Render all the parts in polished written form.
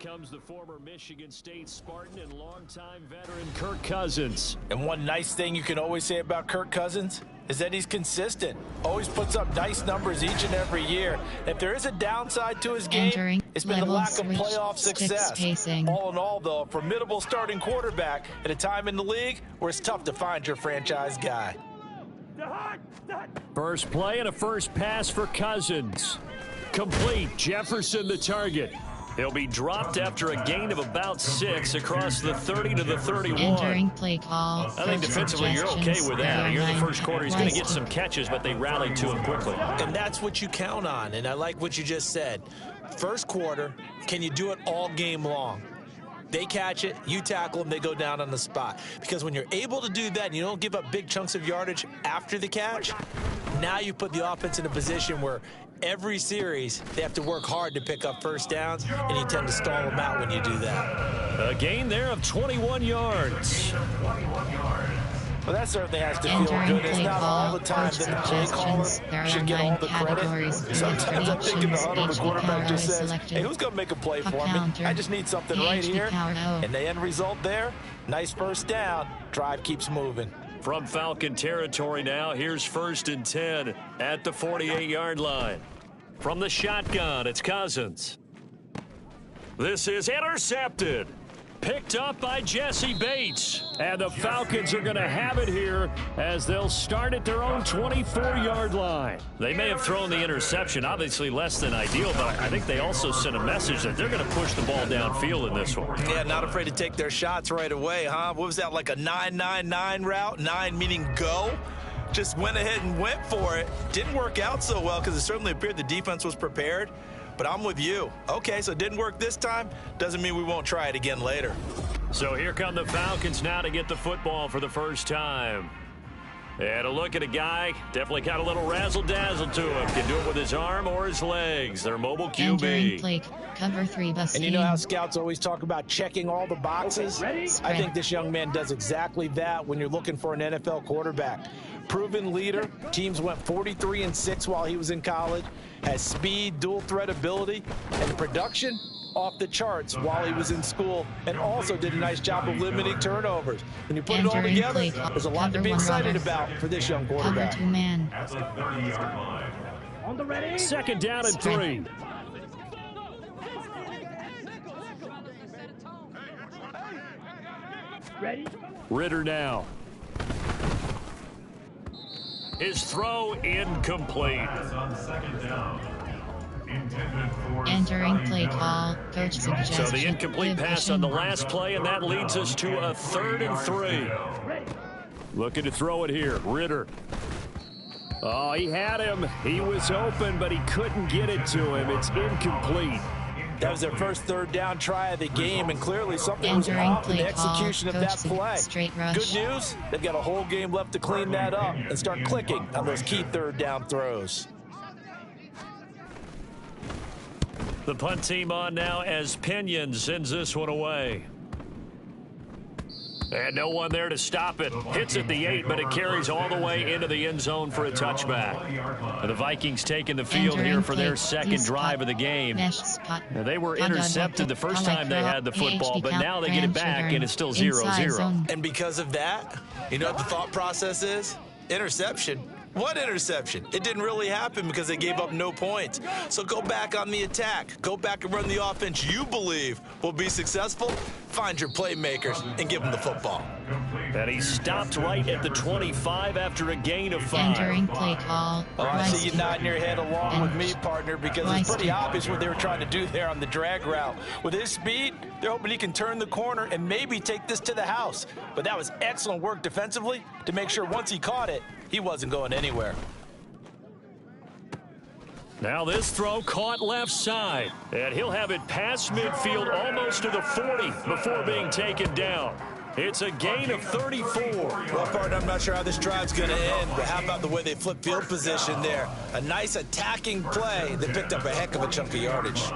comes the former Michigan State Spartan and longtime veteran Kirk Cousins. And one nice thing you can always say about Kirk Cousins is that he's consistent. Always puts up nice numbers each and every year. If there is a downside to his game, it's been the lack of playoff success. All in all, though, a formidable starting quarterback at a time in the league where it's tough to find your franchise guy. First play and a first pass for Cousins. Complete. Jefferson the target. He'll be dropped after a gain of about 6 across the 30 to the 31. Entering play call. I think defensively you're okay with that. Here in the first quarter, he's going to get some catches, but they rallied to him quickly. And that's what you count on, and I like what you just said. First quarter, can you do it all game long? They catch it, you tackle them, they go down on the spot. Because when you're able to do that and you don't give up big chunks of yardage after the catch, now you put the offense in a position where every series they have to work hard to pick up first downs, and you tend to stall them out when you do that. A gain there of 21 yards. Well, that certainly has to feel good. It's not all the time that the play caller should get all the credit. Sometimes I think in the huddle, the quarterback just says, hey, who's going to make a play for me? I just need something right here. And the end result there, nice first down. Drive keeps moving. From Falcon territory now, here's 1st and 10 at the 48-yard line. From the shotgun, it's Cousins. This is intercepted. Picked up by Jesse Bates. And the Falcons are going to have it here as they'll start at their own 24-yard line. They may have thrown the interception, obviously less than ideal, but I think they also sent a message that they're going to push the ball downfield in this one. Yeah, not afraid to take their shots right away, huh? What was that, like a 9-9-9 route? 9 meaning go? Just went ahead and went for it. Didn't work out so well because it certainly appeared the defense was prepared. But I'm with you. Okay, so it didn't work this time. Doesn't mean we won't try it again later. So here come the Falcons now to get the football for the first time. And a look at a guy, definitely got a little razzle-dazzle to him. Can do it with his arm or his legs. Their mobile QB. Entering play, cover 3 bus. And you know how scouts always talk about checking all the boxes? I think this young man does exactly that when you're looking for an NFL quarterback. Proven leader. Teams went 43-6 while he was in college. Has speed, dual threat ability, and production off the charts while he was in school, and also did a nice job of limiting turnovers. When you put it all together, there's a lot to be excited about for this young quarterback. Cover 2 man. 2nd down and 3. Ready? Ritter now. His throw incomplete. Entering play call, coach suggestion. So the incomplete pass on the last play, and that leads us to a 3rd and 3. Looking to throw it here, Ritter. Oh, he had him. He was open, but he couldn't get it to him. It's incomplete. That was their first 3rd down try of the game, and clearly something was off in the execution of that play. Good news, they've got a whole game left to clean that up and start clicking on those key 3rd down throws. The punt team on now as Pinion sends this one away. And no one there to stop it. Hits at the 8, but it carries all the way into the end zone for a touchback. And the Vikings taking the field here for their 2nd drive of the game. Now, they were intercepted the first time they had the football, but now they get it back, and it's still 0-0. And because of that, you know what the thought process is? Interception. What interception? It didn't really happen because they gave up no points. So go back on the attack. Go back and run the offense you believe will be successful. Find your playmakers and give them the football. And he stopped right at the 25 after a gain of 5. Entering play call. Oh, I see you nodding your head along with me, partner, because it's pretty obvious what they were trying to do there on the drag route. With his speed, they're hoping he can turn the corner and maybe take this to the house. But that was excellent work defensively to make sure once he caught it, he wasn't going anywhere. Now this throw caught left side, and he'll have it past midfield almost to the 40 before being taken down. It's a gain of 34. Well, partner, I'm not sure how this drive's going to end, but how about the way they flip field position there? A nice attacking play that picked up a heck of a chunk of yardage.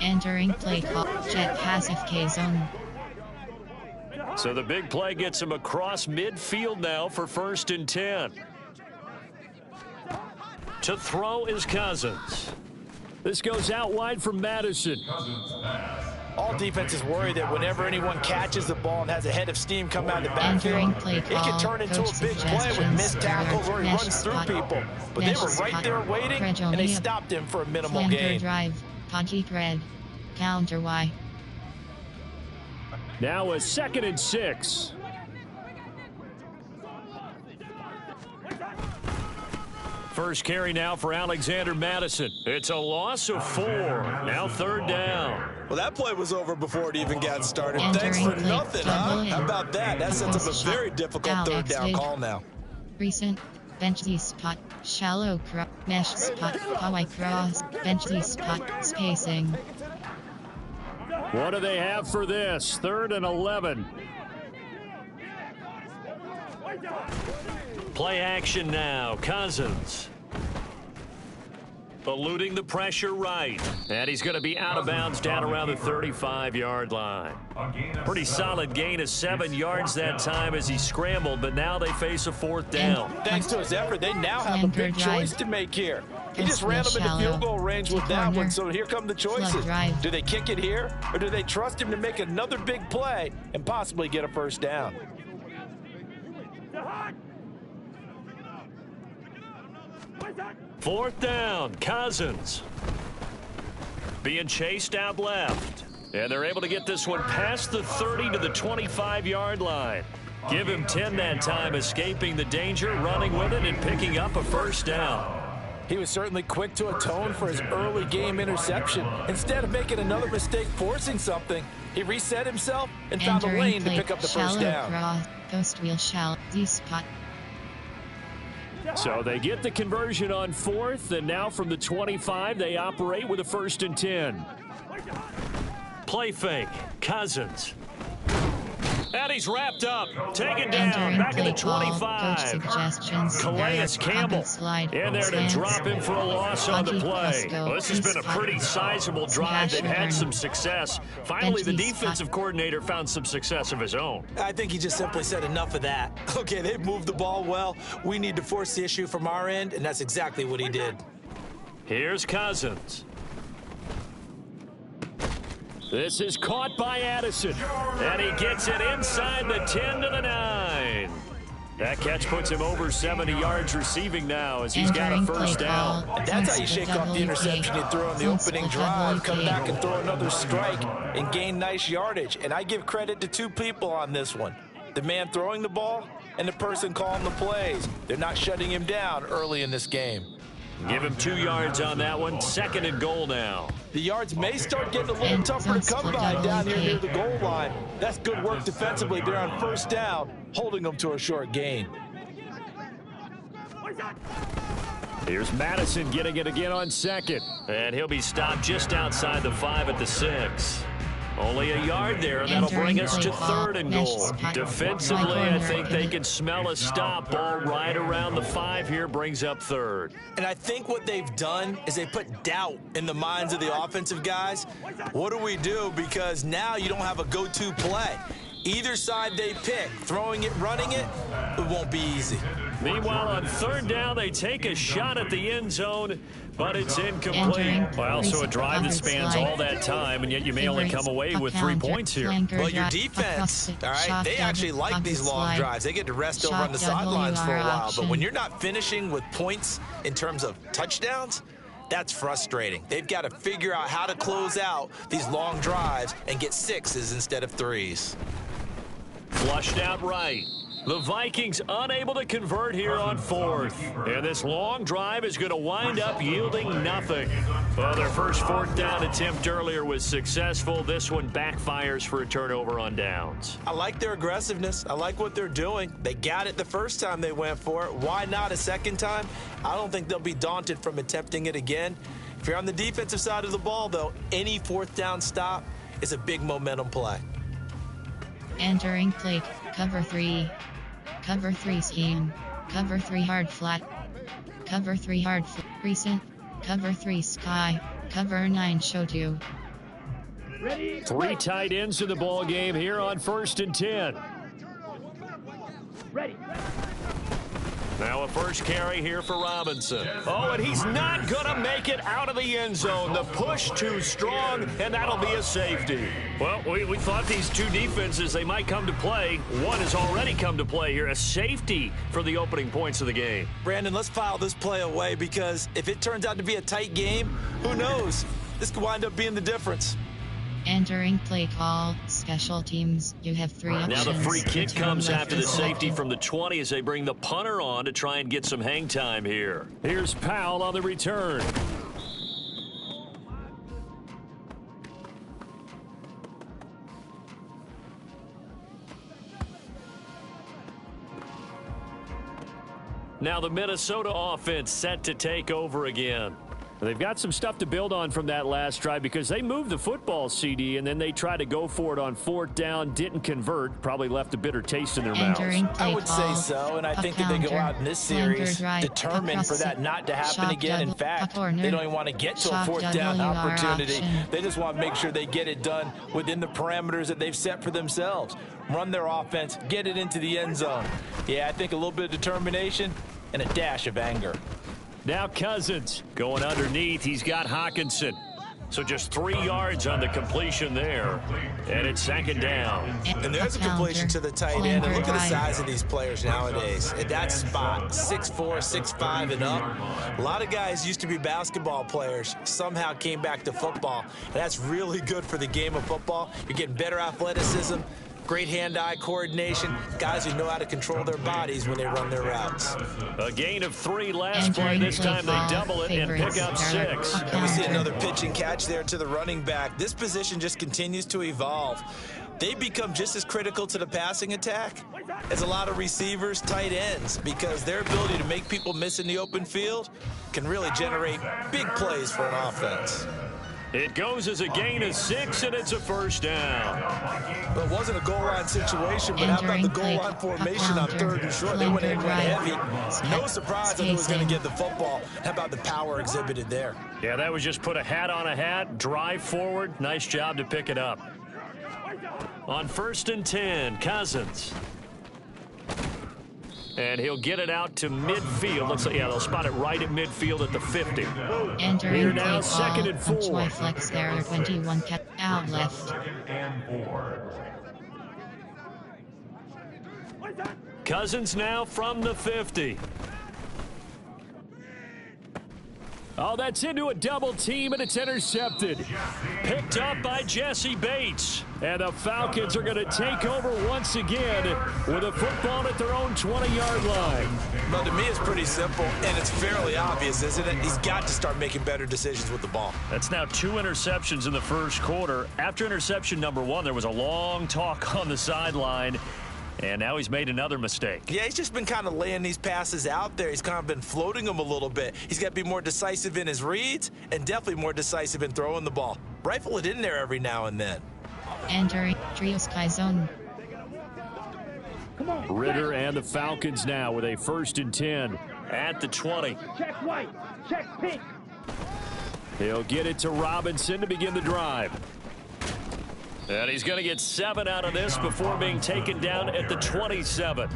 Entering play call, jet passive K zone. So the big play gets him across midfield now for 1st and 10. To throw is Cousins. This goes out wide from Madison. All defenses worry that whenever anyone catches the ball and has a head of steam come out of the backfield, it can turn into a big play with missed tackles where he runs through people. But they were right there waiting, and they stopped him for a minimal gain. Drive, Pontique red, counter Y. Now a 2nd and 6. First carry now for Alexander Madison. It's a loss of 4. Now 3rd down. Well, that play was over before it even got started. Thanks for nothing, huh? How about that? That sets up a very difficult 3rd down call now. Recent, bench D spot, shallow cross, mesh spot, Hawaii cross, bench D spot, spacing. What do they have for this? 3rd and 11. Play action now. Cousins. Eluding the pressure right. And he's going to be out of bounds down around the 35-yard line. Pretty solid gain of 7 yards that time as he scrambled, but now they face a 4th down. Thanks to his effort, they now have a big choice to make here. He just ran them into field goal range with that one, so here come the choices. Do they kick it here, or do they trust him to make another big play and possibly get a 1st down? 4th down, Cousins. Being chased out left. And they're able to get this one past the 30 to the 25-yard line. Give him 10 that time, escaping the danger, running with it, and picking up a 1st down. He was certainly quick to atone for his early game interception. Instead of making another mistake forcing something, he reset himself and found a lane to pick up the 1st down. Cross, ghost wheel shallow, D spot. So they get the conversion on 4th, and now from the 25, they operate with a 1st and 10. Play fake, Cousins. And he's wrapped up, taken down, back at the 25. Calais Campbell in there to drop him for a loss on the play. Well, this has been a pretty sizable drive. They've had some success. Finally, the defensive coordinator found some success of his own. I think he just simply said enough of that. Okay, they've moved the ball well. We need to force the issue from our end, and that's exactly what he did. Here's Cousins. This is caught by Addison, and he gets it inside the 10 to the 9. That catch puts him over 70 yards receiving now as he's got a 1st down. That's how you shake off the interception you threw on the opening drive, come back and throw another strike and gain nice yardage. And I give credit to 2 people on this one. The man throwing the ball and the person calling the plays. They're not shutting him down early in this game. Give him 2 yards on that one. 2nd and goal now. The yards may start getting a little tougher to come by down here near the goal line. That's good work defensively there on 1st down, holding them to a short gain. Here's Madison getting it again on 2nd. And he'll be stopped just outside the 5 at the 6. Only a yard there, and that'll bring us to 3rd and goal. Defensively, I think they can smell a stop. Ball right around the 5 here, brings up 3rd. And I think what they've done is they put doubt in the minds of the offensive guys. What do we do? Because now you don't have a go-to play. Either side they pick, throwing it, running it, it won't be easy. Meanwhile, on 3rd down, they take a shot at the end zone, but it's incomplete. Well, so a drive that spans all that time, and yet you may only come away with 3 points here. Well, your defense, all right, they actually like these long drives. They get to rest over on the sidelines for a while. But when you're not finishing with points in terms of touchdowns, that's frustrating. They've got to figure out how to close out these long drives and get 6s instead of 3s. Flushed out right. The Vikings unable to convert here on 4th. And this long drive is going to wind up yielding nothing. Well, their first 4th down attempt earlier was successful. This one backfires for a turnover on downs. I like their aggressiveness. I like what they're doing. They got it the first time they went for it. Why not a second time? I don't think they'll be daunted from attempting it again. If you're on the defensive side of the ball, though, any 4th down stop is a big momentum play. Entering plate, cover 3. Cover 3 scheme. Cover 3 hard flat. Cover 3 hard flat. Recent. Cover 3 sky. Cover 9 show 2. 3 tight ends in the ball game here on 1st and 10. Ready. Now a first carry here for Robinson. Oh, and he's not going to make it out of the end zone. The push too strong, and that'll be a safety. Well, we thought these two defenses, they might come to play. One has already come to play here, a safety for the opening points of the game. Brandon, let's file this play away because if it turns out to be a tight game, who knows? This could wind up being the difference. Entering play call, special teams. You have 3 options. Now the free kick Return comes left after the to safety second. from the 20 as they bring the punter on to try and get some hang time here. Here's Powell on the return. Now the Minnesota offense set to take over again. They've got some stuff to build on from that last drive because they moved the football, CD, and then they tried to go for it on 4th down, didn't convert, probably left a bitter taste in their mouths. I would say so, and I think that they go out in this series determined for that not to happen again. In fact, they don't even want to get to a 4th down opportunity. They just want to make sure they get it done within the parameters that they've set for themselves. Run their offense, get it into the end zone. Yeah, I think a little bit of determination and a dash of anger. Now Cousins going underneath. He's got Hawkinson. So just 3 yards on the completion there. And it's 2nd down. And there's a completion to the tight end. And look at the size of these players nowadays. At that spot, 6'4", 6'5", and up. A lot of guys used to be basketball players, somehow came back to football. And that's really good for the game of football. You're getting better athleticism, great hand-eye coordination, guys who know how to control their bodies when they run their routes. A gain of 3 last play. This time they double it and pick up 6. And we see another pitch and catch there to the running back. This position just continues to evolve. They become just as critical to the passing attack as a lot of receivers, tight ends, because their ability to make people miss in the open field can really generate big plays for an offense. It goes as a gain of 6, and it's a 1st down. Well, it wasn't a goal line situation, but how about the goal line formation on 3rd and short? They went in right heavy. No surprise that he was going to get the football. How about the power exhibited there? Yeah, that was just put a hat on a hat, drive forward. Nice job to pick it up. On 1st and 10, Cousins. And he'll get it out to midfield. Looks like, yeah, they'll spot it right at midfield at the 50. Entering now play 2nd and 4. Try flex there, 21 cut out left. Cousins now from the 50. Oh, that's into a double team, and it's intercepted. Picked up by Jesse Bates. And the Falcons are going to take over once again with a football at their own 20-yard line. Well, to me, it's pretty simple, and it's fairly obvious, isn't it? He's got to start making better decisions with the ball. That's now 2 interceptions in the 1st quarter. After interception number 1, there was a long talk on the sideline. And now he's made another mistake. Yeah, he's just been kind of laying these passes out there. He's kind of been floating them a little bit. He's got to be more decisive in his reads and definitely more decisive in throwing the ball. Rifle it in there every now and then. Entering trio sky zone. Ritter and the Falcons now with a 1st and 10 at the 20. Check white, check pink. He'll get it to Robinson to begin the drive. And he's going to get 7 out of this before being taken down at the 27.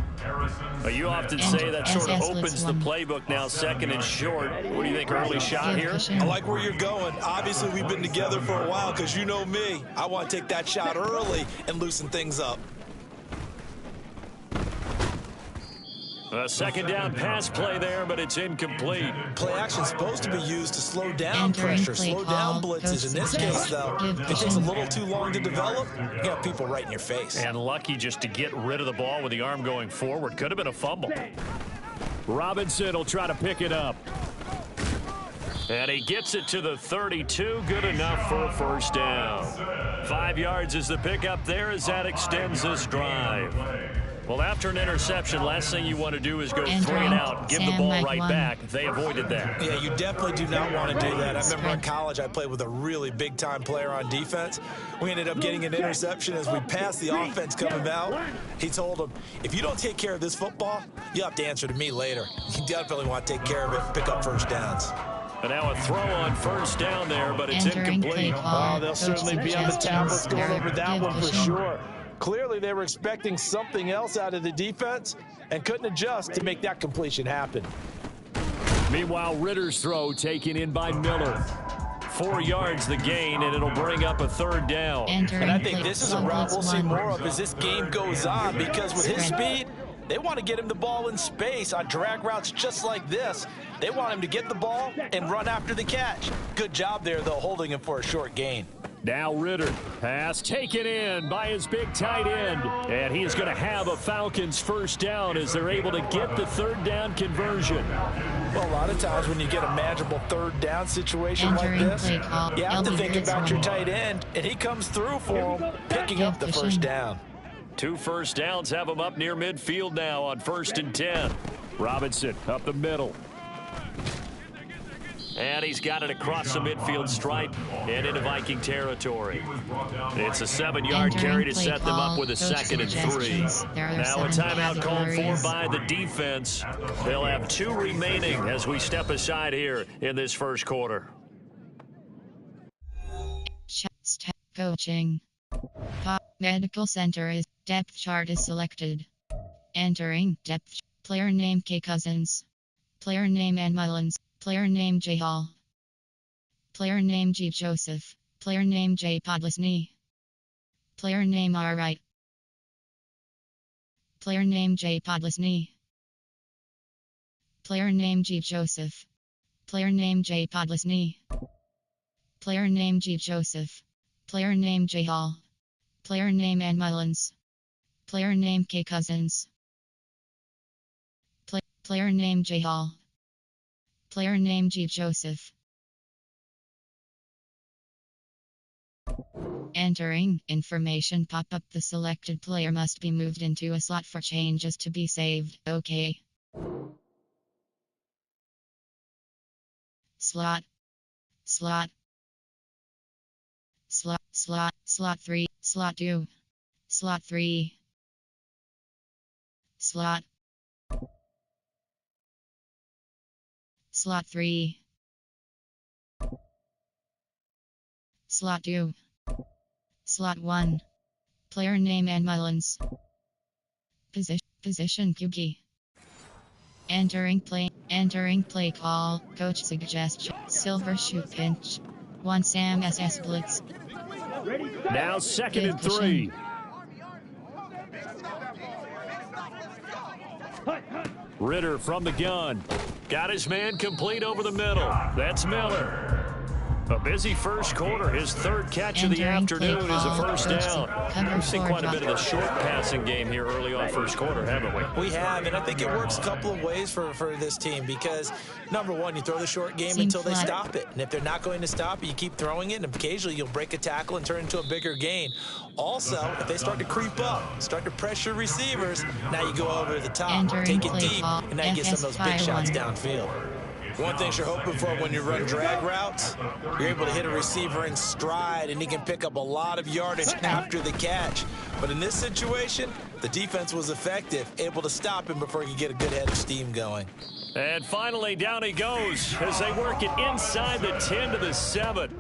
You often say that sort of opens the playbook now, 2nd and short. What do you think, early shot here? I like where you're going. Obviously, we've been together for a while because you know me. I want to take that shot early and loosen things up. A 2nd down pass play there, but it's incomplete. Play action's supposed to be used to slow down pressure, slow down blitzes. In this case, though, if it takes a little too long to develop, you got people right in your face. And lucky just to get rid of the ball with the arm going forward. Could have been a fumble. Robinson will try to pick it up. And he gets it to the 32. Good enough for a 1st down. 5 yards is the pickup there as that extends this drive. Well, after an interception, last thing you want to do is go 3 and out, give the ball right back. They avoided that. Yeah, you definitely do not want to do that. I remember in college I played with a really big-time player on defense. We ended up getting an interception as we passed the offense coming out. He told him, if you don't take care of this football, you'll have to answer to me later. You definitely want to take care of it and pick up 1st downs. And now a throw on 1st down there, but it's incomplete. Oh, they'll certainly be on the tablets going over that one for sure. Clearly, they were expecting something else out of the defense and couldn't adjust to make that completion happen. Meanwhile, Ritter's throw taken in by Miller. 4 yards the gain, and it'll bring up a third down. And I think this is a route we'll see more of as this game goes on, because with his speed, they want to get him the ball in space on drag routes just like this. They want him to get the ball and run after the catch. Good job there, though, holding him for a short gain. Now Ritter, pass taken in by his big tight end. And he is going to have a Falcons first down as they're able to get the third down conversion. Well, a lot of times when you get a manageable third down situation like this, you have to think about your tight end, and he comes through for him, picking up the first down. 2 first downs have him up near midfield now on 1st and 10. Robinson up the middle. And he's got it across the midfield stripe and into Viking territory. It's a 7-yard carry to set them up with a 2nd and 3. Now a timeout called for by the defense. They'll have 2 remaining as we step aside here in this first quarter. Coaching. Pop Medical Center is depth chart is selected. Entering depth. Player name K. Cousins. Player name N. Mullins. Player name J. Hall. Player name G. Joseph. Player name J. Podlesny. Player name R. Wright. Player name J. Podlesny. Player name G. Joseph. Player name J. Podlesny. Player name G. Joseph. Player name J. Hall. Player name N. Mullins. Player name K. Cousins. Player name J. Hall. Player name G. Joseph. Entering information pop-up. The selected player must be moved into a slot for changes to be saved. OK. Slot. Slot. Slot. Slot. Slot 3. Slot 2. Slot 3. Slot. Slot 3. Slot 2. Slot 1. Player name and Mullins. Position QB. Entering play call. Coach suggestion. Silver shoe pinch. 1 Sam SS blitz. Now 2nd and 3. Ritter from the gun. Got his man complete over the middle. That's Miller. A busy first quarter. His 3rd catch of the afternoon is a first down. We've seen quite a bit of the short passing game here early on first quarter, haven't we? We have, and I think it works a couple of ways for this team because, number one, you throw the short game until they stop it. And if they're not going to stop it, you keep throwing it, and occasionally you'll break a tackle and turn it into a bigger gain. Also, if they start to creep up, start to pressure receivers, now you go over the top, take it deep, and now you get some of those big shots downfield. One thing you're hoping for when you run drag routes, you're able to hit a receiver in stride, and he can pick up a lot of yardage after the catch. But in this situation, the defense was effective, able to stop him before he could get a good head of steam going. And finally, down he goes as they work it inside the 10 to the 7.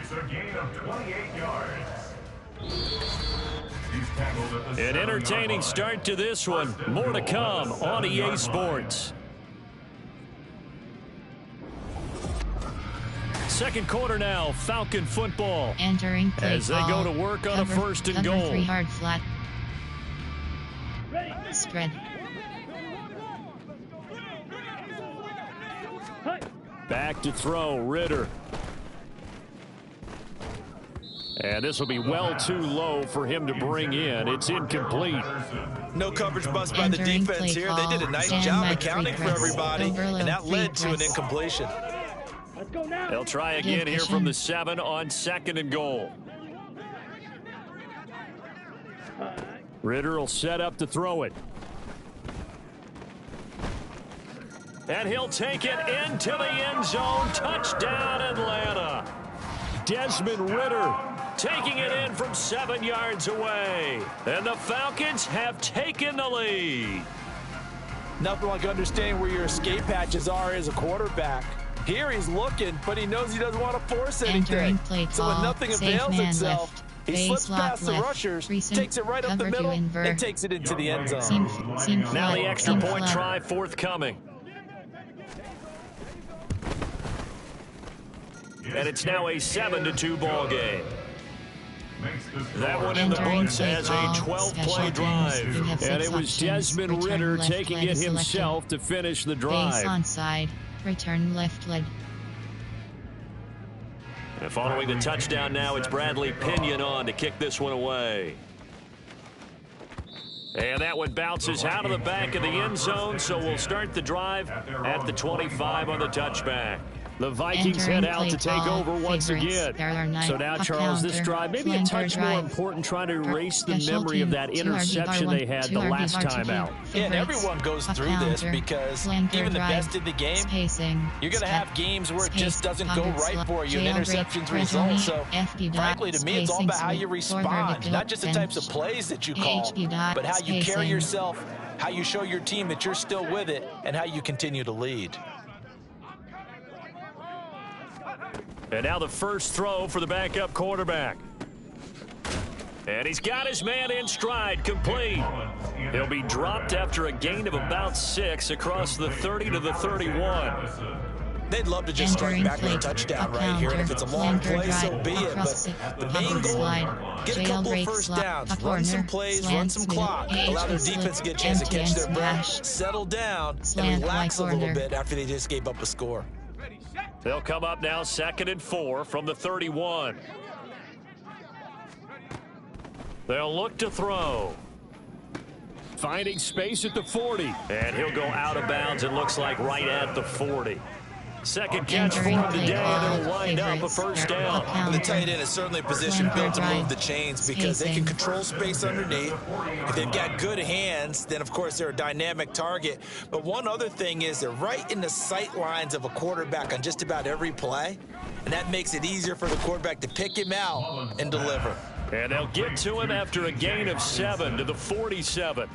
It's a gain of 28 yards. An entertaining start to this one. More to come on EA Sports. Second quarter now, Falcon football. Entering play as they go to work on a 1st and goal. 3 hard flat. Spread. Back to throw, Ritter. And this will be well too low for him to bring in. It's incomplete. No coverage bust by the defense here. They did a nice job accounting for everybody, and that led to an incompletion. They'll try again here from the 7 on 2nd and goal. Ritter will set up to throw it. And he'll take it into the end zone. Touchdown, Atlanta. Desmond Ritter taking it in from 7 yards away. And the Falcons have taken the lead. Nothing like understanding where your escape hatches are as a quarterback. Here he's looking, but he knows he doesn't want to force anything. So when nothing avails itself, He Base slips lock past the left. rushers, Recent. takes it right up the Cover two middle, invert. and takes it into the end zone. Seam Now flood. the extra Seam point flood. try forthcoming. And it's now a 7-2 ball game. That one in the Entering books play as a call. 12-play Special teams. drive. You have And 6 it was options. Desmond Return Ritter left taking leg it selected. himself to finish the Base drive. onside. Return left leg. And following the touchdown now, it's Bradley Pinion on to kick this one away. And that one bounces out of the back of the end zone, so we'll start the drive at the 25 on the touchback. The Vikings head Entering out to play take call. over once Favorites. again. There are 9. So now, Up Charles, this counter. drive maybe a Flanker touch more drive. important, trying to erase the Special memory of team. that 2 RB interception bar they 1, had 2 the RB last bar time 2. out. Yeah, and Favorites. everyone goes Up through this counter. because Flanker even the drive. best in the game, Spacing. you're going to have games where it just Space. doesn't go Covered right slot. for you, and Jailbreak. interceptions Presently. result. So, FD dot. frankly, to me, it's all about how you Spacing split. respond, Vertical not just the types of bench. plays that you call, HD dot. but how you carry Spacing. yourself, how you show your team that you're still with it, and how you continue to lead. And now the first throw for the backup quarterback. And he's got his man in stride, complete. He'll be dropped after a gain of about 6 across the 30 to the 31. They'd love to just start Entering back with a play. touchdown Up right here, and if it's a long counter. play, so Flanker be drive. it. Across But the the main goal, slide. get a couple of Jailbreak first slot. downs, Up run some corner. plays, run Slant some sweep. clock, allow their slip. defense to get a chance to Empty catch their and breath, splash. settle down, and Slant relax a right little corner. bit after they just gave up a score. They'll come up now 2nd and 4 from the 31. They'll look to throw. Finding space at the 40. And he'll go out of bounds, it looks like right at the 40. Second catch for Entering him play today, and call. it'll wind up a Favorites. first Up down. counter. The tight end is certainly a position Flanker built to move drive. the chains because they can Spacing. control space underneath. If they've got good hands, then of course they're a dynamic target. But one other thing is they're right in the sight lines of a quarterback on just about every play, and that makes it easier for the quarterback to pick him out and deliver. And they'll get to him after a gain of 7 to the 47.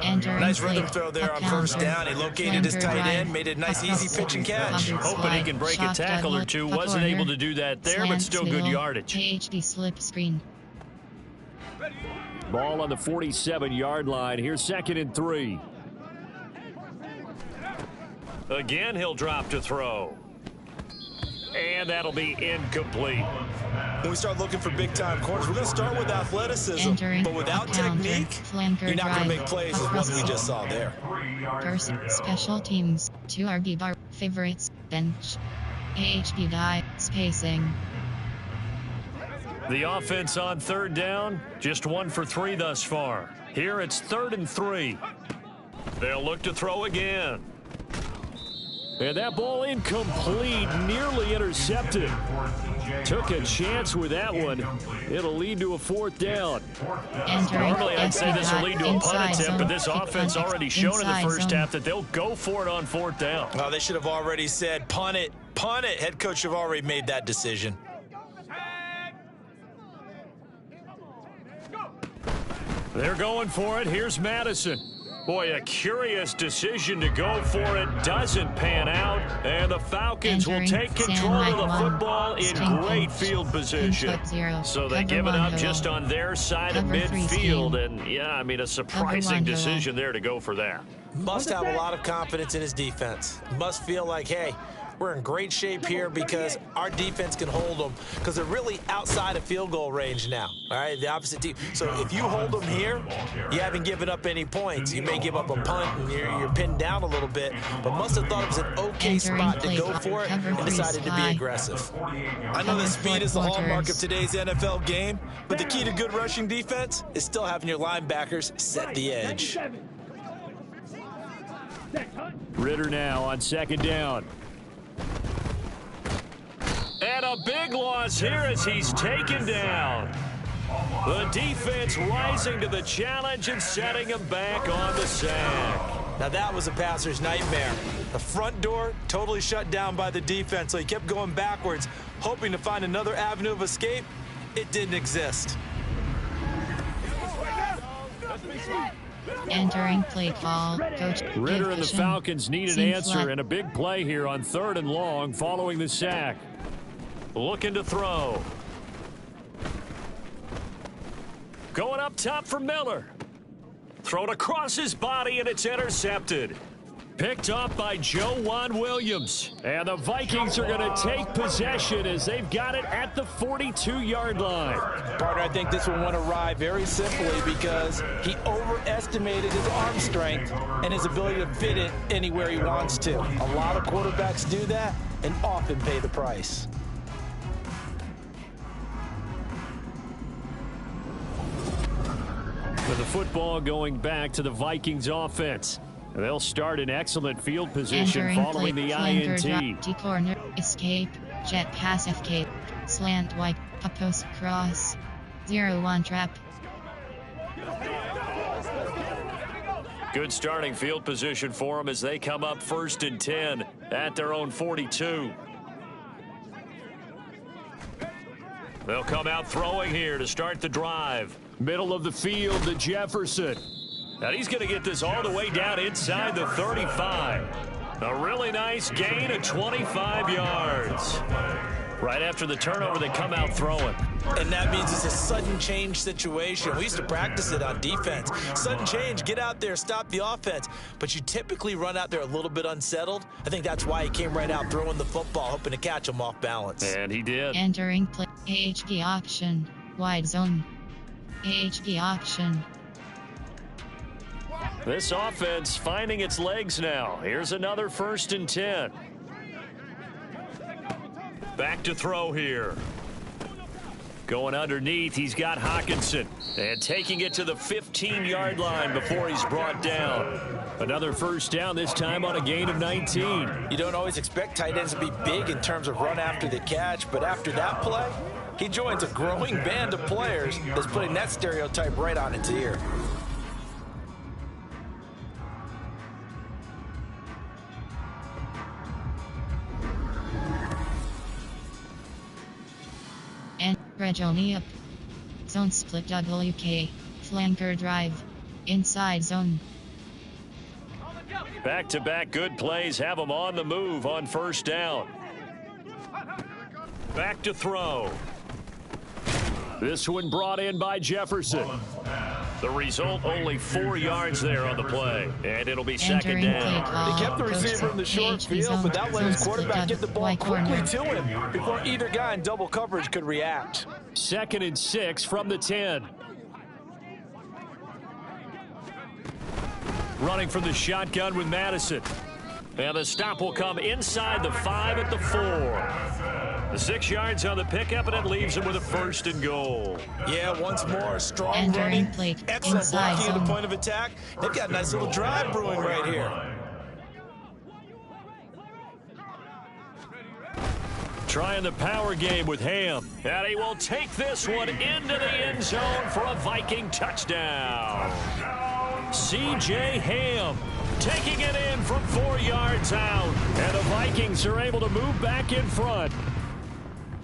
Entering Nice play. rhythm throw there Up on first counter. down. He located his Flanker tight drive. end, made it a nice, Across easy pitch and catch. covered Hoping he slide. can break a Shot tackle or double. two. Up Wasn't corner. able to do that there, but Slants still good middle. yardage. HD slip screen. Ball on the 47-yard line. Here's 2nd and 3. Again, he'll drop to throw. And that'll be incomplete. When we start looking for big-time corners, we're going to start with athleticism. Entering But without up counter. technique, Flanker you're not going to drive. make plays as Across what we the- just saw there. Person, special teams, 2 RB bar, favorites, bench, AHB die, spacing. The offense on 3rd down, just 1 for 3 thus far. Here it's 3rd and 3. They'll look to throw again. And that ball incomplete, nearly intercepted. Took a chance with that one. It'll lead to a 4th down. Entering Normally, I'd say this will lead to a punt inside attempt, zone. but this offense already shown in the Inside first zone. half that they'll go for it on 4th down. Well, they should have already said, punt it, punt it. Head coach have already made that decision. They're going for it. Here's Madison. Boy, a curious decision to go for it. Doesn't pan out. And the Falcons will Entering take control San of the Mike football in Sting great pitch. field position. Input 0. So they Cover give it 1 up hill. just on their side of Cover 3 midfield. scheme. And, yeah, I mean, a surprising 1 hill. decision there to go for that. Must have a lot of confidence in his defense. Must feel like, hey, we're in great shape here because our defense can hold them because they're really outside of field goal range now, all right, the opposite team. So if you hold them here, you haven't given up any points. You may give up a punt and you're pinned down a little bit, but must have thought it was an okay Entering spot to play go clock. for it Cover and 3 decided to be spy. aggressive. I know Cover the speed is the 4 hallmark of quarters. today's NFL game, but the key to good rushing defense is still having your linebackers set the edge. Ritter now on 2nd down. And a big loss here as he's taken down. The defense rising to the challenge and setting him back on the sack. Now that was a passer's nightmare. The front door totally shut down by the defense, so he kept going backwards, hoping to find another avenue of escape. It didn't exist. Entering play call. Coach. Ritter and the Division. Falcons need an Seam answer flat. and a big play here on 3rd and long following the sack. Looking to throw. Going up top for Miller. Thrown across his body, and it's intercepted. Picked off by Joejuan Williams. And the Vikings are going to take possession as they've got it at the 42-yard line. Partner, I think this one went awry very simply because he overestimated his arm strength and his ability to fit it anywhere he wants to. A lot of quarterbacks do that and often pay the price. With the football going back to the Vikings offense. They'll start in excellent field position Entering following play, the flanker, INT. drop, corner, escape, jet pass escape, slant wipe, a post cross, 0-1 trap. Good starting field position for them as they come up 1st and 10 at their own 42. They'll come out throwing here to start the drive. Middle of the field to Jefferson. Now he's going to get this all the way down inside the 35. A really nice gain of 25 yards. Right after the turnover, they come out throwing. And that means it's a sudden change situation. We used to practice it on defense. Sudden change, get out there, stop the offense. But you typically run out there a little bit unsettled. I think that's why he came right out throwing the football, hoping to catch him off balance. And he did. Entering play, AHP option, wide zone, AHP option. This offense finding its legs now. Here's another 1st and 10. Back to throw here. Going underneath, he's got Hawkinson. And taking it to the 15-yard line before he's brought down. Another 1st down, this time on a gain of 19. You don't always expect tight ends to be big in terms of run after the catch, but after that play, he joins a growing band of players that's putting that stereotype right on its ear. And Regoni up. Zone split WK. Flanker drive. Inside zone. Back-to-back good plays have them on the move on 1st down. Back to throw. This one brought in by Jefferson. The result, only 4 yards there on the play. And it'll be 2nd down. They kept the receiver in the short field, but that let his quarterback get the ball quickly to him before either guy in double coverage could react. 2nd and 6 from the 10. Running from the shotgun with Madison. And the stop will come inside the 5 at the 4. The 6 yards on the pickup, and it leaves him with a 1st and goal. Yeah, once more, strong Entering running, play, excellent inside blocking at the zone. point of attack. They've got a nice little drive brewing right here. Trying the power game with Ham. And he will take this one into the end zone for a Viking touchdown. C.J. Ham taking it in from 4 yards out. And the Vikings are able to move back in front.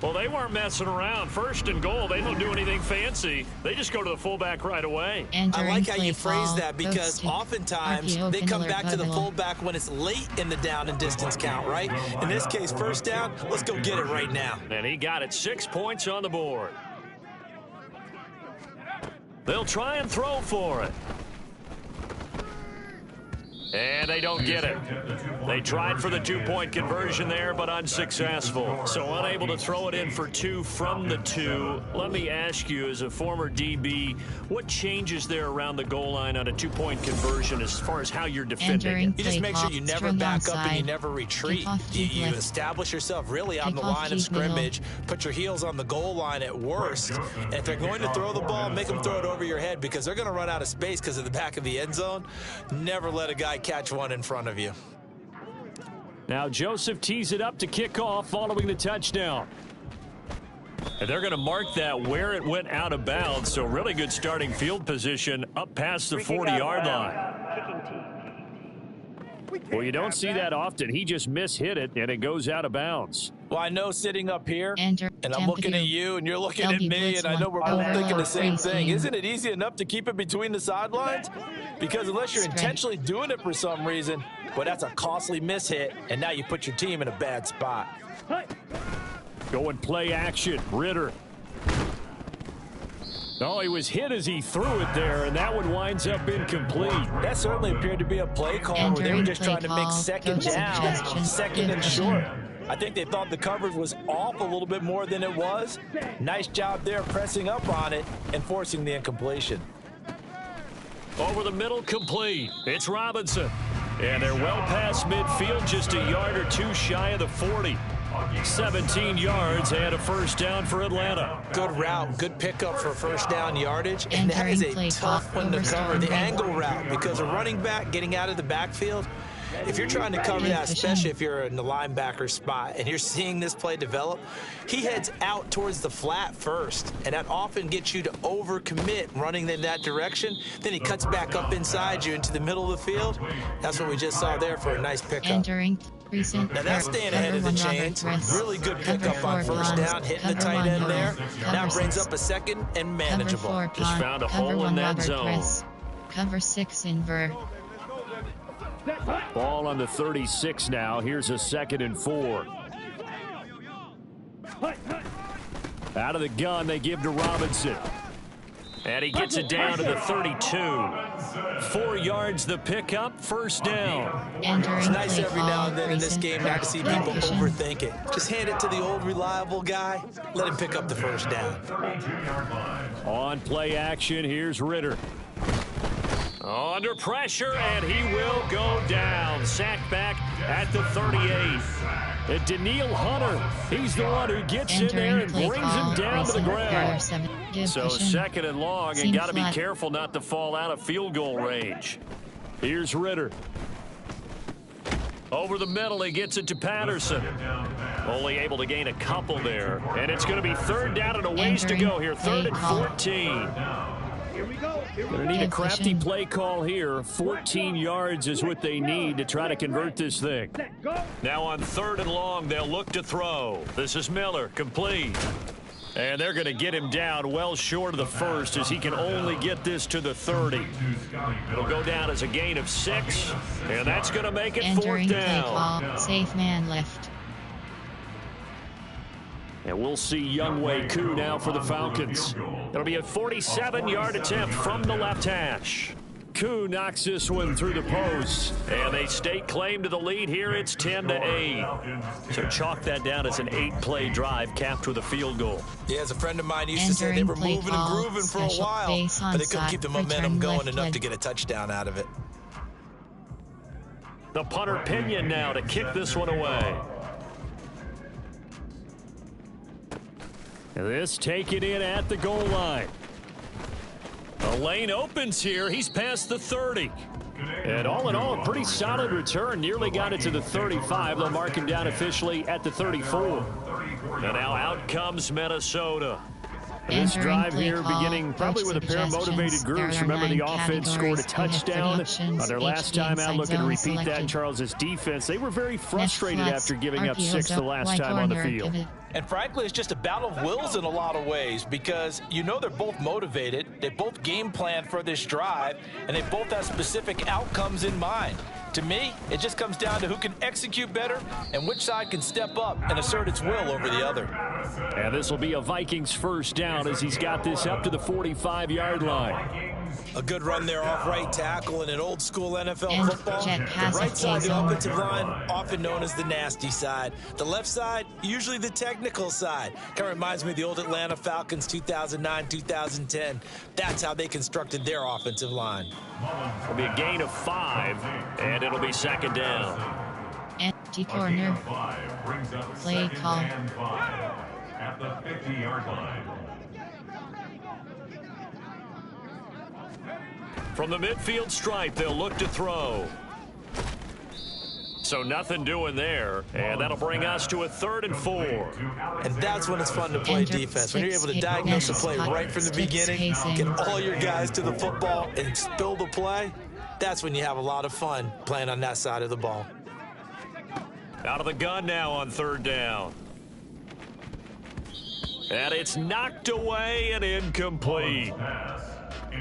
Well, they weren't messing around. 1st and goal, they don't do anything fancy. They just go to the fullback right away. Entering I like how you play phrase call, that because posting, oftentimes RPO, they come Kindler, back to the Buggle. fullback when it's late in the down and distance count, right? In this case, 1st down, let's go get it right now. And he got it. 6 points on the board. They'll try and throw for it. And they don't get it. They tried for the 2-point conversion there, but unsuccessful. So unable to throw it in for 2 from the 2. Let me ask you, as a former DB, what changes there around the goal line on a 2-point conversion as far as how you're defending Entering it? You just play make sure call, you never string back up and you outside. never retreat. Kickoff, You keep left. establish yourself really on the Kickoff, line of keep middle. scrimmage. Put your heels on the goal line at worst. And if they're going to throw the ball, make them throw it over your head because they're going to run out of space because of the back of the end zone. Never let a guy catch one in front of you. Now Joseph tees it up to kick off following the touchdown. And they're going to mark that where it went out of bounds. So really good starting field position up past the 40-yard line. Well, you don't see that often. He just mishit it, and it goes out of bounds. Well, I know sitting up here, Enter and I'm looking at you, and you're looking at me, and I know we're both thinking the same thing. Isn't it easy enough to keep it between the sidelines? Because unless you're intentionally doing it for some reason, well, that's a costly mishit, and now you put your team in a bad spot. Go and play action. Ritter. Oh, he was hit as he threw it there, and that one winds up incomplete. That certainly appeared to be a play call where they were just trying to make second down, second and short. I think they thought the coverage was off a little bit more than it was. Nice job there pressing up on it and forcing the incompletion. Over the middle, complete. It's Robinson. And they're well past midfield, just a yard or two shy of the 40. 17 yards and a first down for Atlanta. Good route, good pickup for first down yardage, and that is a tough one to cover, the angle route, because a running back getting out of the backfield, if you're trying to cover that, especially if you're in the linebacker spot and you're seeing this play develop, he heads out towards the flat first, and that often gets you to overcommit running in that direction. Then he cuts back up inside you into the middle of the field. That's what we just saw there for a nice pickup. Now that's staying ahead of the chains. Really good pickup on first down, hitting the tight end there. Now brings up a second and manageable. Just found a hole in that zone. Cover 6 invert. Ball on the 36 now. Here's a 2nd and 4. Out of the gun, they give to Robinson. And he gets it down to the 32. 4 yards the pickup, first down. It's nice every now and then in this game not to see people overthink it. Just hand it to the old reliable guy. Let him pick up the first down. On play action, here's Ritter. Under pressure, and he will go down. Sacked back at the 38. And Daniil Hunter, he's the one who gets in there and brings him down to the ground. So 2nd and long, and got to be careful not to fall out of field goal range. Here's Ritter. Over the middle, he gets it to Patterson. Only able to gain a couple there. And it's going to be 3rd down and a ways to go here. 3rd and 14. Going to need a crafty play call here. 14 yards is what they need to try to convert this thing. Now on 3rd and long, they'll look to throw. This is Miller, complete. And they're going to get him down well short of the first as he can only get this to the 30. It'll go down as a gain of 6, and that's going to make it 4th down. Safe man left. And we'll see Younghoe Koo now for the Falcons. It'll be a 47-yard attempt from the left hash. Koo knocks this one through the post. And they stake claim to the lead here. It's 10-8. So chalk that down as an 8-play drive capped with a field goal. Yeah, as a friend of mine used to say, they were moving and grooving for a while, but they couldn't keep the momentum going enough to get a touchdown out of it. The punter Pinion now to kick this one away. This taken in at the goal line. The lane opens here. He's past the 30. And all in all, a pretty solid return. Nearly got it to the 35. They'll mark him down officially at the 34. And now out comes Minnesota. This drive here beginning probably with a pair of motivated groups. Remember, the offense scored a touchdown on their last time out. Looking to repeat that in Charles's defense. They were very frustrated after giving up 6 the last time on the field. And frankly, it's just a battle of wills in a lot of ways because you know they're both motivated, they both game plan for this drive, and they both have specific outcomes in mind. To me, it just comes down to who can execute better and which side can step up and assert its will over the other. And this will be a Vikings first down as he's got this up to the 45-yard line. A good run there off right tackle in an old school NFL football. The right side of the offensive line, often known as the nasty side. The left side, usually the technical side. Kind of reminds me of the old Atlanta Falcons 2009, 2010. That's how they constructed their offensive line. It'll be a gain of 5, and it'll be 2nd down. Empty corner. Play call. At the 50-yard line. From the midfield stripe, they'll look to throw. So nothing doing there, and that'll bring us to a 3rd and 4. And that's when it's fun to play defense. When you're able to diagnose the play right from the beginning, get all your guys to the football and spill the play, that's when you have a lot of fun playing on that side of the ball. Out of the gun now on 3rd down. And it's knocked away and incomplete.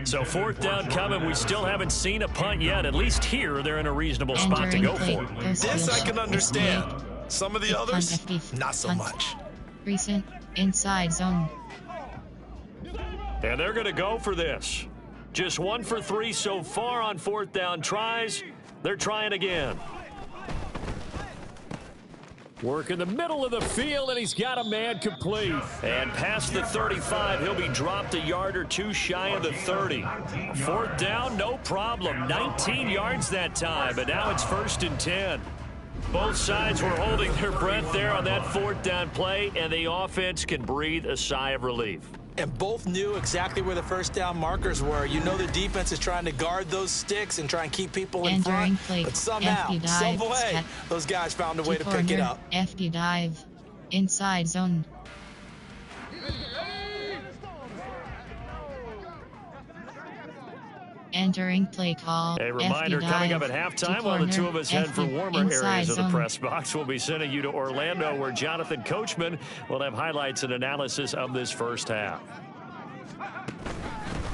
So 4th down coming. We still haven't seen a punt yet. At least here, they're in a reasonable spot to go for. This I can understand. Some of the others, not so much. Recent inside zone. And they're going to go for this. Just 1 for 3 so far on 4th down tries. They're trying again. Work in the middle of the field, and he's got a man complete. And past the 35, he'll be dropped a yard or two shy of the 30. 4th down, no problem. 19 yards that time, but now it's 1st and 10. Both sides were holding their breath there on that 4th down play, and the offense can breathe a sigh of relief. And both knew exactly where the first down markers were. You know the defense is trying to guard those sticks and try and keep people in front. But somehow, some way, those guys found a way to pick it up. FD dive. Inside zone. Entering play call. A reminder coming up at halftime while the two of us head for warmer areas of the press box. We'll be sending you to Orlando where Jonathan Coachman will have highlights and analysis of this first half.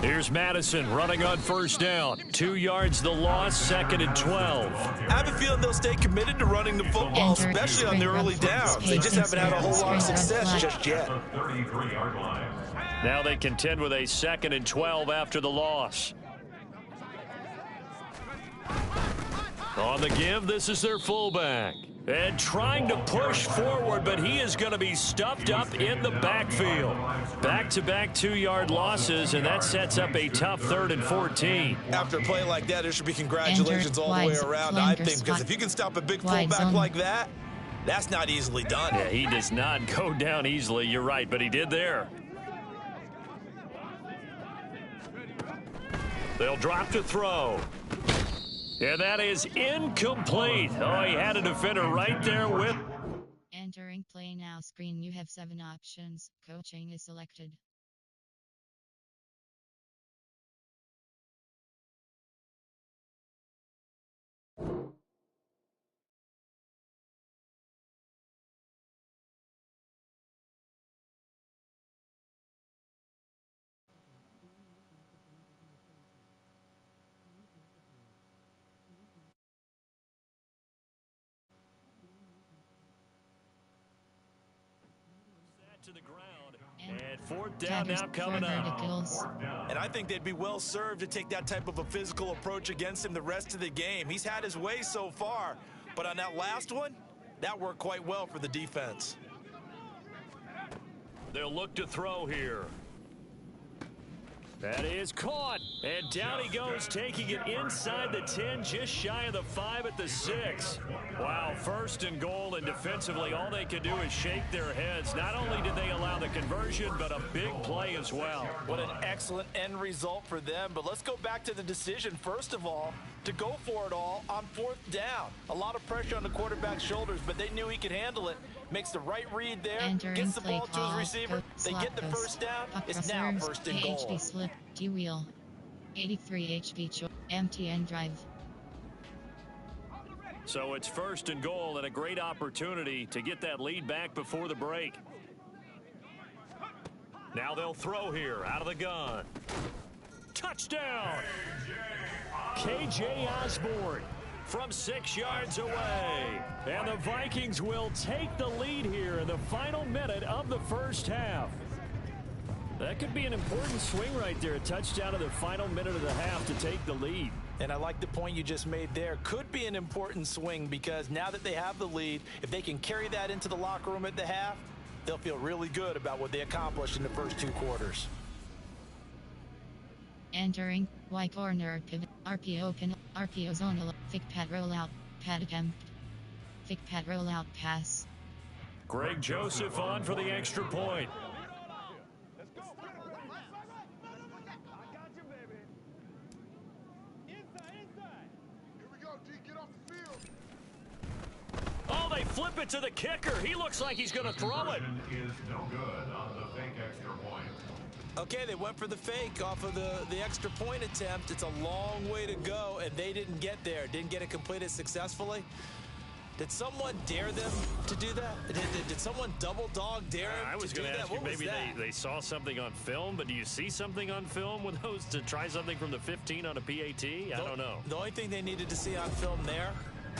Here's Madison running on 1st down. 2 yards the loss, 2nd and 12. I have a feeling they'll stay committed to running the football, especially on the early downs. They just haven't had a whole lot of success just yet. Now they contend with a 2nd and 12 after the loss. On the give, this is their fullback. And trying to push forward, but he is going to be stuffed up in the backfield. Back-to-back 2-yard losses, and that sets up a tough 3rd and 14. After a play like that, there should be congratulations all the way around, I think, because if you can stop a big fullback like that, that's not easily done. Yeah, he does not go down easily, you're right, but he did there. They'll drop to throw. Yeah, that is incomplete. Oh, he had a defender right there with. Entering play now screen. You have 7 options. Coaching is selected. To the ground. And 4th down now coming up. And I think they'd be well served to take that type of a physical approach against him the rest of the game. He's had his way so far, but on that last one, that worked quite well for the defense. They'll look to throw here. That is caught. And down he goes, taking it inside the 10, just shy of the 5 at the 6. Wow, 1st and goal, and defensively, all they can do is shake their heads. Not only did they allow the conversion, but a big play as well. What an excellent end result for them. But let's go back to the decision, first of all, to go for it all on 4th down. A lot of pressure on the quarterback's shoulders, but they knew he could handle it. Makes the right read there, gets the ball to his receiver. They get the first down. It's now 1st and goal. HP slip, D-wheel, 83 HP, MTN drive. So it's 1st and goal and a great opportunity to get that lead back before the break. Now they'll throw here out of the gun. Touchdown! KJ Osborne from 6 yards away. And the Vikings will take the lead here in the final minute of the first half. That could be an important swing right there. A touchdown in the final minute of the half to take the lead. And I like the point you just made there. Could be an important swing because now that they have the lead, if they can carry that into the locker room at the half, they'll feel really good about what they accomplished in the first 2 quarters. Entering Y corner pivot, RPO pin, RPO zone, thick pad rollout, pad attempt, thick pad rollout pass. Greg Joseph on for the extra point. Oh, they flip it to the kicker. He looks like he's going to throw it. Is no good on the fake extra point. Okay, they went for the fake off of the extra point attempt. It's a long way to go, and they didn't get there. Didn't get it completed successfully. Did someone dare them to do that? Did someone double dog dare them I was going to ask you, maybe they saw something on film, but do you see something on film with those to try something from the 15 on a PAT? I don't know. The only thing they needed to see on film there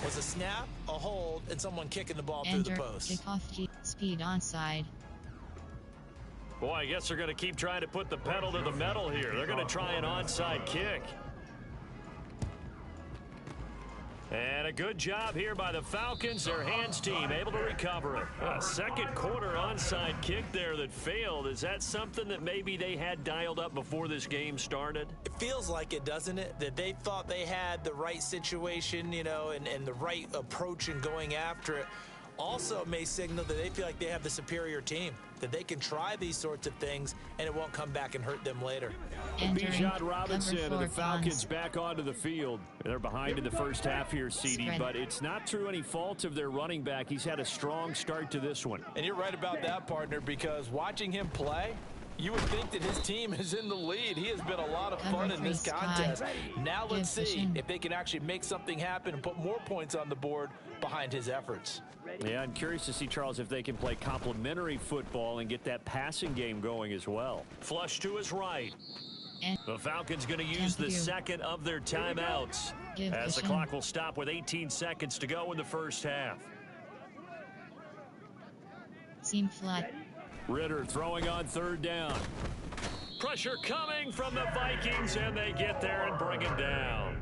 was a snap, a hold, and someone kicking the ball through the post. Kickoff speed onside. Boy, I guess they're going to keep trying to put the pedal to the metal here. They're going to try an onside kick. And a good job here by the Falcons, their hands team, able to recover it. A second quarter onside kick there that failed. Is that something that maybe they had dialed up before this game started? It feels like it, doesn't it? That they thought they had the right situation, you know, and the right approach in going after it. Also may signal that they feel like they have the superior team, that they can try these sorts of things and it won't come back and hurt them later. Bijan Robinson and the Falcons back onto the field. They're behind in the first half here, CD, but it's not through any fault of their running back. He's had a strong start to this one. And you're right about that, partner, because watching him play, you would think that his team is in the lead. He has been a lot of fun in this contest. Now let's see if they can actually make something happen and put more points on the board behind his efforts. Yeah, I'm curious to see, Charles, if they can play complementary football and get that passing game going as well. Flush to his right. The Falcons going to use the second of their timeouts as the clock will stop with 18 seconds to go in the first half. Seam flat. Ritter throwing on third down. Pressure coming from the Vikings, and they get there and bring him down.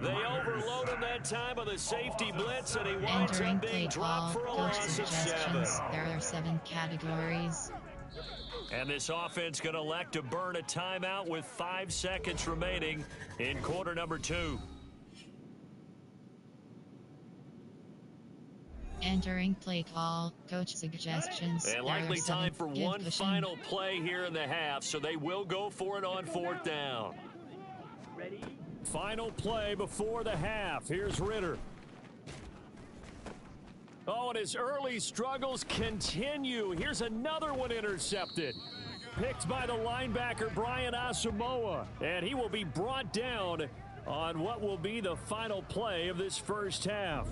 They overload him that time with a safety blitz, and he winds up being dropped for a loss of 7. There are 7 categories. And this offense going to elect to burn a timeout with 5 seconds remaining in quarter number 2. Entering play call, coach suggestions. And likely time for one final play here in the half, so they will go for it on 4th down. Final play before the half. Here's Ritter. Oh, and his early struggles continue. Here's another one intercepted. Picked by the linebacker, Brian Asamoah. And he will be brought down on what will be the final play of this first half.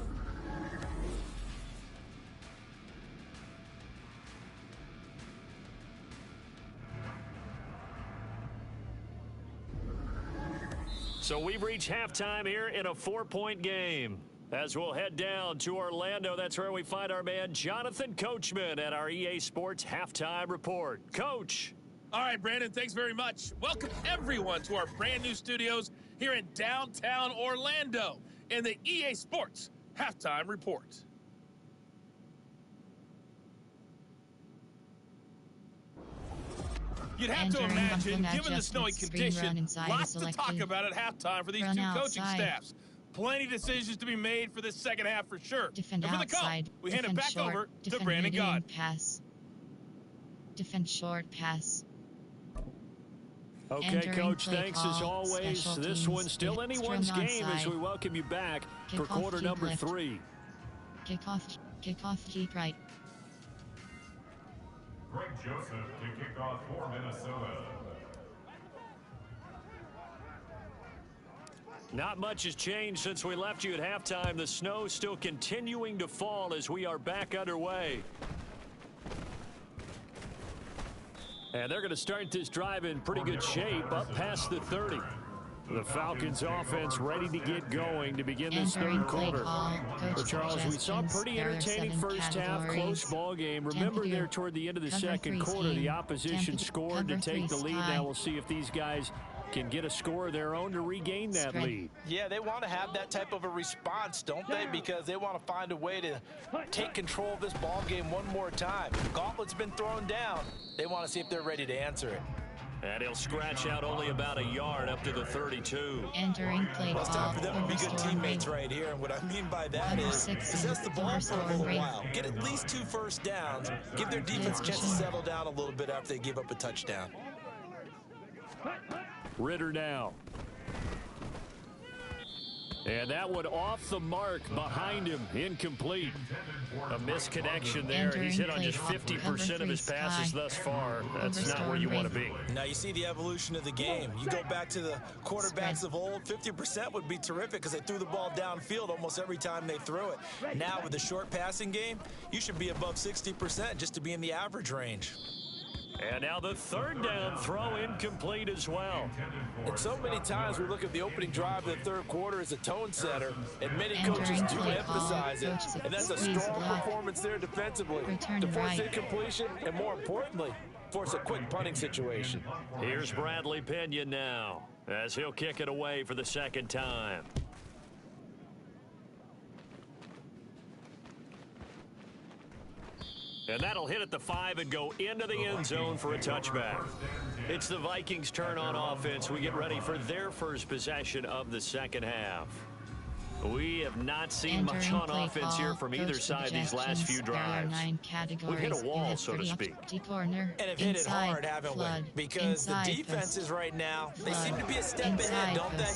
So we've reached halftime here in a 4-point game. As we'll head down to Orlando, that's where we find our man Jonathan Coachman at our EA Sports Halftime Report. Coach. All right, Brandon, thanks very much. Welcome, everyone, to our brand new studios here in downtown Orlando in the EA Sports Halftime Report. You'd have to imagine, given the snowy conditions, lots to talk about at halftime for these two coaching staffs. Plenty of decisions to be made for this second half for sure. Defend and for the outside, call, we hand it back short, over to Brandon God. Pass. Defend short pass. Okay, Coach, thanks as always. This one's still anyone's game as we welcome you back for quarter number 3. Kickoff, keep right. Greg Joseph to kick off for Minnesota. Not much has changed since we left you at halftime. The snow still continuing to fall as we are back underway. And they're going to start this drive in pretty good shape up past the 30. The Falcons offense ready to get going to begin this third quarter. But Charles, we saw a pretty entertaining first half, close ball game. Remember there toward the end of the second quarter, the opposition scored to take the lead. Now we'll see if these guys can get a score of their own to regain that lead. Yeah, they want to have that type of a response, don't they? Because they want to find a way to take control of this ball game one more time. The gauntlet's been thrown down. They want to see if they're ready to answer it. And he'll scratch out only about a yard up to the 32. Entering play well, it's time for them to be good teammates right here. And what I mean by that is possess the ball for a little while. Get at least 2 first downs. Give their defense a chance to settle down a little bit after they give up a touchdown. Ritter now. And that one off the mark behind him, incomplete. A misconnection there. He's hit on just 50% of his passes thus far. That's not where you want to be. Now you see the evolution of the game. You go back to the quarterbacks of old, 50% would be terrific because they threw the ball downfield almost every time they threw it. Now with the short passing game, you should be above 60% just to be in the average range. And now the third down throw incomplete as well. And so many times we look at the opening drive of the third quarter as a tone setter, and many coaches do emphasize it. And that's a strong performance there defensively to force incompletion and, more importantly, force a quick punting situation. Here's Bradley Pinion now as he'll kick it away for the second time. And that'll hit at the 5 and go into the end zone for a touchback. It's the Vikings' turn on offense. We get ready for their first possession of the second half. We have not seen much on offense here from either side these last few drives. We've hit a wall, so to speak. And have hit it hard, haven't we? Because the defenses right now, they seem to be a step ahead, don't they?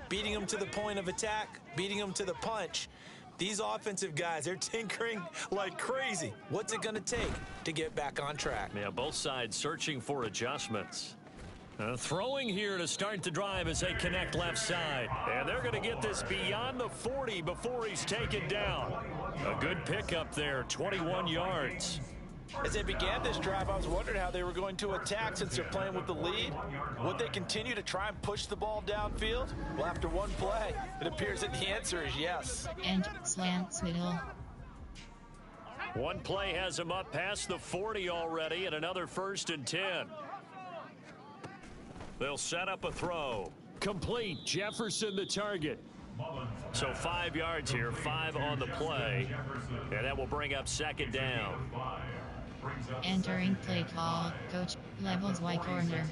Beating them to the point of attack, beating them to the punch. These offensive guys, they're tinkering like crazy. What's it going to take to get back on track? Yeah, both sides searching for adjustments. Throwing here to start the drive as they connect left side. And they're going to get this beyond the 40 before he's taken down. A good pickup there, 21 yards. As they began this drive, I was wondering how they were going to attack since they're playing with the lead. Would they continue to try and push the ball downfield? Well, after one play, it appears that the answer is yes. And slants middle. One play has him up past the 40 already, and another 1st and 10. They'll set up a throw. Complete. Jefferson the target. So 5 yards here, 5 on the play, and that will bring up second down. Entering play call, coach, levels Y corner.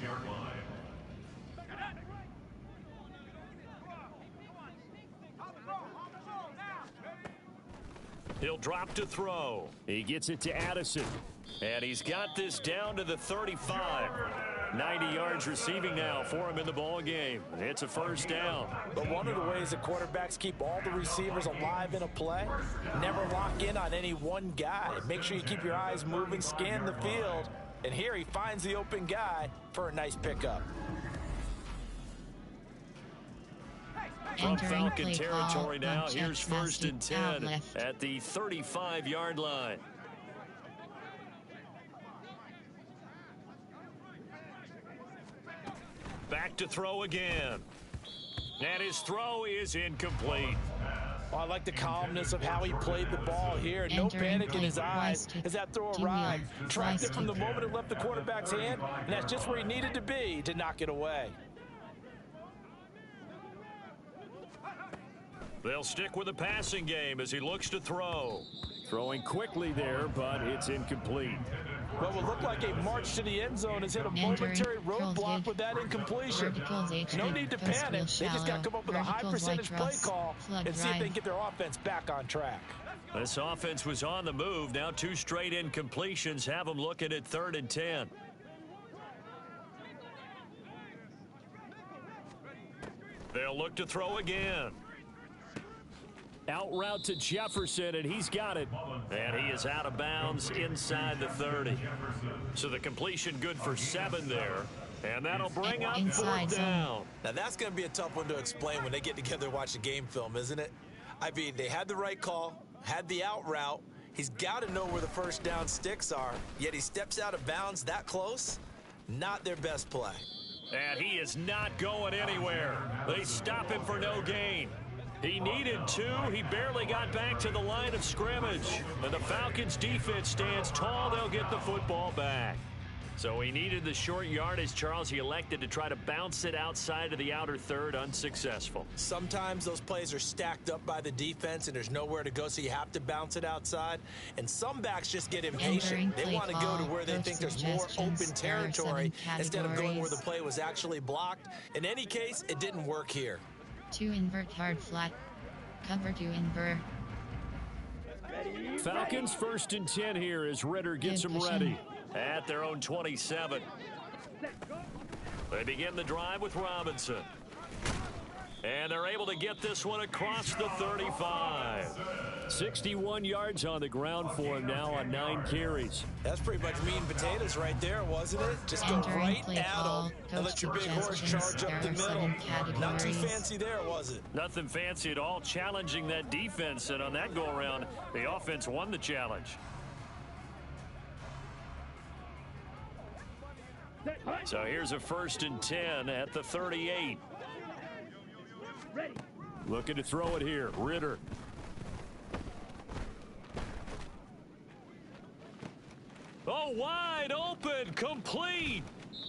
He'll drop to throw. He gets it to Addison. And he's got this down to the 35. 90 yards receiving now for him in the ball game. It's a first down. But one of the ways the quarterbacks keep all the receivers alive in a play, never lock in on any one guy. Make sure you keep your eyes moving, scan the field, and here he finds the open guy for a nice pickup. From Falcon territory now, here's 1st and 10 at the 35-yard line. Back to throw again. And his throw is incomplete. Well, I like the calmness of how he played the ball here. No panic in his eyes as that throw arrived. Tracked it from the moment it left the quarterback's hand, and that's just where he needed to be to knock it away. They'll stick with the passing game as he looks to throw. Throwing quickly there, but it's incomplete. What would look like a march to the end zone has hit a momentary roadblock with that incompletion. No need to panic. They just got to come up with a high percentage play call and see if they can get their offense back on track. This offense was on the move. Now 2 straight incompletions have them looking at 3rd and 10. They'll look to throw again. Out route to Jefferson, and he's got it. And he is out of bounds inside the 30. So the completion good for 7 there. And that'll bring up 4th down. Now that's going to be a tough one to explain when they get together and watch the game film, isn't it? I mean, they had the right call, had the out route. He's got to know where the first down sticks are, yet he steps out of bounds that close. Not their best play. And he is not going anywhere. They stop him for no gain. He needed 2. He barely got back to the line of scrimmage. And the Falcons defense stands tall. They'll get the football back. So he needed the short yardage, Charles. He elected to try to bounce it outside of the outer third, unsuccessful. Sometimes those plays are stacked up by the defense and there's nowhere to go, so you have to bounce it outside. And some backs just get impatient. They want to go to where they think there's more open territory instead of going where the play was actually blocked. In any case, it didn't work here. 2 invert hard flat. Cover 2 invert. Falcons 1st and 10 here as Ritter gets them ready. At their own 27. They begin the drive with Robinson. And they're able to get this one across the 35. 61 yards on the ground for him now on 9 carries. That's pretty much meat and potatoes right there, wasn't it? Just go right at them and let your big horse charge up the middle. Not too fancy there, was it? Nothing fancy at all, challenging that defense. And on that go-around, the offense won the challenge. So here's a 1st and 10 at the 38. Ready. Looking to throw it here. Ritter. Oh, wide open, complete.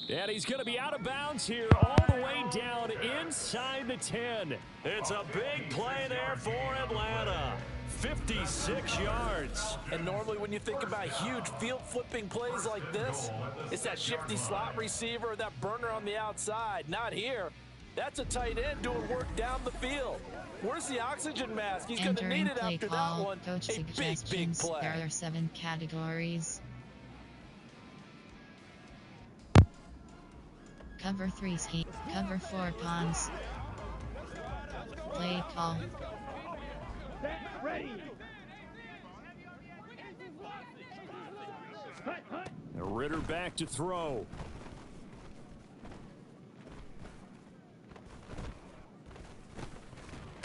And he's going to be out of bounds here all the way down inside the 10. It's a big play there for Atlanta. 56 yards. And normally when you think about huge field flipping plays like this, it's that shifty slot receiver or that burner on the outside. Not here. That's a tight end doing work down the field. Where's the oxygen mask? He's going to need it after that one. Coach A big play. There are 7 categories. Cover 3 scheme. Cover 4 pawns. Play call. Ready. Ritter back to throw.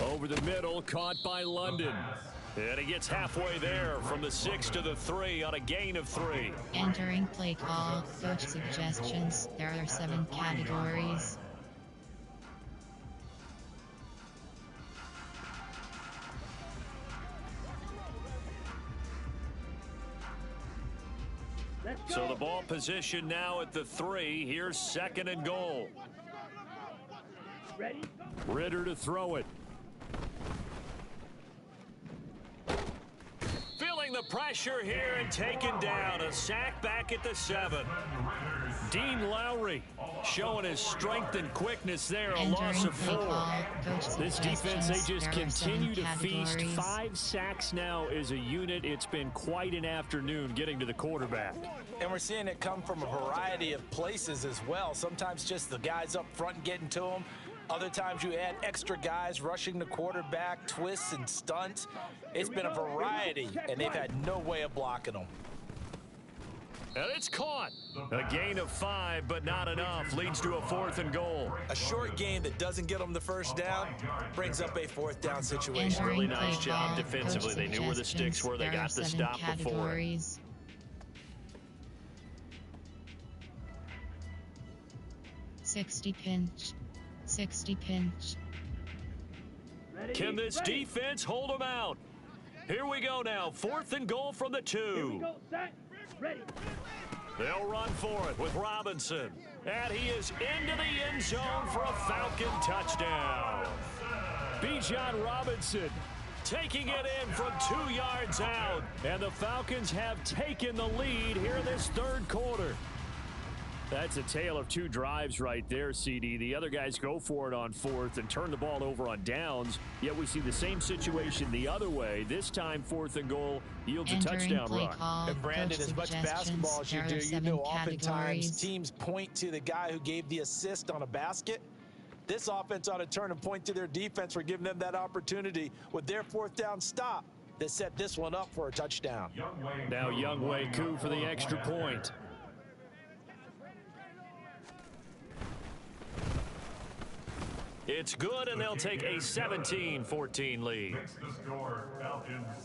Over the middle, caught by London. And he gets halfway there from the 6 to the 3 on a gain of 3. Entering play call. Coach suggestions. There are 7 categories. So the ball position now at the 3. Here's 2nd and goal. Ready. Ritter to throw it. Feeling the pressure here and taken down. A sack back at the 7. Dean Lowry showing his strength and quickness there. A Entering loss of play 4. call. This defense, they just There are 7 continue to feast. categories. 5 sacks now as a unit. It's been quite an afternoon getting to the quarterback. And we're seeing it come from a variety of places as well. Sometimes just the guys up front getting to him. Other times you add extra guys rushing the quarterback, twists and stunts. It's been a variety, and they've had no way of blocking them. And it's caught. A gain of 5, but not enough. Leads to a 4th and goal. A short game that doesn't get them the first down brings up a 4th down situation. Really nice job defensively. They knew where the sticks were. They got the stop before. 60 pinch. 60 pinch. Can this defense hold them out? Here we go now. 4th and goal from the 2. Ready. They'll run for it with Robinson. And he is into the end zone for a Falcon touchdown. Bijan Robinson taking it in from 2 yards out. And the Falcons have taken the lead here in this 3rd quarter. That's a tale of 2 drives right there, CD. The other guys go for it on 4th and turn the ball over on downs. Yet we see the same situation the other way. This time, 4th and goal yields a touchdown run. And Brandon, as much basketball as you do, you know oftentimes teams point to the guy who gave the assist on a basket. This offense ought to turn and point to their defense for giving them that opportunity with their 4th down stop that set this one up for a touchdown. Now Younghoe Koo for the extra point. It's good, and they'll take a 17-14 lead.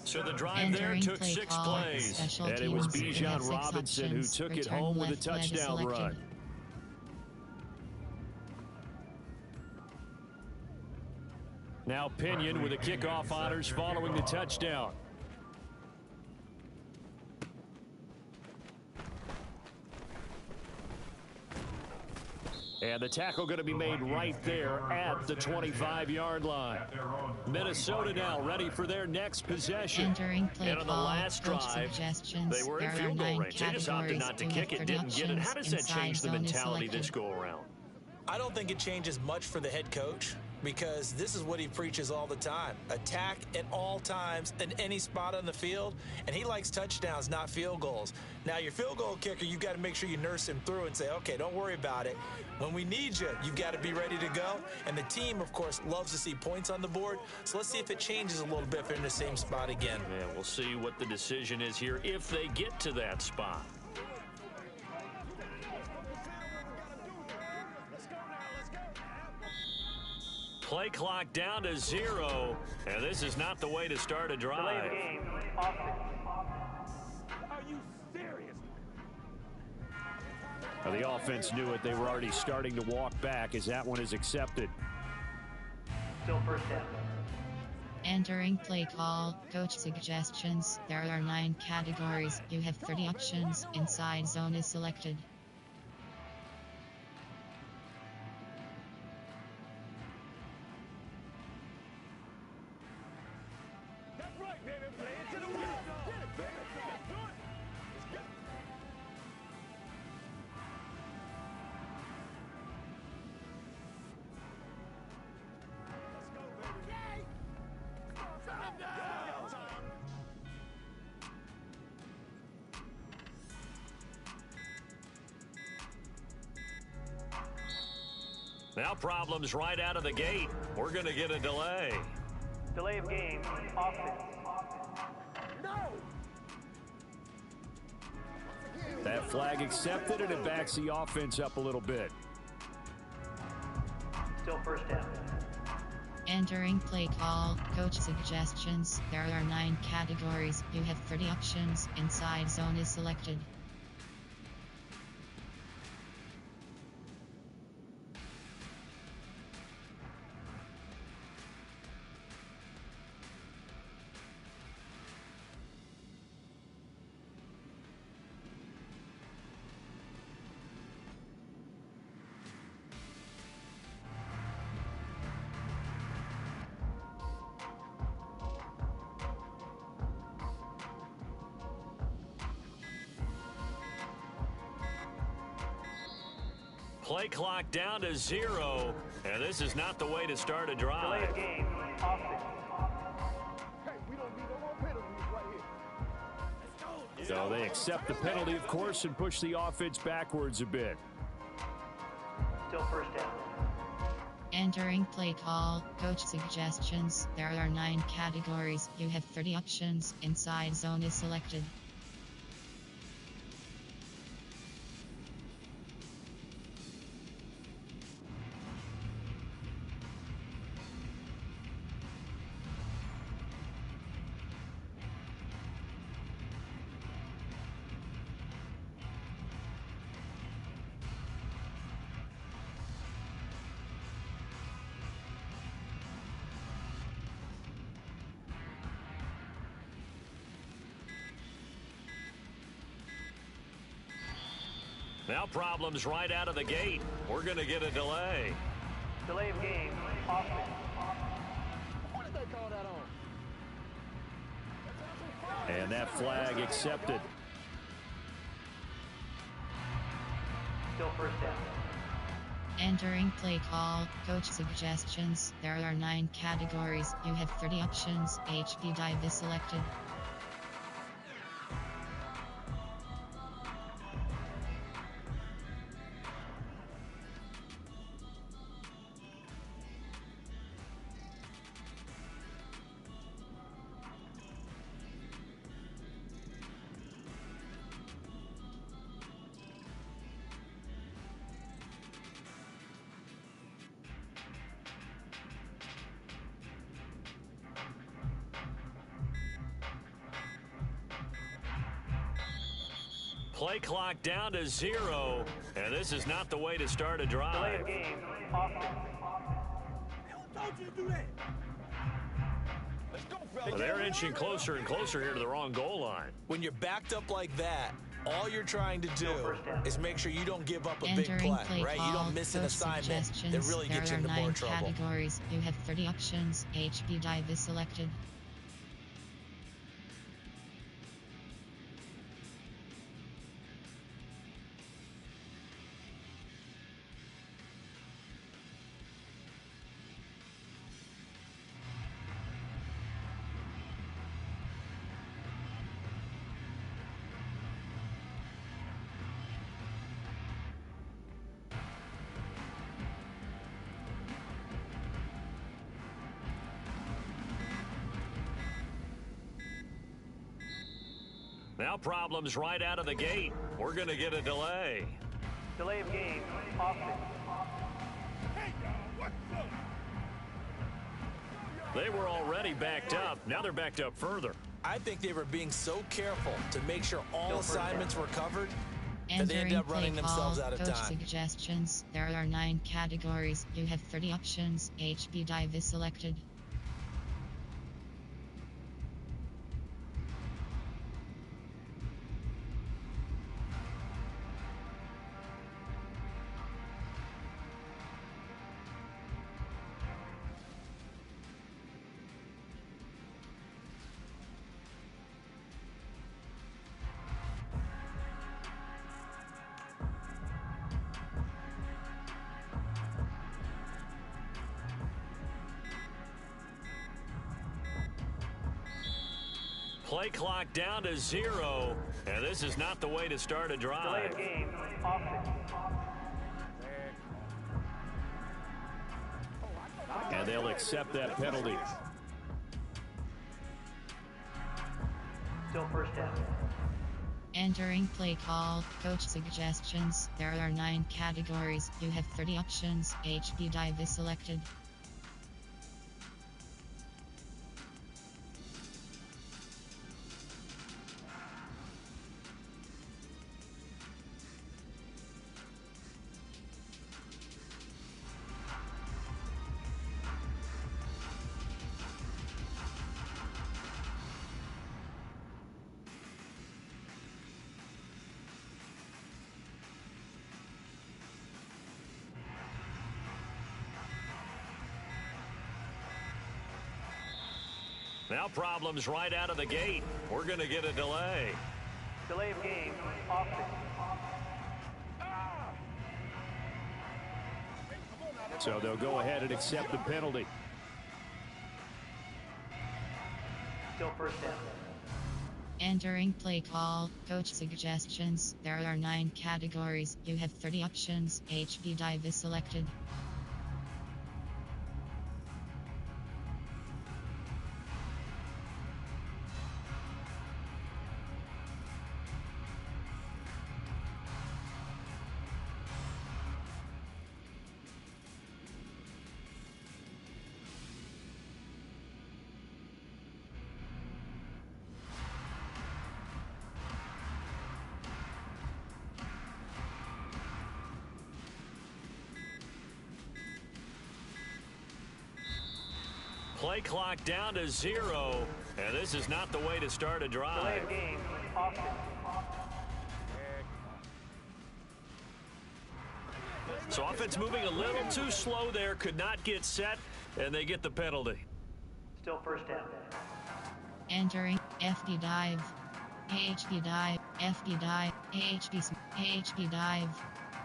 So the drive there took 6 plays. And it was Bijan Robinson who took it home with a touchdown run. Now Pinion with the kickoff honors following the touchdown. And the tackle going to be made right there at the 25-yard line. Minnesota now ready for their next possession. And on the last drive, they were in field goal range. They just opted not to kick it, didn't get it. How does that change the mentality this go around? I don't think it changes much for the head coach, because this is what he preaches all the time. Attack at all times in any spot on the field, and he likes touchdowns, not field goals. Now, your field goal kicker, you've got to make sure you nurse him through and say, okay, don't worry about it. When we need you, you've got to be ready to go. And the team, of course, loves to see points on the board. So let's see if it changes a little bit if they're in the same spot again. Yeah, we'll see what the decision is here if they get to that spot. Play clock down to 0, and this is not the way to start a drive. Are you serious? Well, the offense knew it. They were already starting to walk back as that one is accepted. Still first down. Entering play call, coach suggestions. There are 9 categories. You have 30 options. Inside zone is selected. That's right, baby. Play it to the wheel. Get it, baby. Let's do it. Let's get it. Let's go, baby. Okay. Shut him down. Now problems right out of the gate. We're going to get a delay. Delay of game. Offense. No. That flag accepted, and it backs the offense up a little bit. Still first down. Entering play call, coach suggestions. There are 9 categories. You have 30 options. Inside zone is selected. Play clock down to 0, and this is not the way to start a Delay drive. of game. Offense. Hey, we don't need no more penalties right here. Let's go. So they accept the penalty, of course, and push the offense backwards a bit. Still first down. Entering play call, coach suggestions. There are 9 categories. You have 30 options. Inside zone is selected. Now problems right out of the gate. We're going to get a delay. Delay of game. Offense. What did they call that on? And that flag accepted. Still first down. Entering play call, coach suggestions. There are 9 categories. You have 30 options. HB dive is selected. Play clock down to 0, and this is not the way to start a Delay drive. of game. Offense. Who told you to do that? Let's go, fellas. Well, they're inching closer and closer here to the wrong goal line. When you're backed up like that, all you're trying to do is make sure you don't give up a big Entering play, right? call, You don't miss an coach assignment that suggestions. really gets you There into are more 9 trouble. categories. You have 30 options. HB dive is selected. Now problems right out of the gate. We're going to get a delay. Delay of game. Offense. Hey, y'all, what's up? They were already backed up. Now they're backed up further. I think they were being so careful to make sure all assignments were covered and they end up running themselves out of Coach time. Suggestions. There are 9 categories. You have 30 options. HB dive is selected. Play clock down to 0, and this is not the way to start a Delay drive. of game, offense. And they'll accept that penalty. Still first down. Entering play call. Coach Suggestions. There are 9 categories. You have 30 options. HB dive is selected. Now problems right out of the gate. We're going to get a delay. Delay of game, offense. So they'll go ahead and accept the penalty. Still first down. Entering play call. Coach Suggestions. There are 9 categories. You have 30 options. HB dive is selected. Play clock down to 0, and this is not the way to start a Delay drive. of game, offense. So offense moving a little too slow there, could not get set, and they get the penalty. Still first down. Entering FD dive. HB dive. FD dive. HB dive.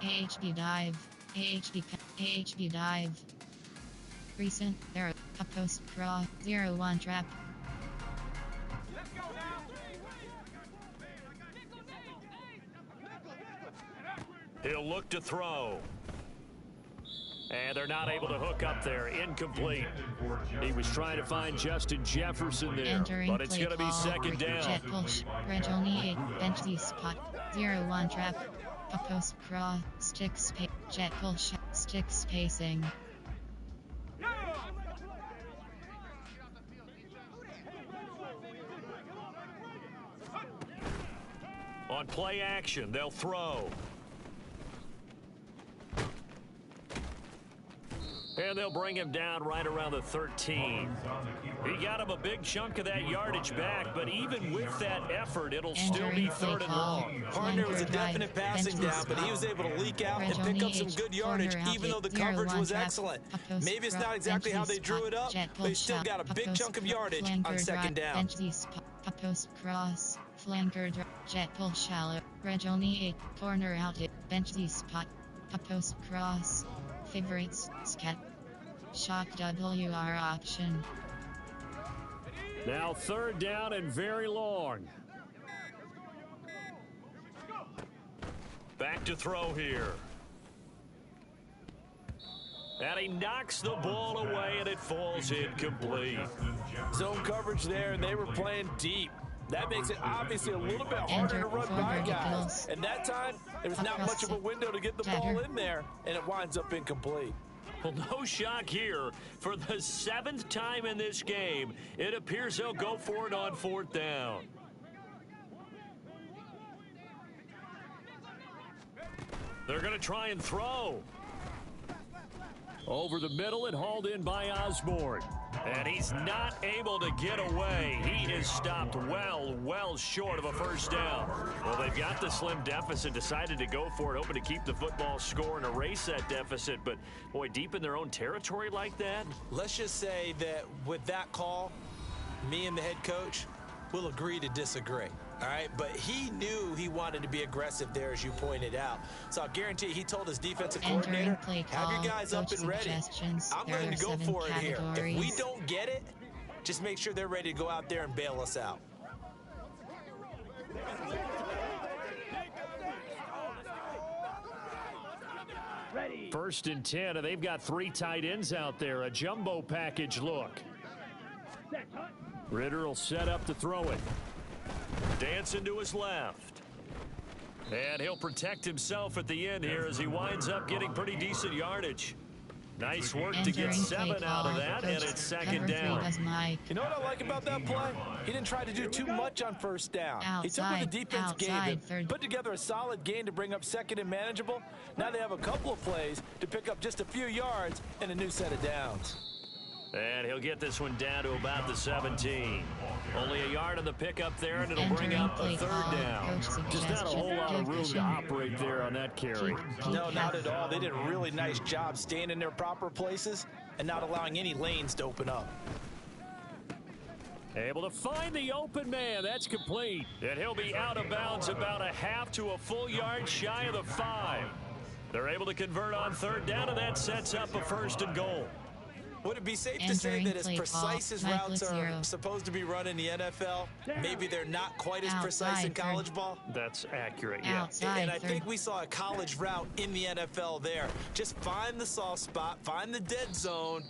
HB dive. HB dive. Recent error. A post draw. 0-1 trap. He'll look to throw. And they're not able to hook up there. Incomplete. He was trying to find Justin Jefferson there, Entering but it's play going to be call. second down. Jet push. Reg only 8. Bench the spot. 0-1 trap. A post cross. Stick space. Jet push. Stick spacing. On play action, they'll throw. And they'll bring him down right around the 13. He got him a big chunk of that yardage back, but even with that effort, it'll still be third and long. Partner was a definite passing down, but he was able to leak out and pick up some good yardage, even though the coverage was excellent. Maybe it's not exactly how they drew it up, but he still got a big chunk of yardage on second down. Post cross. Flanker jet pull shallow. Reg only 8. Corner out it. Bench the spot. Post cross. Favorites. Scat. Shock WR option. Now third down and very long. Back to throw here. And he knocks the ball away, and it falls incomplete. Zone coverage there, and they were playing deep. That makes it obviously a little bit harder to run by guys. And that time, there was not much of a window to get the ball in there, and it winds up incomplete. Well, no shock here. For the 7th time in this game, it appears they'll go for it on 4th down. going to try and throw. Over the middle and hauled in by Osborne. And he's not able to get away. He is stopped well short of a first down. Well, they've got the slim deficit, decided to go for it, hoping to keep the football score and erase that deficit. But, boy, deep in their own territory like that. Let's just say that with that call, me and the head coach will agree to disagree. All right, but he knew he wanted to be aggressive there, as you pointed out. So I'll guarantee he told his defensive coordinator, have your guys up and ready. I'm going to go for it here. If we don't get it, just make sure they're ready to go out there and bail us out. First and 10, and they've got 3 tight ends out there. A jumbo package look. Ritter will set up to throw it. Dancing to his left. And he'll protect himself at the end here as he winds up getting pretty decent yardage. Nice work to get 7 out of that, and it's second down. You know what I like about that play? He didn't try to do too much on first down. He took what the defense gave him, put together a solid gain to bring up second and manageable. Now they have a couple of plays to pick up just a few yards and a new set of downs. And he'll get this one down to about the 17. Only a yard on the pickup there, and it'll bring up a third down. Just not a whole lot of room to operate there on that carry. No, not at all. They did a really nice job staying in their proper places and not allowing any lanes to open up. Able to find the open man. That's complete. And he'll be out of bounds about a half to a full yard shy of the 5. They're able to convert on third down, and that sets up a first and goal. Would it be safe to say that as precise as routes are supposed to be run in the NFL, maybe they're not quite as precise in college ball? That's accurate, yeah. And I think we saw a college route in the NFL there. Just find the soft spot, find the dead zone,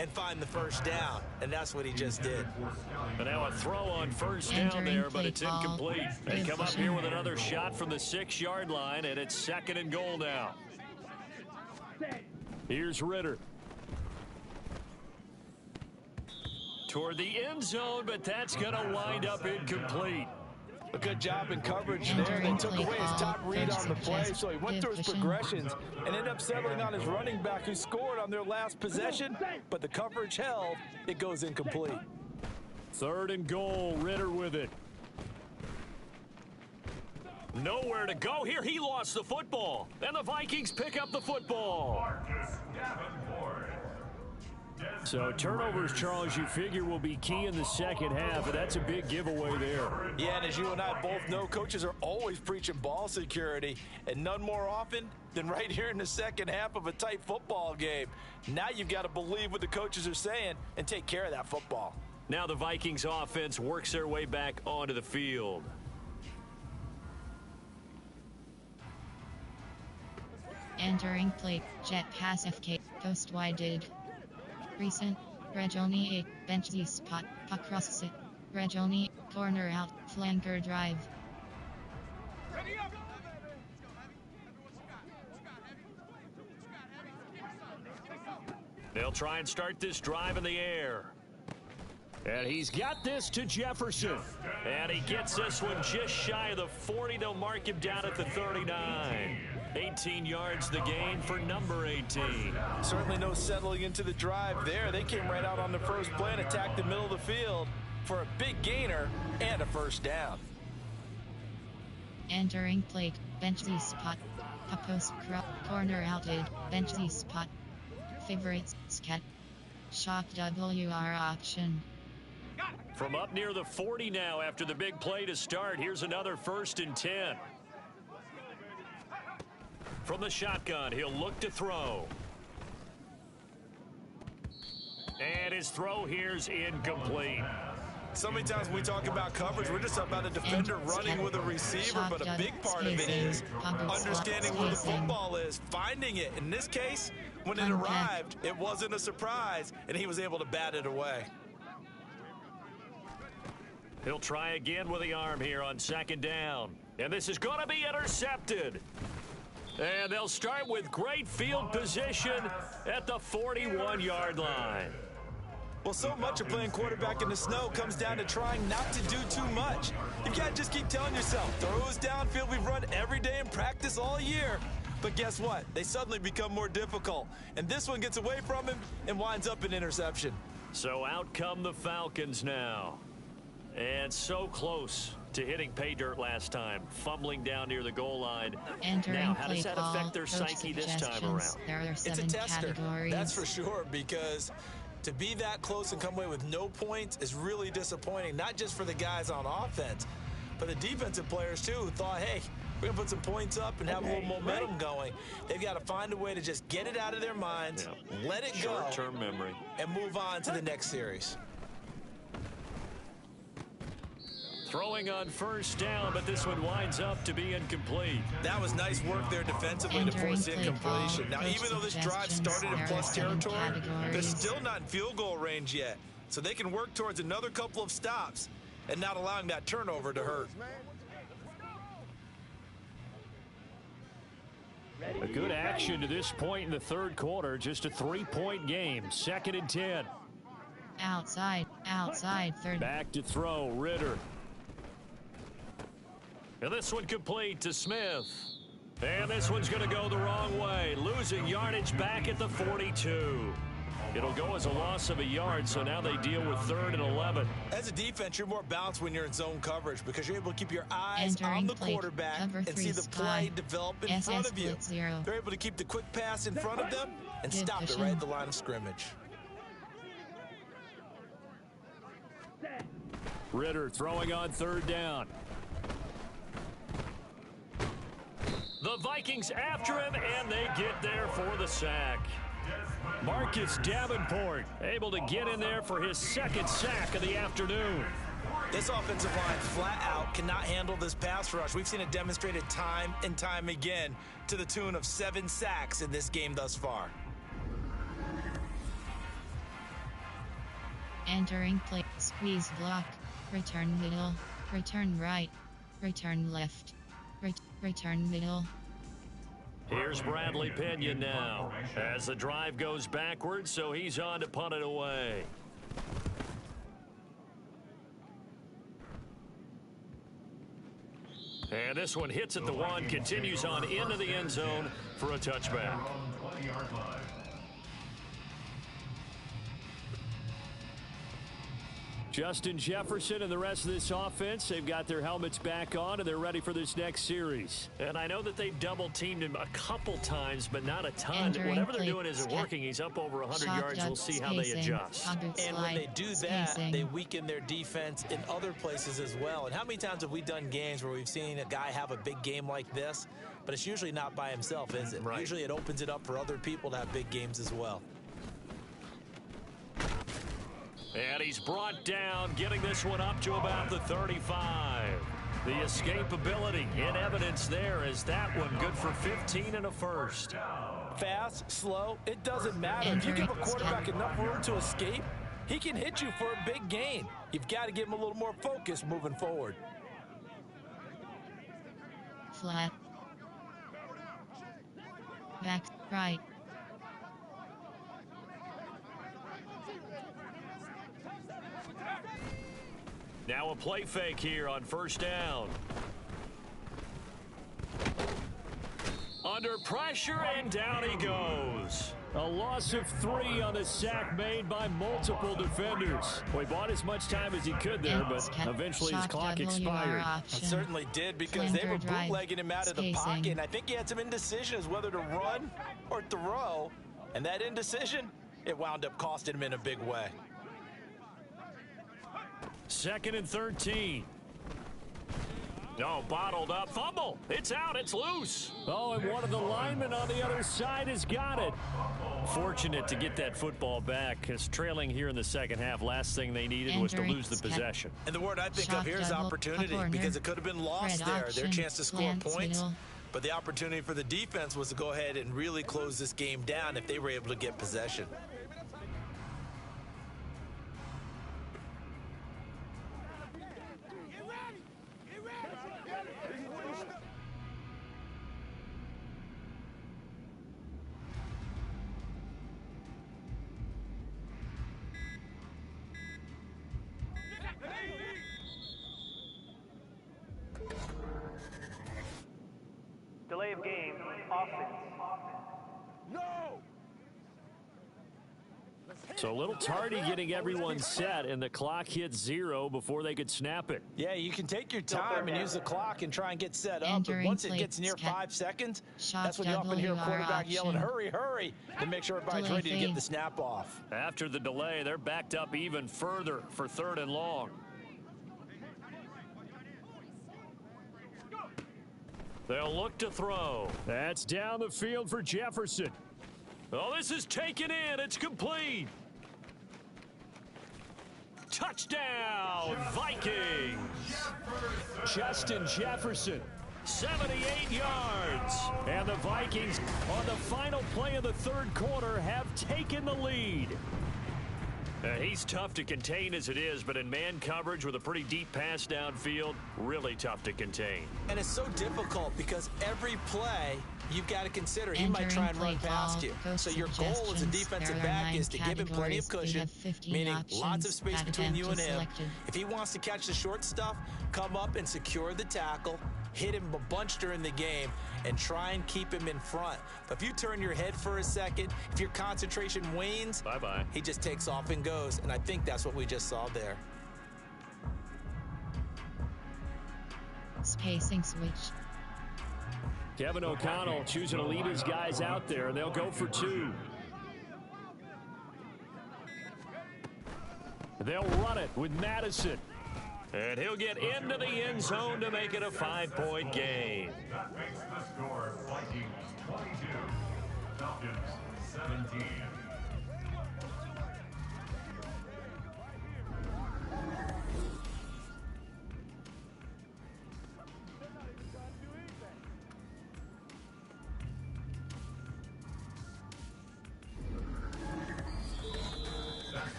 and find the first down. And that's what he just did. And now a throw on first down there, but it's incomplete. They come up here with another shot from the 6-yard line, and it's second and goal now. Here's Ritter. Toward the end zone, but that's going to wind up incomplete. A good job in coverage there. They took away his top read on the play, so he went through his progressions and ended up settling on his running back who scored on their last possession, but the coverage held. It goes incomplete. Third and goal, Ritter with it. Nowhere to go here. He lost the football, and the Vikings pick up the football. So turnovers, Charles, you figure will be key in the second half, and that's a big giveaway there. Yeah, and as you and I both know, coaches are always preaching ball security, and none more often than right here in the second half of a tight football game. Now you've got to believe what the coaches are saying and take care of that football. Now the Vikings offense works their way back onto the field. Entering play, jet pass FK, ghost wide did. Recent, Reggioni 8, bench the spot, puck crosses it. Reggioni, corner out, flanker drive. They'll try and start this drive in the air. And he's got this to Jefferson. And he gets this one just shy of the 40. They'll mark him down at the 39. 18 yards the gain for number 18. Certainly no settling into the drive there. They came right out on the first play and attacked the middle of the field for a big gainer and a first down. Entering play, bench the spot, post corner outed, bench the spot. Favorites, scat, shock WR option. From up near the 40 now after the big play to start, here's another first and 10. From the shotgun, he'll look to throw. And his throw here's incomplete. So many times when we talk about coverage, we're just about a defender running with a receiver, but a big part of it is understanding where the football is, finding it. In this case, when it arrived, it wasn't a surprise, and he was able to bat it away. He'll try again with the arm here on second down. And this is going to be intercepted. And they'll start with great field position at the 41-yard line. Well, so much of playing quarterback in the snow comes down to trying not to do too much. You got to just keep telling yourself, throws downfield we've run every day in practice all year. But guess what? They suddenly become more difficult. And this one gets away from him and winds up an interception. So out come the Falcons now. And so close to hitting pay dirt last time, fumbling down near the goal line. Now, how does that affect their psyche this time around? There are 7 it's a tester, categories. that's for sure, because to be that close and come away with no points is really disappointing, not just for the guys on offense, but the defensive players too, who thought, hey, we're going to put some points up and have a little momentum going. They've got to find a way to just get it out of their minds, let it go, short-term memory, and move on to the next series. Throwing on first down, but this one winds up to be incomplete. That was nice work there defensively to force incompletion. Now, even though this drive started in plus territory, they're still not in field goal range yet. So they can work towards another couple of stops and not allowing that turnover to hurt. A good action to this point in the third quarter. Just a 3-point game. 2nd and 10. Outside, third. Back to throw, Ritter. And this one complete to Smith. And this one's going to go the wrong way. Losing yardage back at the 42. It'll go as a loss of a yard, so now they deal with 3rd and 11. As a defense, you're more balanced when you're in zone coverage because you're able to keep your eyes on the quarterback and see the play develop in front of you. They're able to keep the quick pass in front of them and stop it right at the line of scrimmage. Ritter throwing on 3rd down. The Vikings after him, and they get there for the sack. Marcus Davenport able to get in there for his 2nd sack of the afternoon. This offensive line flat out cannot handle this pass rush. We've seen it demonstrated time and time again to the tune of 7 sacks in this game thus far. Entering play, squeeze block, return middle, return right, return left, return middle. Here's Bradley Pinion now as the drive goes backwards, so he's on to punt it away. And this one hits at the 1, continues on into the end zone for a touchback. Justin Jefferson and the rest of this offense, they've got their helmets back on, and they're ready for this next series. And I know that they've double-teamed him a couple times, but not a ton. Whatever they're doing isn't working. He's up over 100 yards. We'll see how they adjust. And when they do that, they weaken their defense in other places as well. And how many times have we done games where we've seen a guy have a big game like this, but it's usually not by himself, is it? Right. Usually it opens it up for other people to have big games as well. And he's brought down, getting this one up to about the 35. The escapability in evidence there as that one good for 15 and a first. Fast, slow, it doesn't matter. If you give a quarterback enough room to escape, he can hit you for a big gain. You've got to give him a little more focus moving forward. Flat. Back, right. Now a play fake here on first down. Under pressure, and down he goes. A loss of 3 on the sack made by multiple defenders. Well, he bought as much time as he could there, but eventually his clock expired. It certainly did, because they were bootlegging him out of the pocket, and I think he had some indecision as whether to run or throw, and that indecision, it wound up costing him in a big way. 2nd and 13. No, bottled up. Fumble. It's out. It's loose. Oh, and one of the linemen on the other side has got it. Fortunate to get that football back, because trailing here in the second half, last thing they needed was to lose the possession. And the word I think of here is opportunity, because it could have been lost there, their chance to score points. But the opportunity for the defense was to go ahead and really close this game down if they were able to get possession. Delay of game, offense. No! So a little tardy getting everyone set, and the clock hit 0 before they could snap it. Yeah, you can take your time and use the clock and try and get set up. But once it gets near 5 seconds, that's when you often hear a quarterback yelling, hurry, hurry, to make sure everybody's ready to get the snap off. After the delay, they're backed up even further for 3rd and long. They'll look to throw. That's down the field for Jefferson. Oh, this is taken in. It's complete. Touchdown, Vikings. Justin Jefferson. 78 yards. And the Vikings, on the final play of the 3rd quarter, have taken the lead. He's tough to contain as it is, but in man coverage with a pretty deep pass downfield, really tough to contain. And it's so difficult because every play you've got to consider he might try and run past you. So your goal as a defensive back is to give him plenty of cushion, meaning lots of space between you and him. If he wants to catch the short stuff, come up and secure the tackle, hit him a bunch during the game, and try and keep him in front. But if you turn your head for a second, if your concentration wanes, bye-bye. He just takes off and goes. And I think that's what we just saw there. Spacing switch. Kevin O'Connell choosing to lead his guys out there, and they'll go for 2. They'll run it with Madison. And he'll get into the end zone to make it a 5-point game. That makes the score Vikings 22, Falcons 17.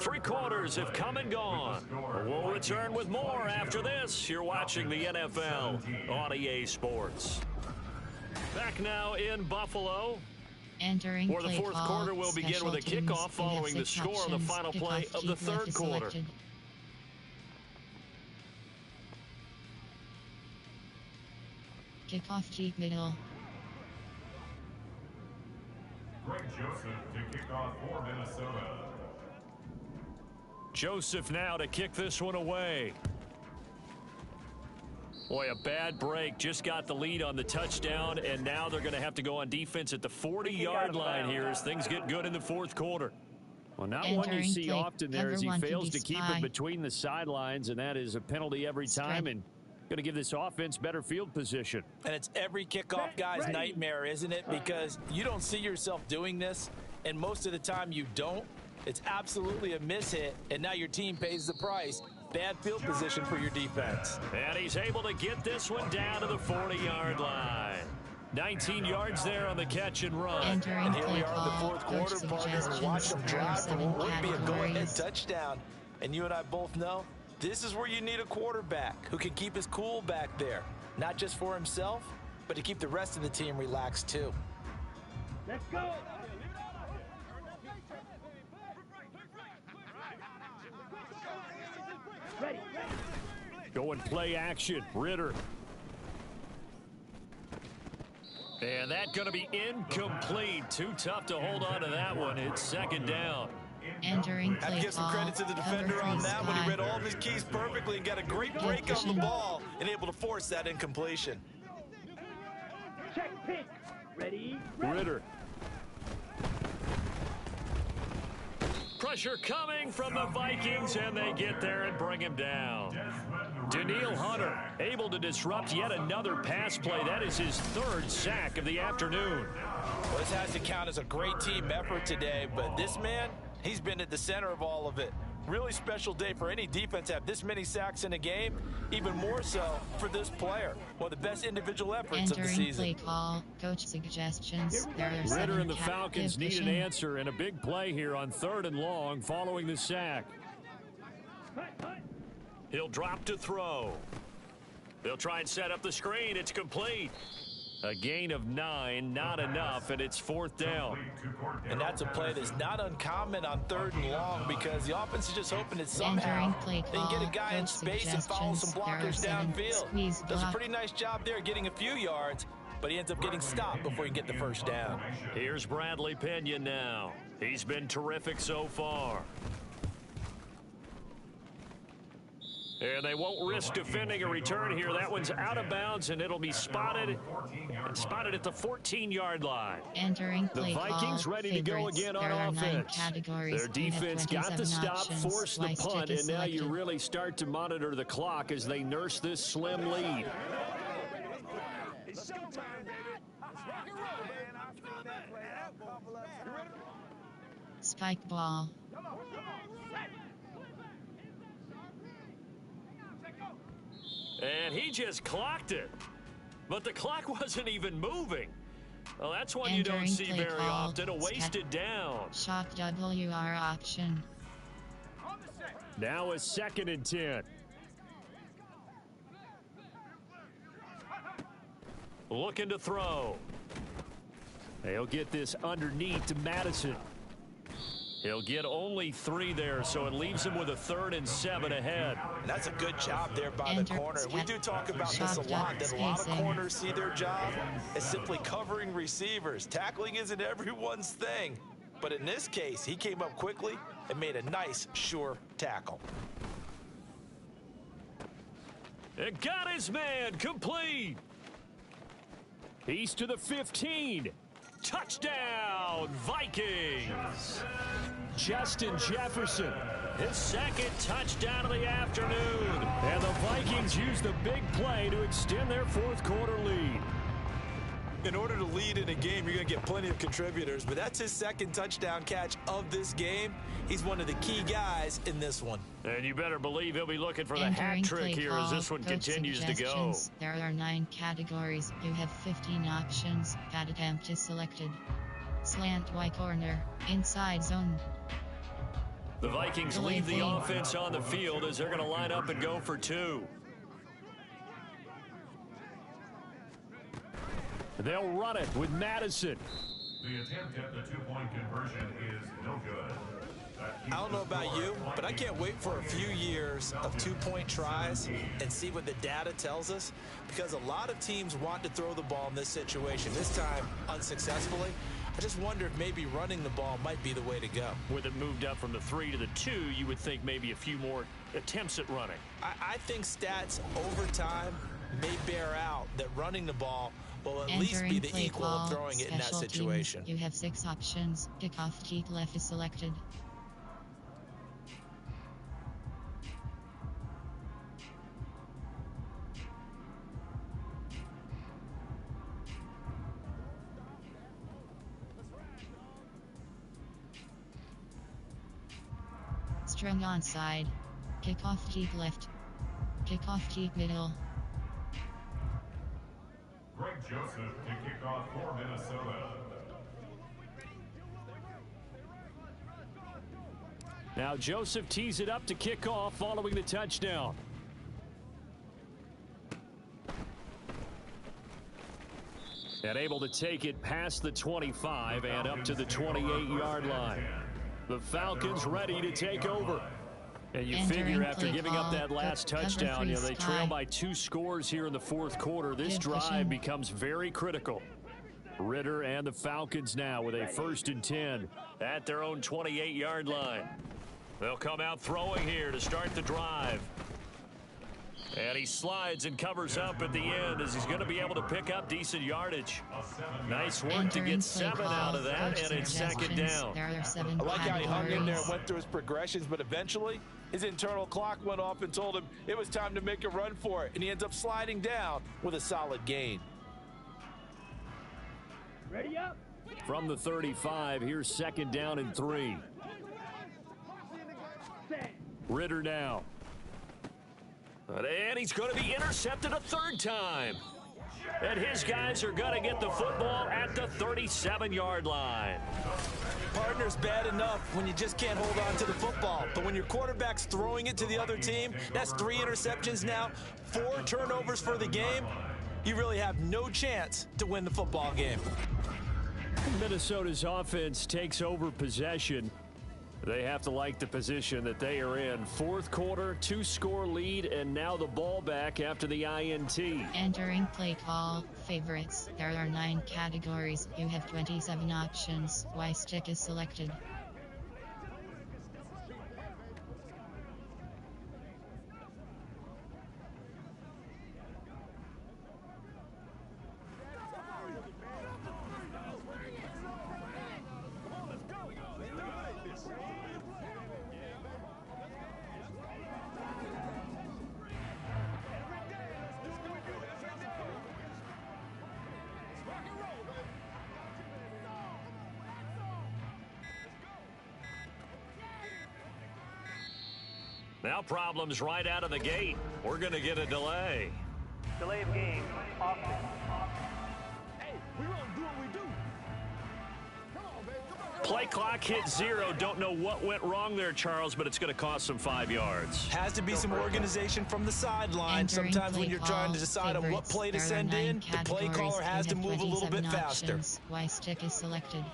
Three quarters have come and gone. We'll return with more after this. You're watching the NFL on EA Sports. Back now in Buffalo. Entering For the 4th quarter, we'll begin with a kickoff following the score on the final play of the 3rd quarter. Kickoff keep middle. Greg Joseph to kick off for Minnesota. Joseph now to kick this one away. Boy, a bad break. Just got the lead on the touchdown, and now they're going to have to go on defense at the 40-yard line here as things get good in the 4th quarter. Well, not one you see often there as he fails to keep it between the sidelines, and that is a penalty every time, and going to give this offense better field position. And it's every kickoff guy's nightmare, isn't it? Because you don't see yourself doing this, and most of the time you don't. It's absolutely a mishit, and now your team pays the price. Bad field position for your defense. And he's able to get this one down to the 40-yard line. 19 yards there on the catch and run. And here we are in the 4th quarter, partner. Watch them drive for what would be a go-ahead touchdown. And you and I both know this is where you need a quarterback who can keep his cool back there. Not just for himself, but to keep the rest of the team relaxed too. Let's go! Ready. Go and play action. Ritter. And that's going to be incomplete. Too tough to hold on to that one. It's 2nd down. Entering play. I have to give some credit to the defender on that one. He read all of his keys perfectly and got a great break on the ball and able to force that incompletion. Check pick. Ready. Ritter. Pressure coming from the Vikings, and they get there and bring him down. Daniil Hunter able to disrupt yet another pass play. That is his 3rd sack of the afternoon. Well, this has to count as a great team effort today, but this man, he's been at the center of all of it. Really special day for any defense to have this many sacks in a game, even more so for this player. One of the best individual efforts of the season. Play call, coach suggestions. Ritter and the Falcons need an answer and a big play here on 3rd and long following the sack. He'll drop to throw. They'll try and set up the screen. It's complete. A gain of 9, not enough, and it's 4th down. And that's a play that's not uncommon on 3rd and long because the offense is just hoping that somehow they can get a guy in space and follow some blockers downfield. Does a pretty nice job there getting a few yards, but he ends up getting stopped before he can get the first down. Here's Bradley Pinion now. He's been terrific so far. And they won't risk defending a return here. That one's out of bounds, and it'll be spotted at the 14-yard line. Entering The play Vikings call, ready to go again on offense. Their defense got the stop, forced the punt, and now you really start to monitor the clock as they nurse this slim lead. It's showtime, baby. Let's rock and roll, man. I've seen that play out a couple of times. You ready? Spike ball. Come on, set. And he just clocked it. But the clock wasn't even moving. Well, that's one you don't see very often, a wasted down. Shock WR option. Now a 2nd and 10. Looking to throw. They'll get this underneath to Madison. He'll get only 3 there, so it leaves him with a 3rd and 7 ahead. And that's a good job there by the corner. We do talk about this a lot, that a lot of corners see their job as simply covering receivers. Tackling isn't everyone's thing. But in this case, he came up quickly and made a nice, sure tackle. It got his man complete. He's to the 15. Touchdown, Vikings. Justin Jefferson. His 2nd touchdown of the afternoon. And the Vikings use the big play to extend their 4th quarter lead. In order to lead in a game, you're going to get plenty of contributors, but that's his 2nd touchdown catch of this game. He's one of the key guys in this one. And you better believe he'll be looking for the hat trick here as this one continues to go. There are 9 categories. You have 15 options. Bad attempt is selected. Slant Y corner. Inside zone. The Vikings leave the offense on the field as they're going to line up and go for 2. They'll run it with Madison. The attempt at the 2-point conversion is no good. I don't know about you, but I can't wait for a few years of 2-point tries and see what the data tells us, because a lot of teams want to throw the ball in this situation, this time unsuccessfully. I just wonder if maybe running the ball might be the way to go. With it moved up from the 3 to the 2, you would think maybe a few more attempts at running. I think stats over time may bear out that running the ball will at least be the equal of throwing it in that situation. You have 6 options. Kickoff kick left is selected. Strung onside. Kickoff keep left. Kickoff keep middle. Greg Joseph to kick off for Minnesota. Now Joseph tees it up to kick off following the touchdown. And able to take it past the 25 and up to the 28-yard line. The Falcons ready to take over. And you figure after giving up that last touchdown, they trail by 2 scores here in the 4th quarter. This drive becomes very critical. Ritter and the Falcons now with a 1st and 10 at their own 28-yard line. They'll come out throwing here to start the drive. And he slides and covers up at the end as he's going to be able to pick up decent yardage. Nice work to get 7 out of that, and it's 2nd down. I like how he hung in there and went through his progressions, but eventually his internal clock went off and told him it was time to make a run for it, and he ends up sliding down with a solid gain. Ready up. From the 35, here's 2nd down and 3. Ritter now. And he's going to be intercepted a 3rd time. And his guys are going to get the football at the 37-yard line. Partner's bad enough when you just can't hold on to the football. But when your quarterback's throwing it to the other team, that's 3 interceptions now, 4 turnovers for the game. You really have no chance to win the football game. Minnesota's offense takes over possession. They have to like the position that they are in. Fourth quarter, 2-score lead, and now the ball back after the INT. Entering play call, favorites. There are 9 categories. You have 27 options. Y stick is selected. Now problems right out of the gate. We're going to get a delay. Delay of game, offense. Hey, we gonna do what we do. Come on, baby. Come on. Play clock hit 0. Don't know what went wrong there, Charles, but it's going to cost them 5 yards. Has to be some organization from the sideline. Entering Sometimes play when you're trying to decide on what favorites. play to There are send 9 in, the play categories. caller has You to have move a little bit 27 faster. options. Y stick is selected.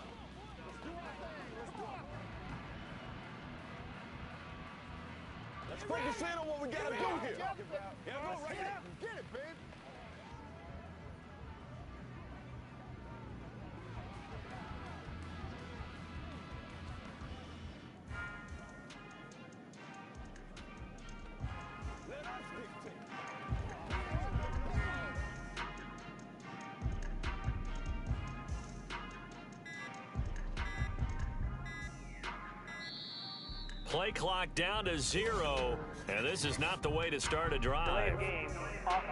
Let's focus in on what we gotta do here. Yeah, go right now. Get it, babe. Let us dictate. Play clock down to 0, and this is not the way to start a Delay drive. of game, offense.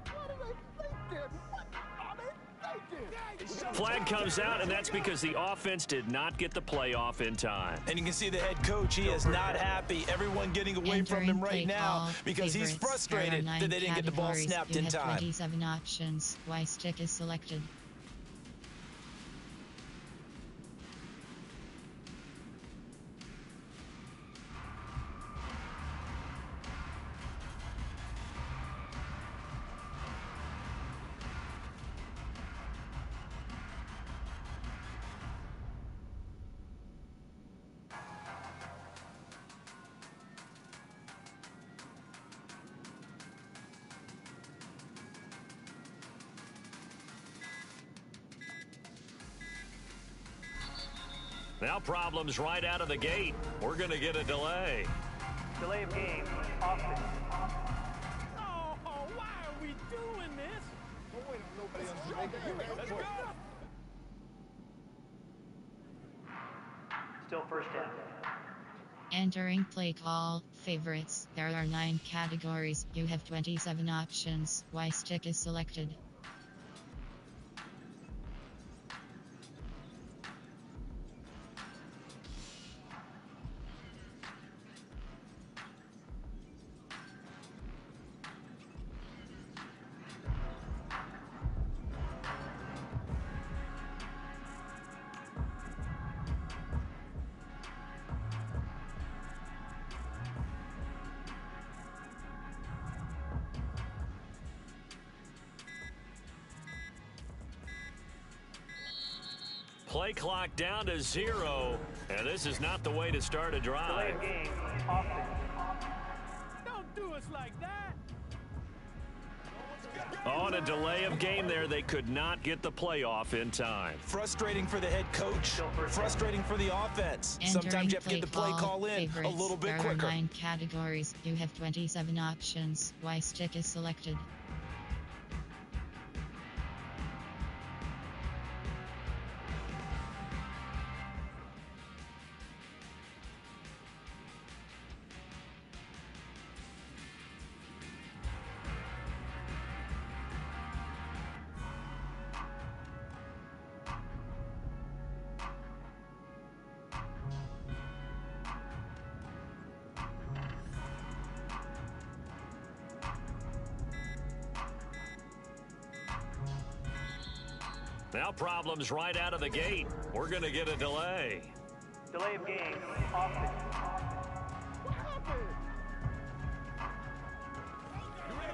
What are they thinking? What are they thinking? Flag comes out, and that's because the offense did not get the play off in time. And you can see the head coach, he is not happy. Everyone getting away from him right now because he's frustrated that they didn't get the ball snapped in time. 27 options. Y stick is selected. Now problems right out of the gate. We're going to get a delay. Delay of game, offense. Oh, why are we doing this? Oh, wait, nobody else is making it. Let's go. Still first down. Entering play call, favorites. There are 9 categories. You have 27 options. Y stick is selected. Play clock down to 0, and this is not the way to start a Delay drive. of game, offense. Don't do us like that. On a delay of game there, they could not get the playoff in time. Frustrating for the head coach, frustrating for the offense. Entering Sometimes you have to get the play call in favorites. a little bit There quicker. are 9 categories. You have 27 options. Y stick is selected. Now problems right out of the gate. We're going to get a delay. Delay of game, offense. What happened?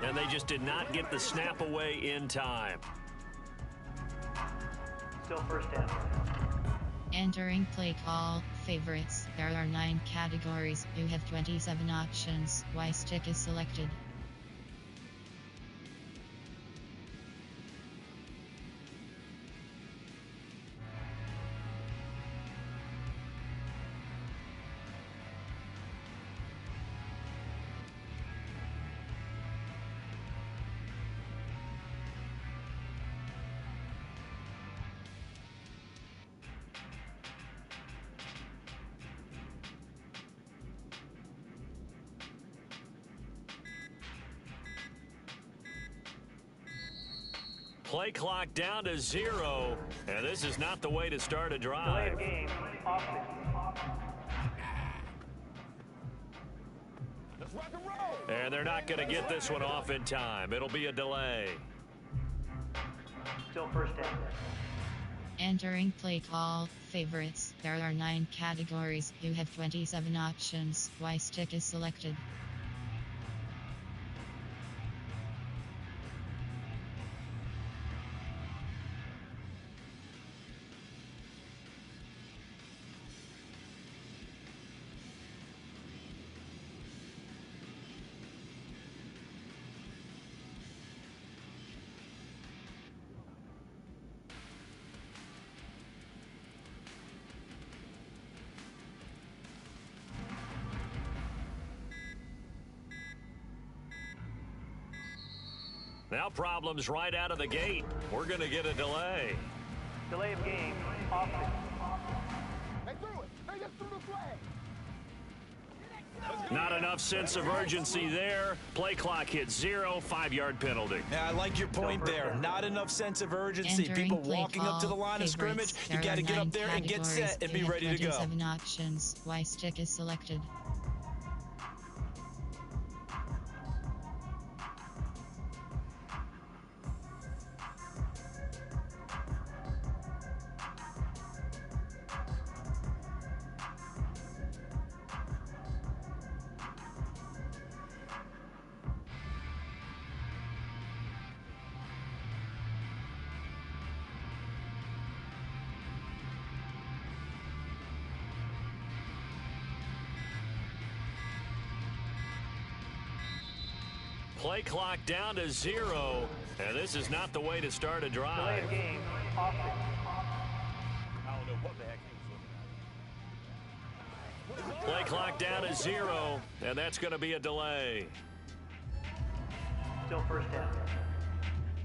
And they just did not get the snap away in time. Still first down. Entering play call, favorites. There are 9 categories. You have 27 options. Y stick is selected. Play clock down to 0, and this is not the way to start a Delay drive. of game, offense. Let's rock and roll. And they're not going to get this one off in time. It'll be a delay. Still first down. Entering play call, favorites. There are 9 categories. You have 27 options. Y stick is selected. Now problems right out of the gate. We're going to get a delay. Delay of game, offense. They threw it. They just threw the flag. Not enough sense of urgency there. Play clock hits 0, 5-yard penalty. Yeah, I like your point there. Not enough sense of urgency. Entering People play walking up to the call, line of favorites. scrimmage. There You got to are get 9 up there and get categories. set and You be have ready to go. 27 options. Y stick is selected. Play clock down to 0, and this is not the way to start a Delay drive. of game, offense. I don't know what the heck he was looking at. Play clock down to 0, and that's going to be a delay. Still first down.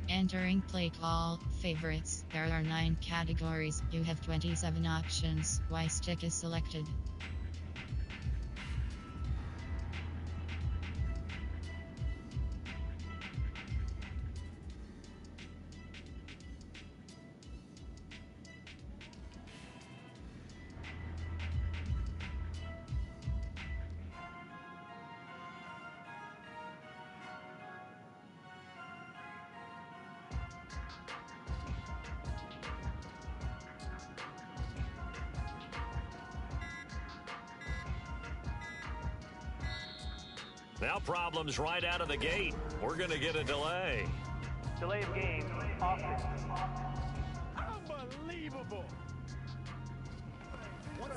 Entering play call, favorites. There are 9 categories. You have 27 options. Y stick is selected. Now problems right out of the gate. We're going to get a delay. Delay of game, offense. Unbelievable.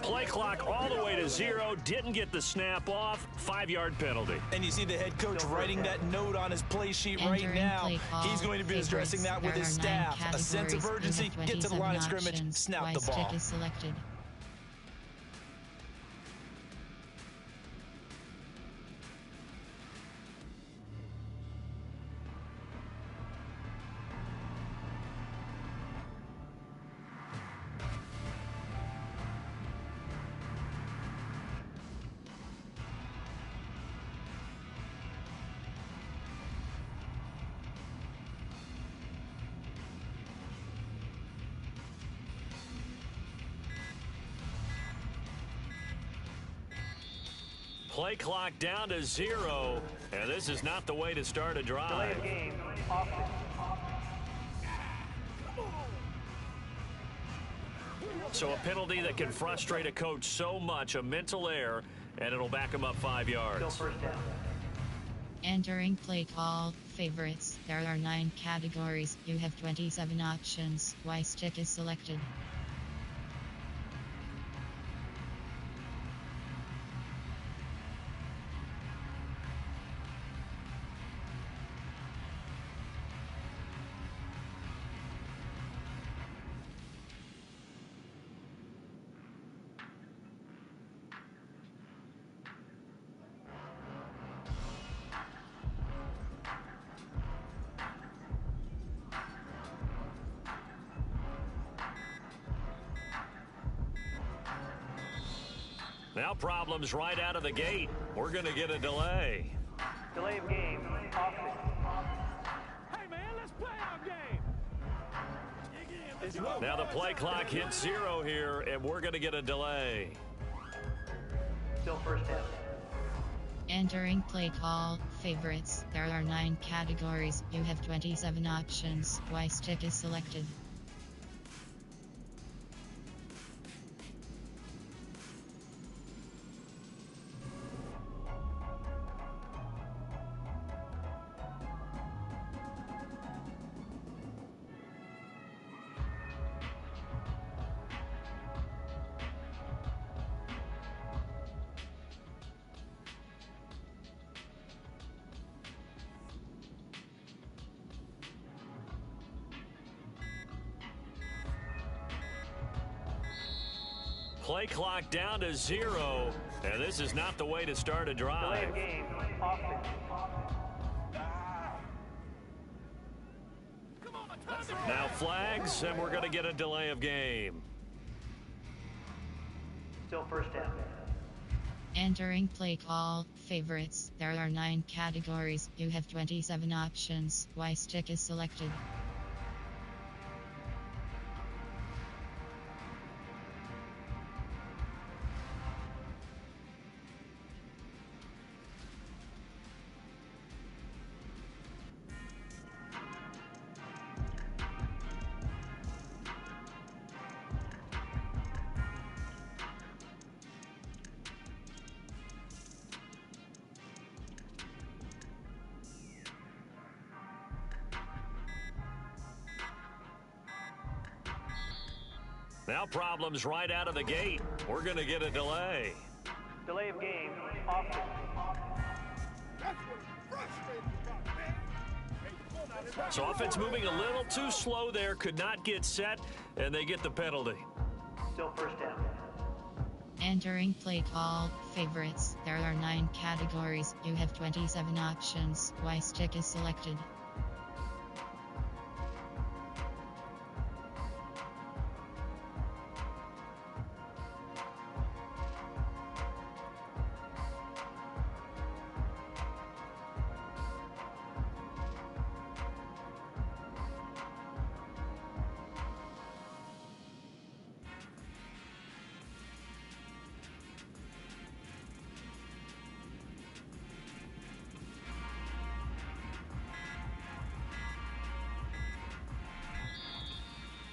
Play clock all the way to 0. Didn't get the snap off. 5-yard penalty. And you see the head coach writing that note on his play sheet right Entering now. play call, He's going to be favorites. addressing that with There his are 9 staff. A sense of categories. urgency, You have get to the line of 27 scrimmage, options. snap Y the ball. stick is selected. Play clock down to 0, and this is not the way to start a Delay drive. of game, offense. So a penalty that can frustrate a coach so much, a mental error, and it'll back him up 5 Still yards. first down. Entering play call, favorites. There are 9 categories. You have 27 options. Y stick is selected. Now problems right out of the gate. We're going to get a delay. Delay of game, offense. Hey, man, let's play our game. Now the play clock hits 0 here, and we're going to get a delay. Still first down. Entering play call, favorites. There are 9 categories. You have 27 options. Y stick is selected. Play clock down to 0, and this is not the way to start a Delay drive. of game, offense. Now flags, and we're going to get a delay of game. Still first down. Entering play call, favorites. There are 9 categories. You have 27 options. Y stick is selected. Now problems right out of the gate. We're going to get a delay. Delay of game, offense. So offense moving a little too slow there, could not get set, and they get the penalty. Still first down. Entering play call, favorites. There are 9 categories. You have 27 options. Y stick is selected.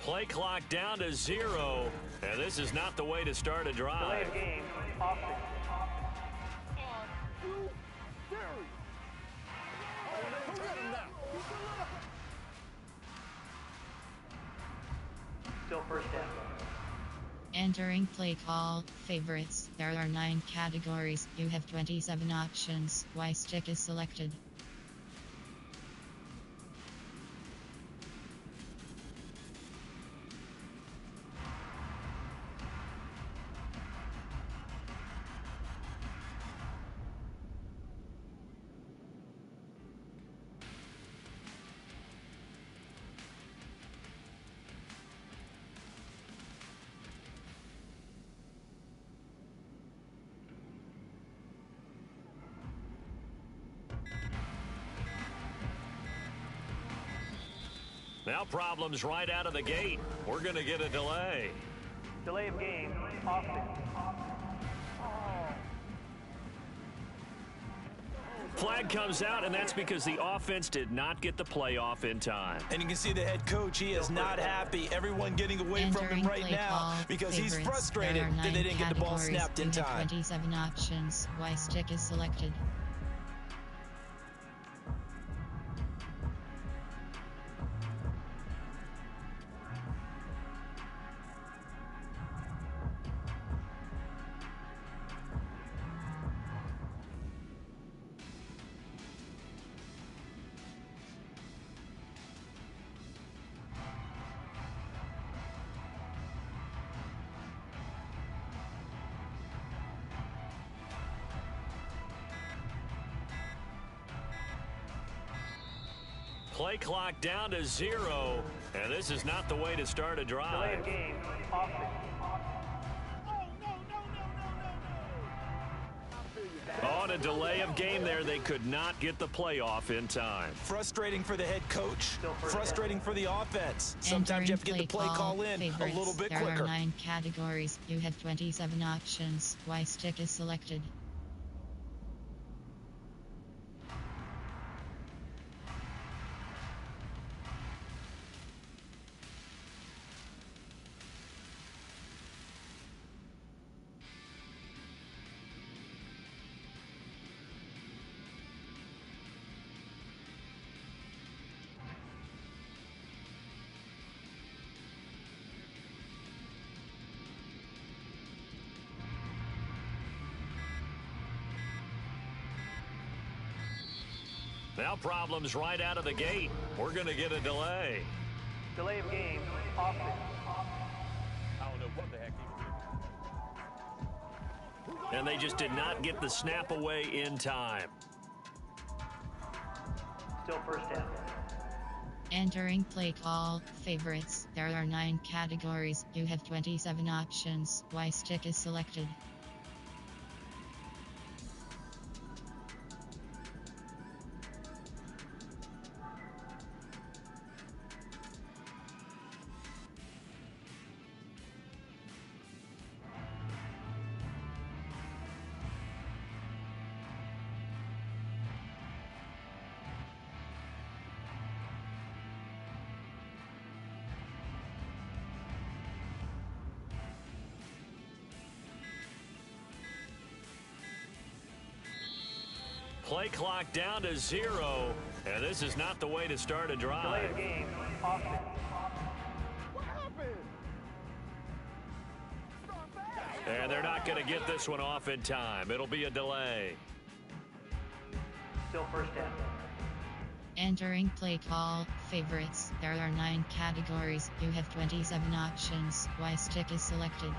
Play clock down to 0, and this is not the way to start a Delay drive. of game, offense. Still first down. Entering play call, favorites. There are 9 categories. You have 27 options. Y stick is selected. Now problems right out of the gate. We're going to get a delay. Delay of game, offense. Flag comes out, and that's because the offense did not get the play off in time. And you can see the head coach, he is not happy. Everyone getting away from him right now because he's frustrated that they didn't get the ball snapped in time. 27 options. Y stick is selected. Play clock down to 0, and this is not the way to start a Delay drive. of game, offense. On a delay of game there, they could not get the playoff in time. Frustrating for the head coach. Frustrating for the offense. Sometimes you have to get the play call in a little bit quicker. There are 9 categories. You have 27 options. Y stick is selected. Now problems right out of the gate. We're going to get a delay. Delay of game, offense. I don't know what the heck he was doing. And they just did not get the snap away in time. Still first down. Entering play call, favorites. There are 9 categories. You have 27 options. Y stick is selected. Play clock down to 0, and this is not the way to start a Delay drive. of game, offense. What happened? Start back. And they're not going to get this one off in time. It'll be a delay. Still first down. Entering play call, favorites. There are 9 categories. You have 27 options. Y stick is selected.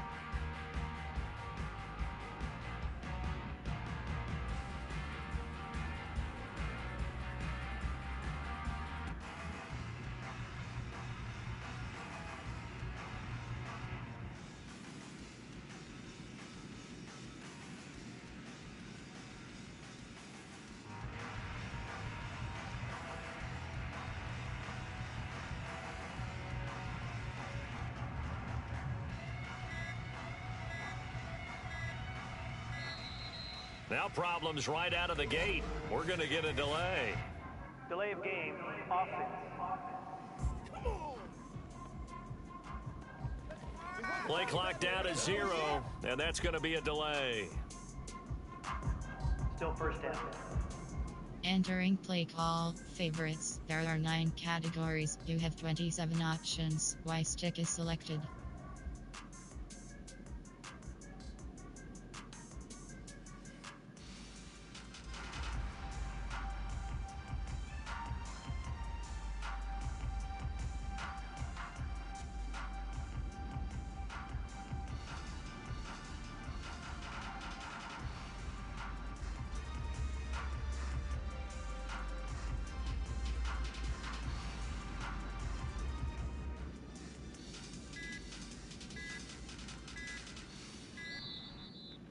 Now problems right out of the gate. We're going to get a delay. Delay of game, offense. Play clock down to 0, and that's going to be a delay. Still first down. Entering play call, favorites. There are 9 categories. You have 27 options. Y stick is selected.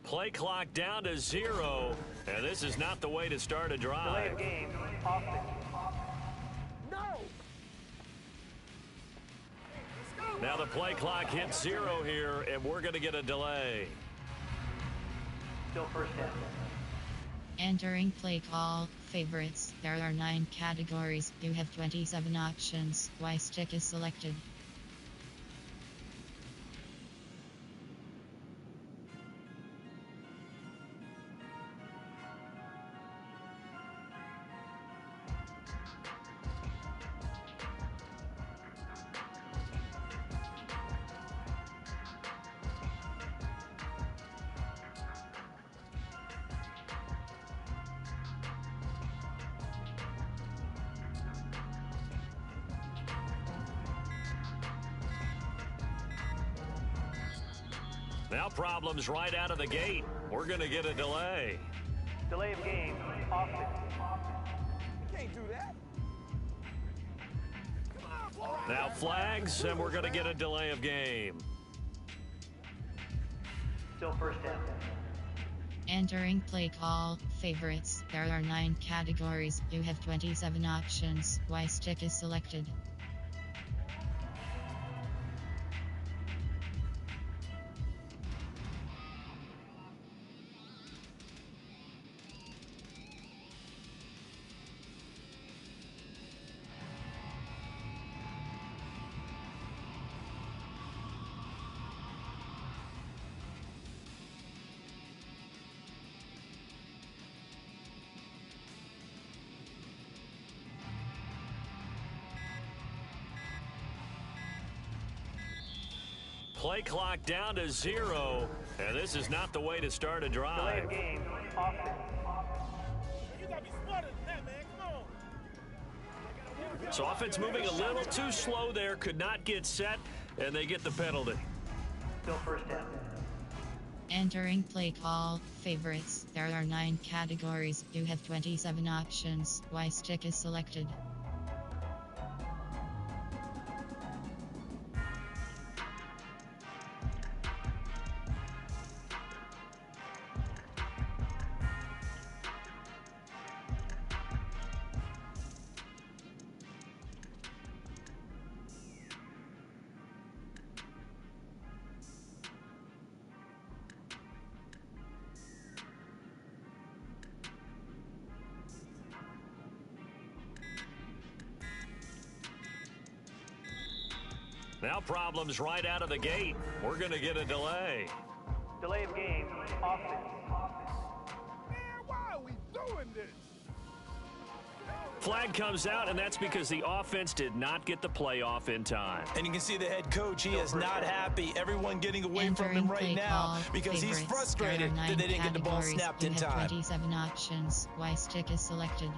Play clock down to 0, and this is not the way to start a Delay drive. of game, offense. No. Now the play clock hits 0 here, and we're going to get a delay. Still first down. Entering play call, favorites. There are 9 categories. You have 27 options. Y stick is selected. Now problems right out of the gate. We're going to get a delay. Delay of game, offense. You can't do that. Now flags, and we're going to get a delay of game. Still first down. Entering play call, favorites. There are 9 categories. You have 27 options. Y stick is selected. Play clock down to 0, and this is not the way to start a Delay drive. of game, offense. You gotta be smarter than that, man. Come on. So offense moving a little too slow there, could not get set, and they get the penalty. Still first down. Entering play call, favorites. There are 9 categories. You have 27 options. Y stick is selected. Now problems right out of the gate. We're going to get a delay. Delay of game, offense. Man, why are we doing this? Flag comes out, and that's because the offense did not get the play off in time. And you can see the head coach, he is not happy. Everyone getting away from Entering him right play now call, because he's favorites. frustrated There are 9 that they didn't get the ball categories. snapped You in have time. 27 options. Y stick is selected.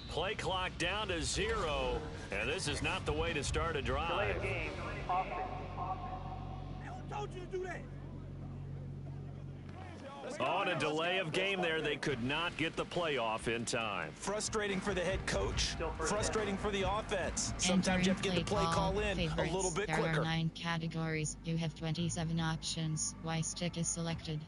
Play clock down to 0, and this is not the way to start a Delay drive. of game, offense. Hey, who told you to do that? On a delay of game there, they could not get the play off in time. Frustrating for the head coach, Still first frustrating for the offense. Sometimes you have to get the play call in favorites. a little bit There quicker. are 9 categories. You have 27 options. Y stick is selected.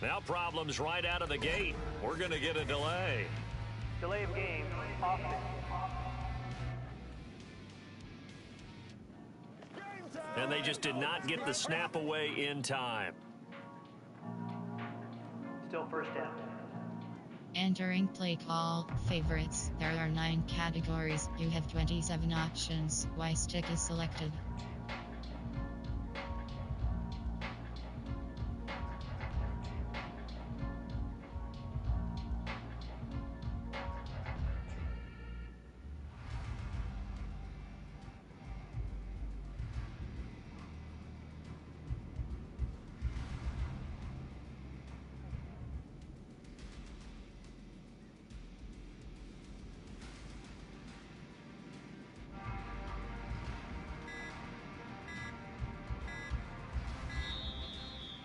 Now problems right out of the gate. We're going to get a delay. Delay of game, offense. And they just did not get the snap away in time. Still first down. Entering play call, favorites. There are 9 categories. You have 27 options. Y stick is selected.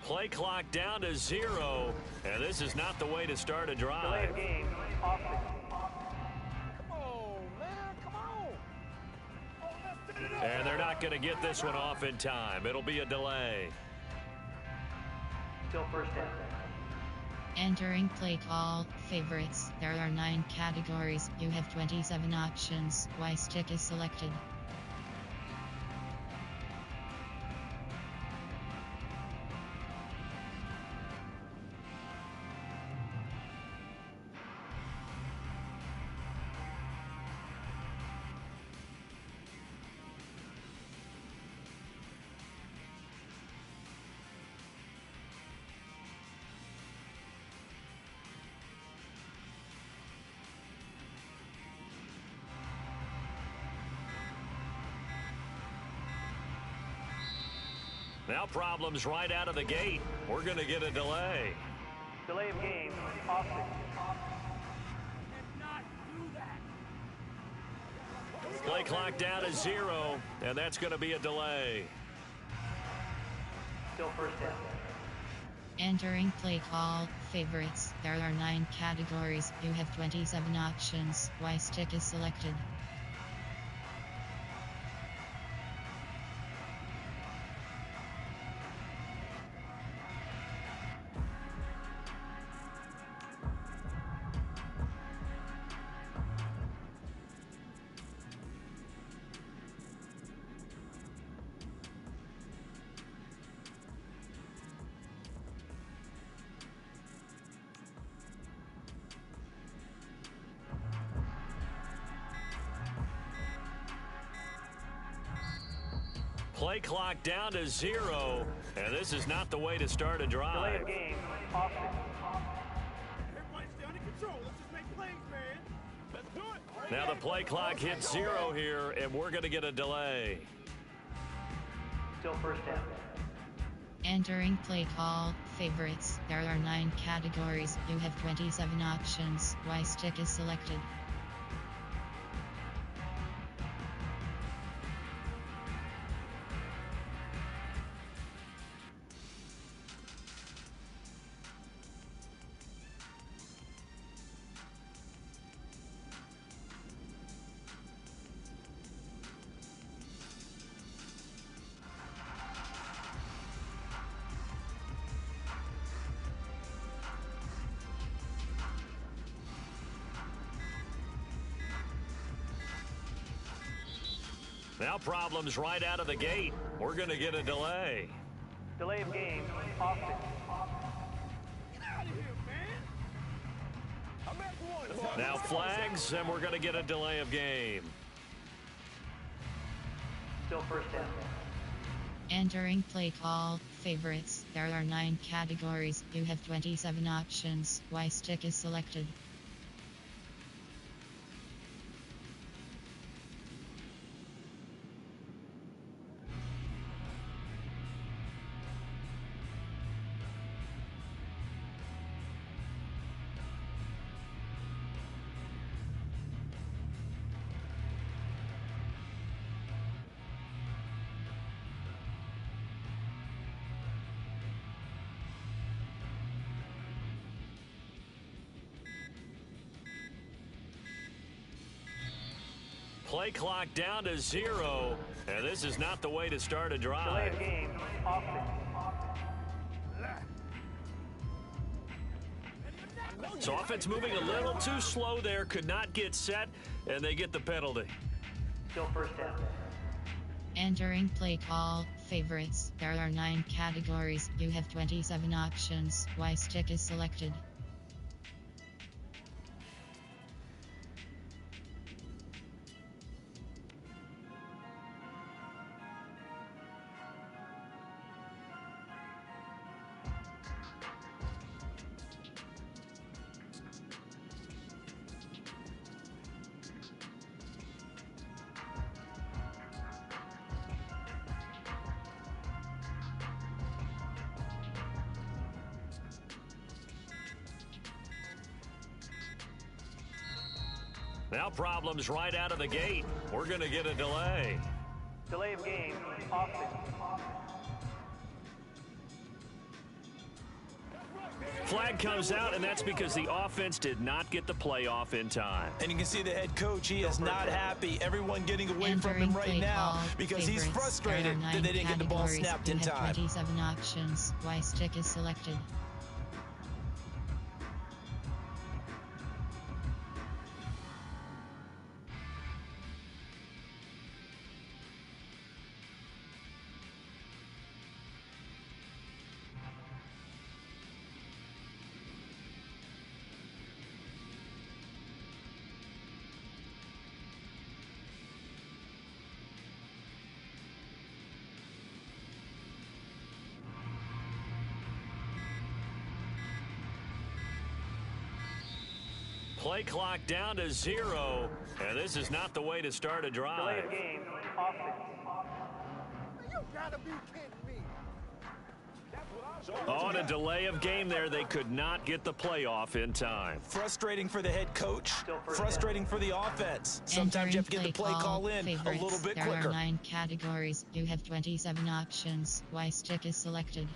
Play clock down to 0, and this is not the way to start a Delay drive. of game, offense. Come on, man. Come on. Oh, let's set it up. And they're not going to get this one off in time. It'll be a delay. Still first down. Entering play call, favorites. There are 9 categories. You have 27 options. Y stick is selected. Now problems right out of the gate. We're going to get a delay. Delay of game, offense. Play clock down to 0, and that's going to be a delay. Still first down. Entering play call, favorites. There are 9 categories. You have 27 options. Y stick is selected. Play clock down to 0, and this is not the way to start a Delay drive. of game, offense. Everybody stay under control. Let's just make plays, man. Let's do it. Now the play clock hits 0 here, and we're going to get a delay. Still first down. Entering play call, favorites. There are 9 categories. You have 27 options. Y stick is selected. Now problems right out of the gate. We're going to get a delay. Delay of game, offense. Get out of here, man. I'm at one. Now flags, and we're going to get a delay of game. Still first down. Entering play call, favorites. There are 9 categories. You have 27 options. Y stick is selected. Play clock down to 0, and this is not the way to start a Delay drive. of game, offense. So offense moving a little too slow there, could not get set, and they get the penalty. Still first down. Entering play call, favorites. There are 9 categories. You have 27 options. Y stick is selected. Now problems right out of the gate. We're going to get a delay. Delay of game, offense. Flag comes out, and that's because the offense did not get the play off in time. And you can see the head coach, he is not happy. Everyone getting away from him right now because he's frustrated that they didn't get the ball snapped in time. 27 options. Y stick is selected. Play clock down to 0, and this is not the way to start a Delay drive. of game, offense. You gotta be kidding me. On a delay of game there, they could not get the playoff in time. Frustrating for the head coach, frustrating for the offense. Sometimes you have to get the play call in a little bit quicker. There are 9 categories. You have 27 options. Y stick is selected.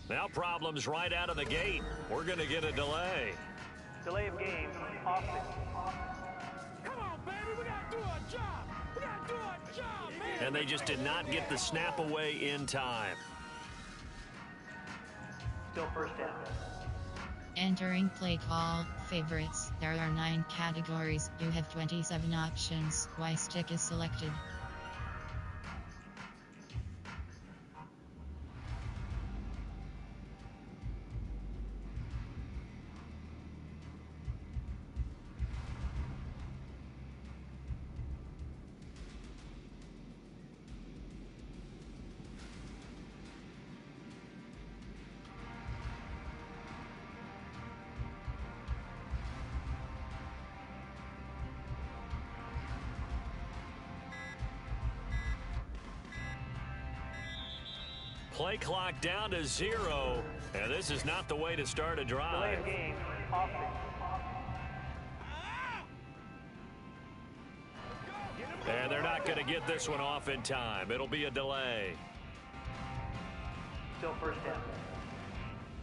Now problems right out of the gate. We're going to get a delay. Delay of game, offense. Come on, baby, we gotta do our job. We gotta do our job, man. And they just did not get the snap away in time. Still first down. Entering play call, favorites. There are 9 categories. You have 27 options. Y stick is selected. Play clock down to 0, and this is not the way to start a Delay drive. of game, offense. And they're not going to get this one off in time. It'll be a delay. Still first down.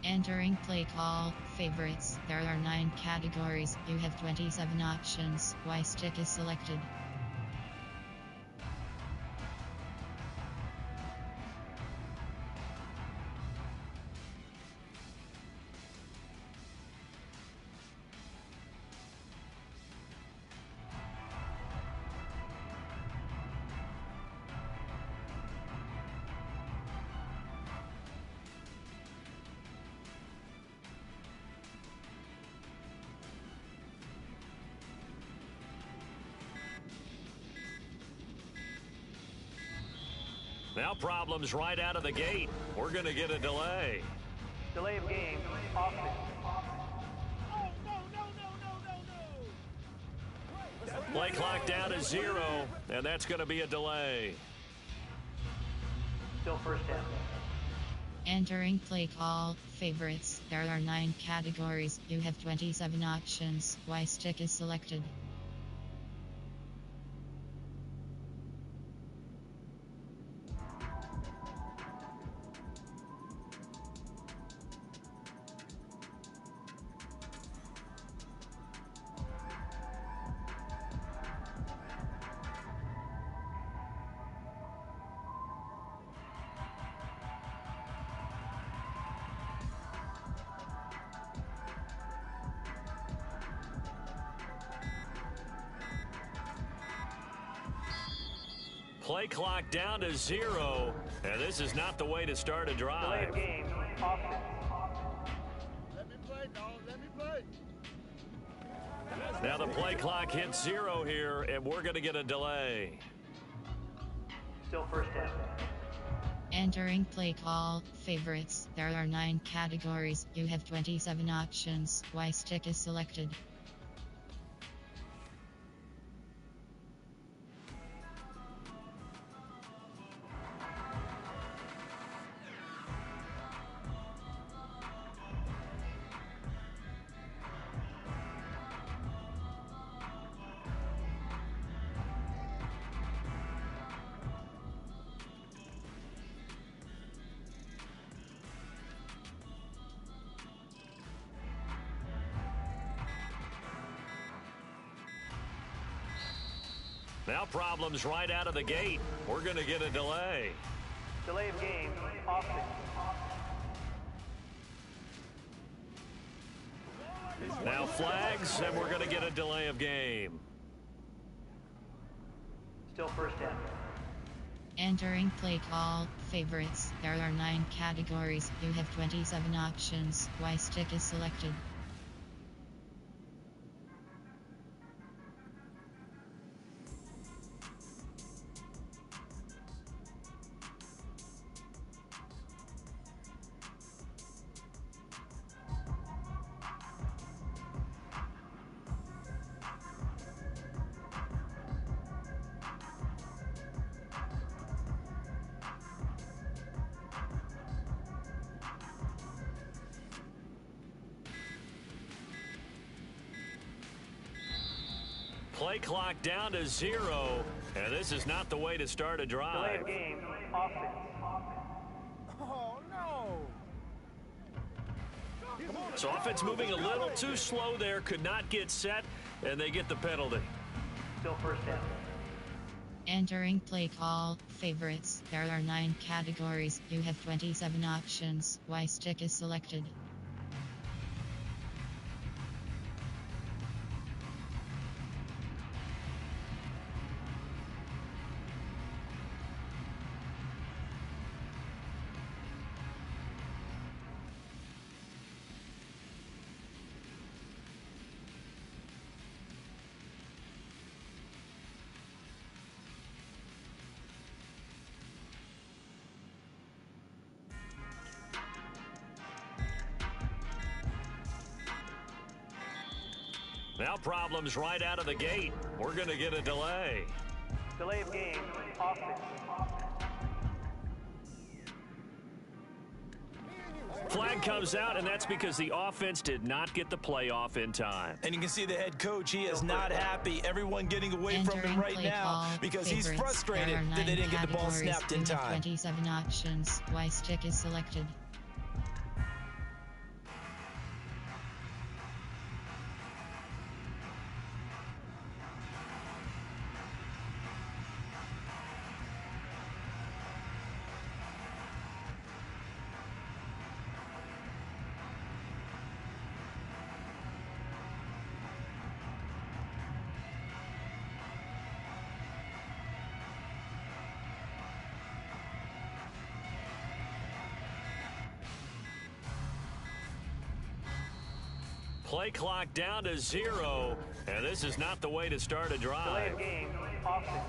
Entering play call, favorites. There are 9 categories. You have 27 options. Y stick is selected. Now problems right out of the gate. We're going to get a delay. Delay of game, offense. Oh, no. Play clock down to 0, and that's going to be a delay. Still first down. Entering play call, favorites. There are 9 categories. You have 27 options. Y stick is selected. Play clock down to 0, and this is not the way to start a Delay drive. of game, offense. Let me play, dog. Let me play. Now the play clock hits 0 here, and we're going to get a delay. Still first down. Entering play call, favorites. There are 9 categories. You have 27 options. Y stick is selected. Now problems right out of the gate. We're going to get a delay. Delay of game, offense. Now flags, and we're going to get a delay of game. Still first down. Entering play call, favorites. There are 9 categories. You have 27 options. Y stick is selected. Play clock down to 0, and this is not the way to start a Delay drive. of game, offense. Oh, no. So offense moving a little too slow there, could not get set, and they get the penalty. Still first down. Entering play call, favorites. There are 9 categories. You have 27 options. Y stick is selected. Now problems right out of the gate. We're going to get a delay. Delay of game, offense. Flag comes out, and that's because the offense did not get the playoff in time. And you can see the head coach, he is not happy. Everyone getting away from him right now because he's frustrated that they didn't get the ball snapped in time. 27 options. Y stick is selected. Play clock down to 0, and this is not the way to start a Delay drive. of game, offense.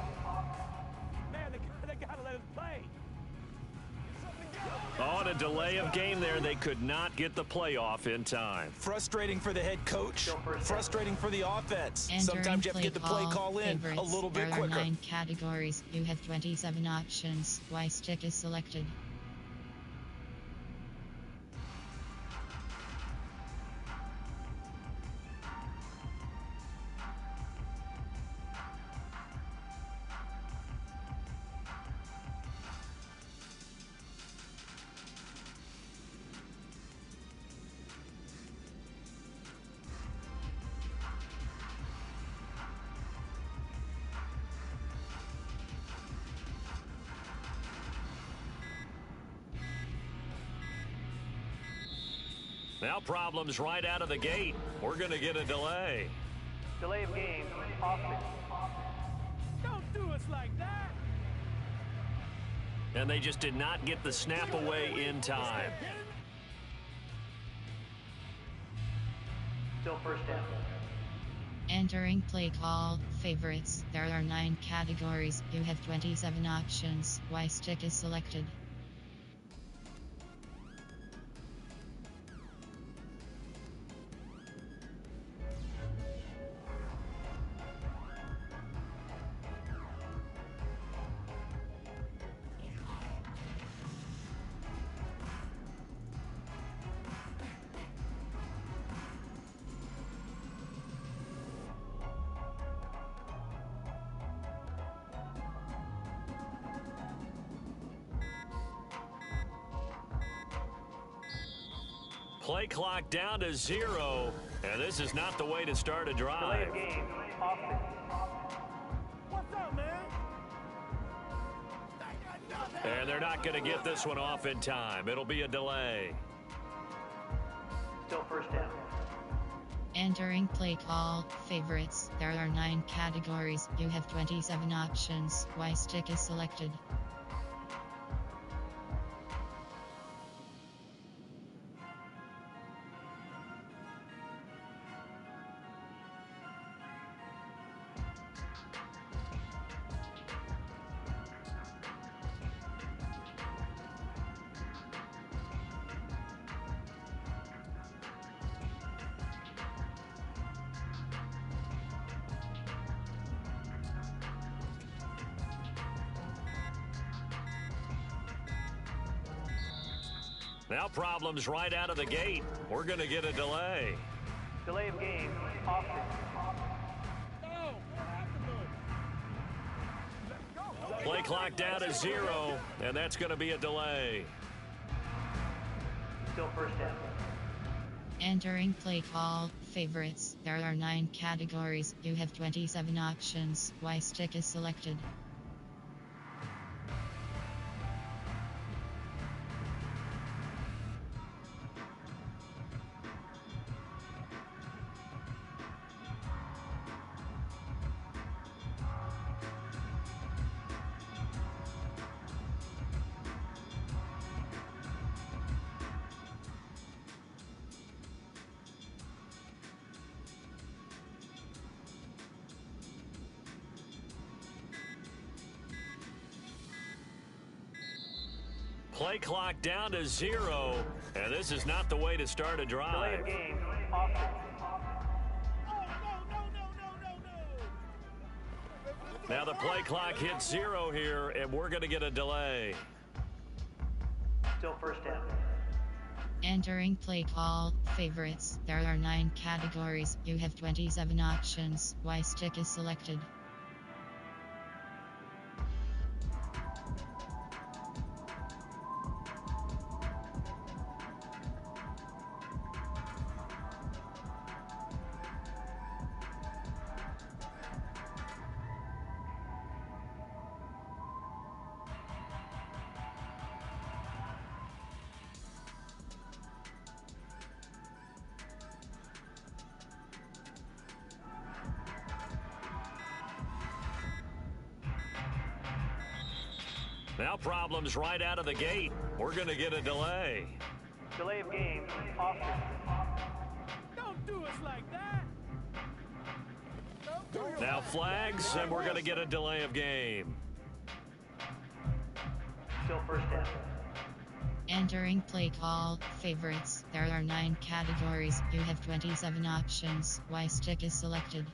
Man, they gotta let us play. On a delay of game there, they could not get the playoff in time. Frustrating for the head coach, frustrating for the offense. Entering Sometimes you have to get the play call in favorites. a little bit There quicker. are 9 categories. You have 27 options. Y stick is selected. Now problems right out of the gate. We're going to get a delay. Delay of game, offense. Don't do us like that. And they just did not get the snap away in time. Still first down. Entering play call, favorites. There are 9 categories. You have 27 options. Y stick is selected. Play clock down to 0, and this is not the way to start a Delay drive. of game, offense. What's up, man? And they're not going to get this one off in time. It'll be a delay. Still first down. Entering play call, favorites. There are 9 categories. You have 27 options. Y stick is selected. Now problems right out of the gate. We're going to get a delay. Delay of game, offense. Play clock down to 0, and that's going to be a delay. Still first down. Entering play call, favorites. There are 9 categories. You have 27 options. Y stick is selected. Play clock down to 0, and this is not the way to start a Delay drive. of game, offense. Now the play clock hits 0 here, and we're going to get a delay. Still first down. Entering play call, favorites. There are 9 categories. You have 27 options. Y stick is selected. Now problems right out of the gate. We're going to get a delay. Delay of game, offense. Don't do us like that. Now flags, and we're going to get a delay of game. Still first down. Entering play call, favorites. There are 9 categories. You have 27 options. Y stick is selected.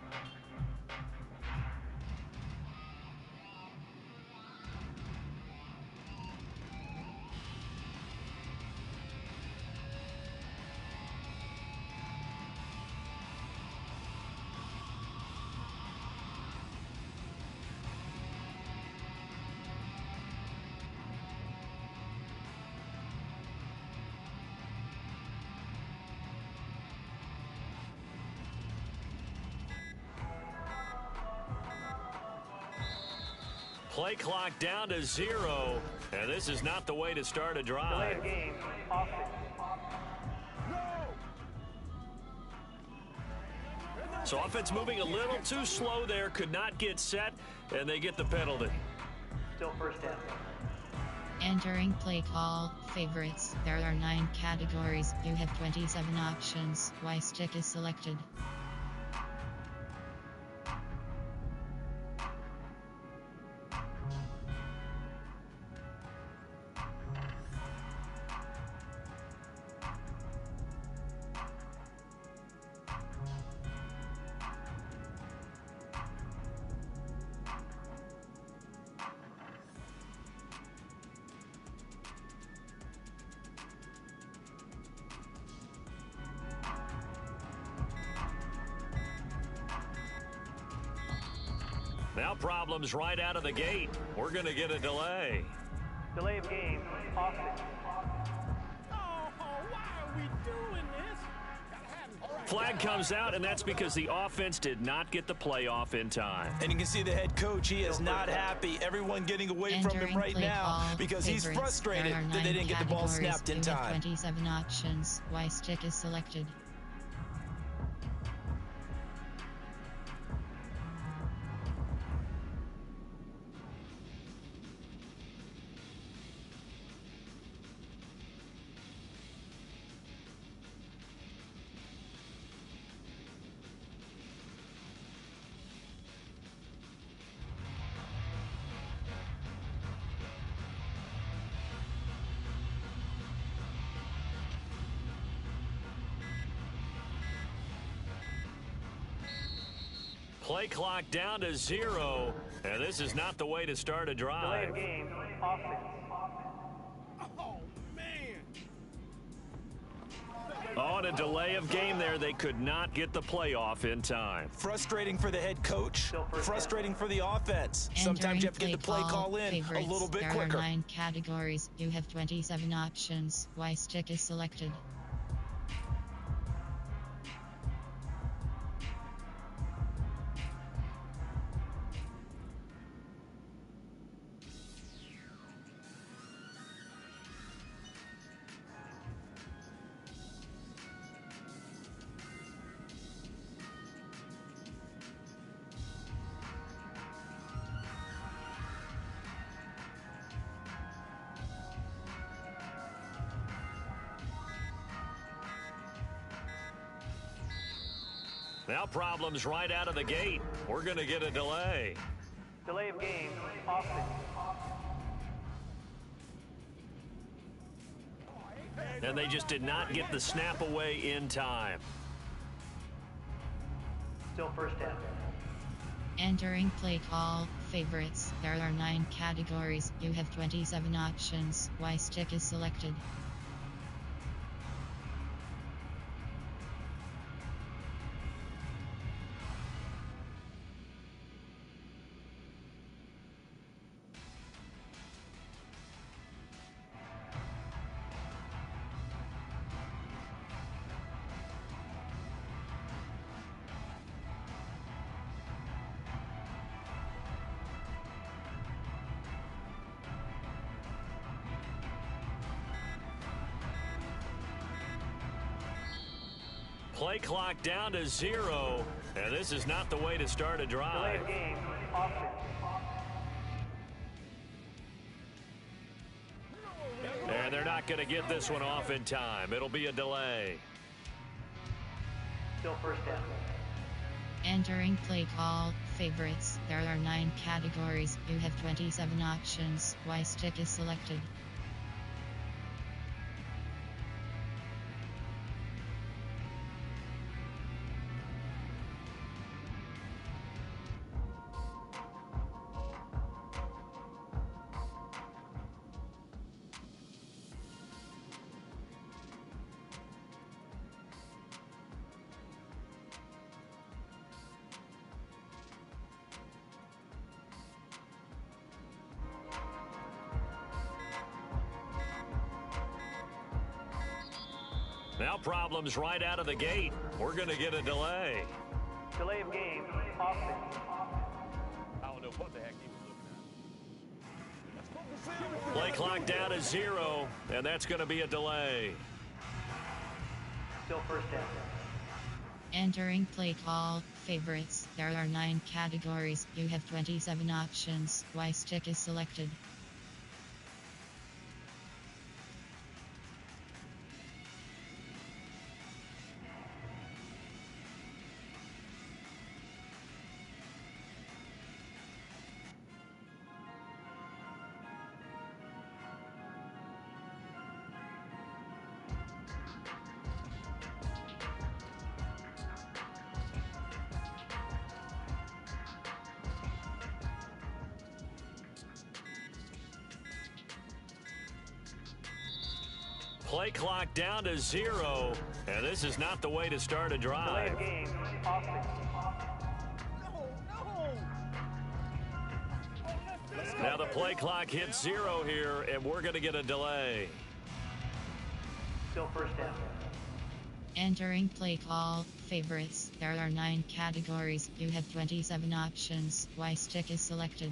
Play clock down to 0, and this is not the way to start a Delay drive. of game, offense. So offense moving a little too slow there, could not get set, and they get the penalty. Still first down. Entering play call, favorites. There are 9 categories. You have 27 options. Y stick is selected. Now problems right out of the gate. We're going to get a delay. Delay of game, offense. Oh, why are we doing this? Flag comes out, and that's because the offense did not get the play off in time. And you can see the head coach, he is not happy. Everyone getting away from him right now because he's frustrated that they didn't get the ball snapped in time. 27 options. Y stick is selected. Play clock down to 0, and this is not the way to start a Delay drive. of game, offense. Oh, man. Oh, and a delay of game there. They could not get the playoff in time. Frustrating for the head coach. Frustrating for the offense. Sometimes you have to get the play call in a little bit quicker. There are 9 categories. You have 27 options. Y stick is selected. Now problems right out of the gate. We're going to get a delay. Delay of game, offense. And they just did not get the snap away in time. Still first down. Entering play call, favorites. There are 9 categories. You have 27 options. Y stick is selected. Play clock down to 0, and this is not the way to start a Delay drive. of game, offense. And they're not going to get this one off in time. It'll be a delay. Still first down. Entering play call, favorites. There are 9 categories. You have 27 options. Y stick is selected. Now problems right out of the gate. We're going to get a delay. Delay of game, offense. I don't know what the heck he was looking at. Play clock down to 0, and that's going to be a delay. Still first down. Entering play call, favorites. There are 9 categories. You have 27 options. Y stick is selected. Play clock down to 0, and this is not the way to start a Delay drive. of game, offense. Now the play clock hits 0 here, and we're going to get a delay. Still first down. Entering play call, favorites. There are 9 categories. You have 27 options. Y stick is selected.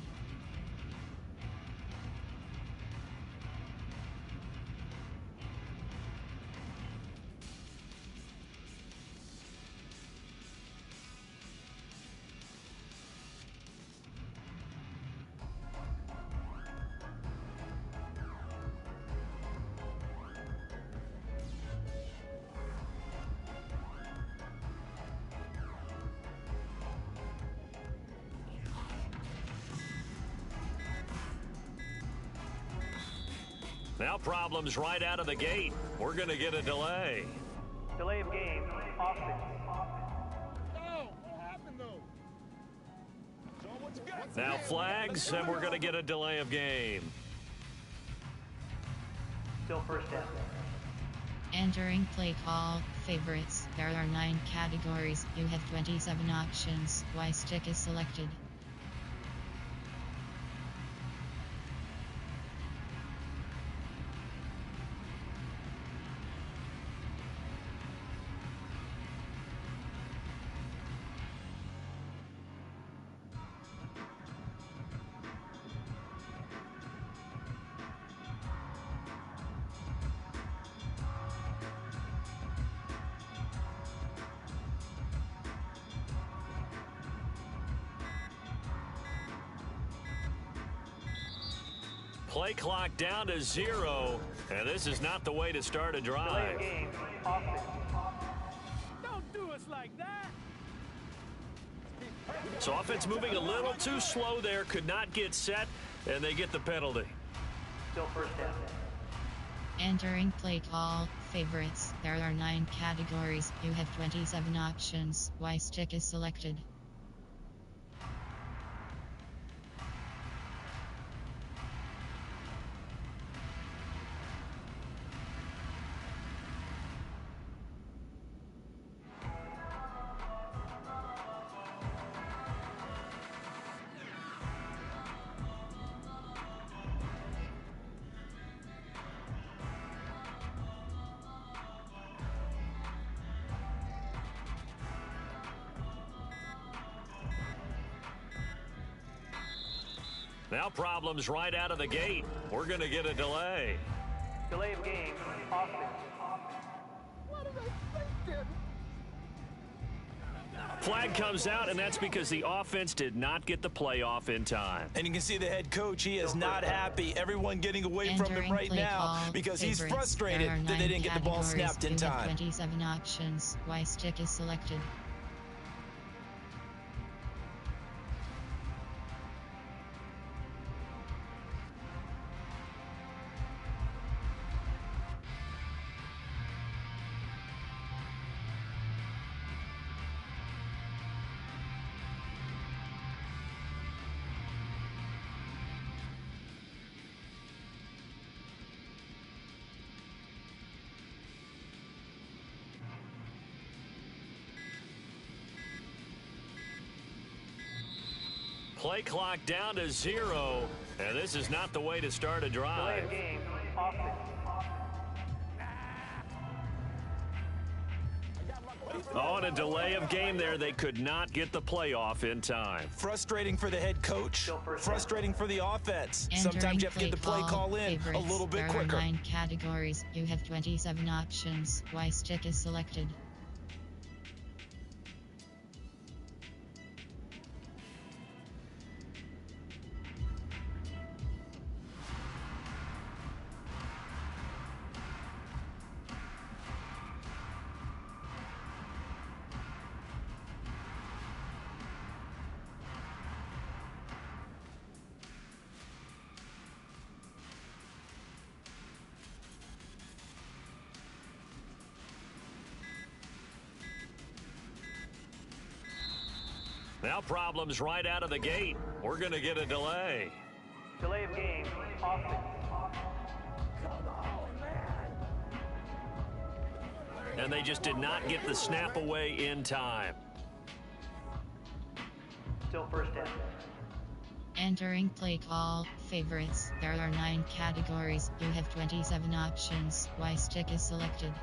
Now problems right out of the gate. We're going to get a delay. Delay of game, offense. Oh, what happened though? Show 'em what you got. Now flags, and we're going to get a delay of game. Still first down. Entering play call, favorites. There are 9 categories. You have 27 options. Y stick is selected. Play clock down to 0, and this is not the way to start a drive. Delay of game, offense. Don't do us like that. So offense moving a little too slow there, could not get set, and they get the penalty. Still first down. Entering play call, favorites. There are 9 categories. You have 27 options. Y stick is selected. Now problems right out of the gate. We're going to get a delay. Delay of game, offense. What are they thinking? Flag comes out, and that's because the offense did not get the playoff in time. And you can see the head coach, he is not happy. Everyone getting away from him right now because he's frustrated that they didn't get the ball snapped in time. 27 options. Y stick is selected. Play clock down to 0, and this is not the way to start a Delay drive. of game, offense. Oh, and a delay of game there. They could not get the playoff in time. Frustrating for the head coach, frustrating for the offense. Entering Sometimes you have to get the play call in a little bit quicker. There are 9 categories. You have 27 options. Y stick is selected. Now problems right out of the gate. We're going to get a delay. Delay of game, offense. And they just did not get the snap away in time. Still first down. Entering play call, favorites. There are 9 categories. You have 27 options. Y stick is selected.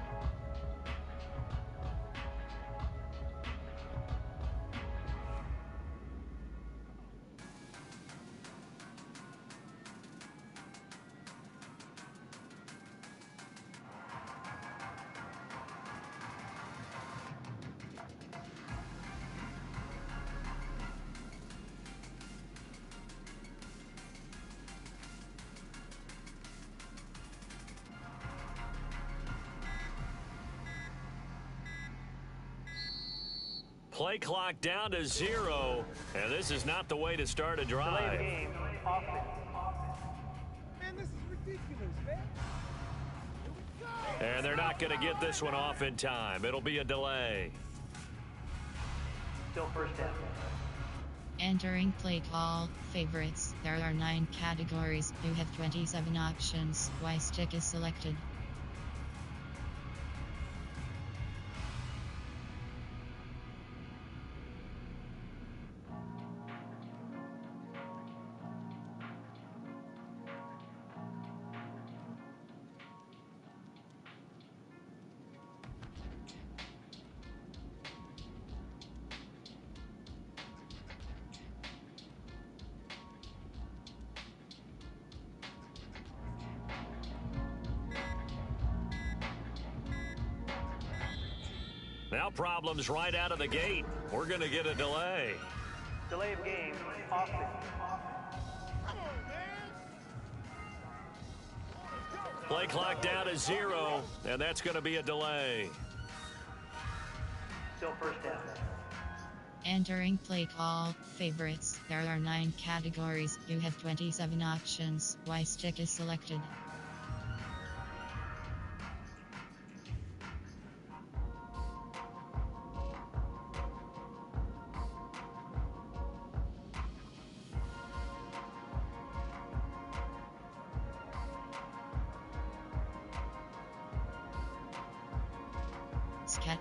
Play clock down to 0, and this is not the way to start a Delay of drive. game, offense. Man, this is ridiculous, man. And they're not going to get this one off in time. It'll be a delay. Still first down. Entering play call, favorites. There are 9 categories. You have 27 options. Y stick is selected. Now problems right out of the gate. We're going to get a delay. Delay of game, offense. Play clock down to 0, and that's going to be a delay. Still first down. Entering play call, favorites. There are 9 categories. You have 27 options. Y stick is selected. Scat.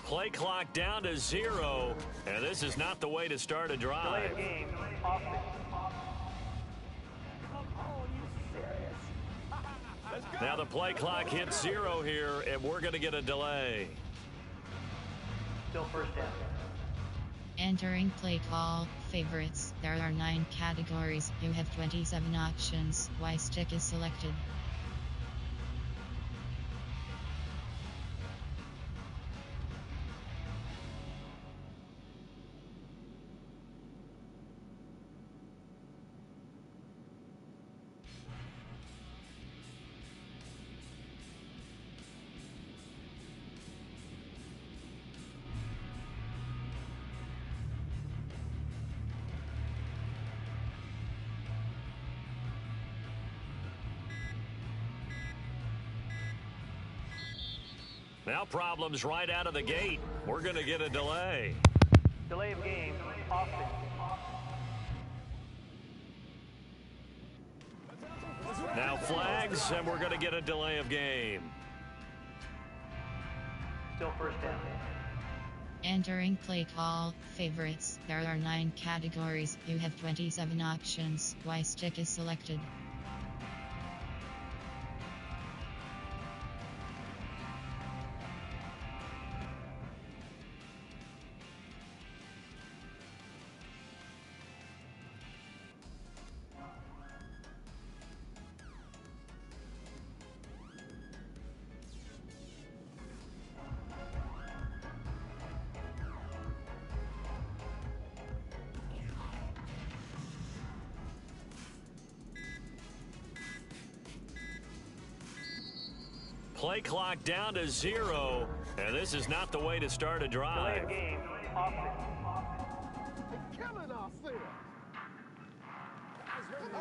Play clock down to 0, and this is not the way to start a Delay drive. of game, offense. Now the play clock hits 0 here, and we're going to get a delay. Still first down. Entering play call, favorites. There are 9 categories. You have 27 options. Y stick is selected. Now problems right out of the gate. We're going to get a delay. Delay of game, offense. Now flags, and we're going to get a delay of game. Still first down. Entering play call, favorites. There are 9 categories. You have 27 options. Y stick is selected. Play clock down to 0, and this is not the way to start a Delay drive. of game, offense. Killing us there.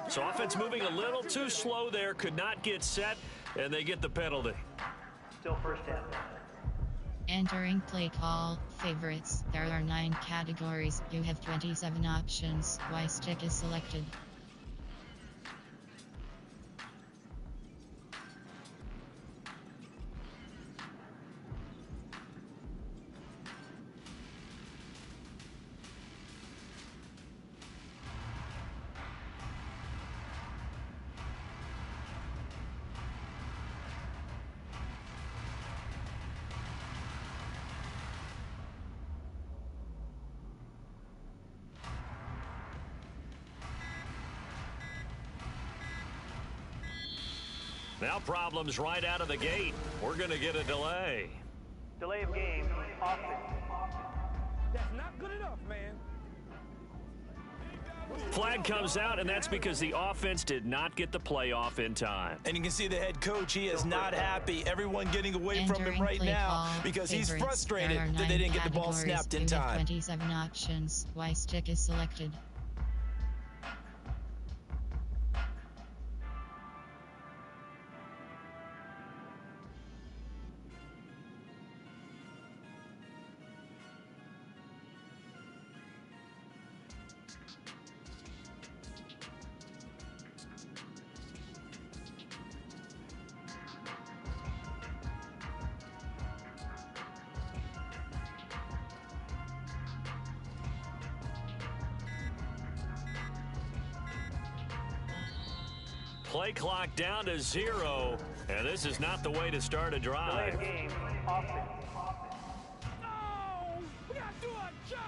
So offense moving a little too slow there, could not get set, and they get the penalty. Still first down. Entering play call, favorites. There are 9 categories. You have 27 options. Y stick is selected. Now problems right out of the gate. We're going to get a delay. Delay of game, offense. That's not good enough, man. Flag comes out, and that's because the offense did not get the play off in time. And you can see the head coach, he is not happy. Everyone getting away from him right now because he's frustrated that they didn't get the ball snapped in time. 27 options. Y stick is selected. Play clock down to 0, and this is not the way to start a Delay drive. of game, offense. No! We gotta do our job!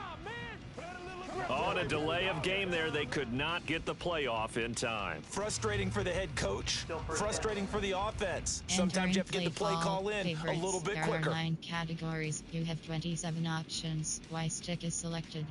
a delay of game there. They could not get the playoff in time. Frustrating for the head coach, frustrating for the offense. Sometimes you have to get the play call in a little bit quicker. There are 9 categories. You have 27 options. Y stick is selected.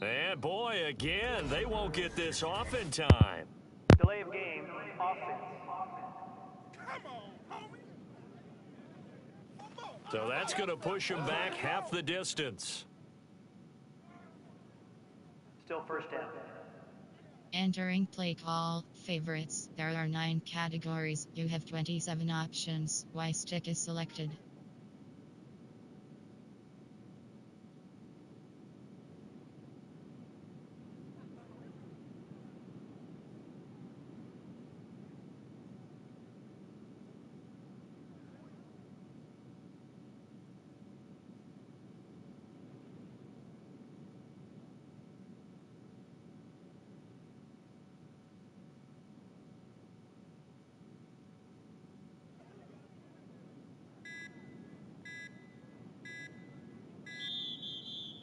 And boy, again, they won't get this off in time. Delay of game, offense. So that's going to push them back half the distance. Still first down. Entering play call, favorites. There are 9 categories. You have 27 options. Y stick is selected.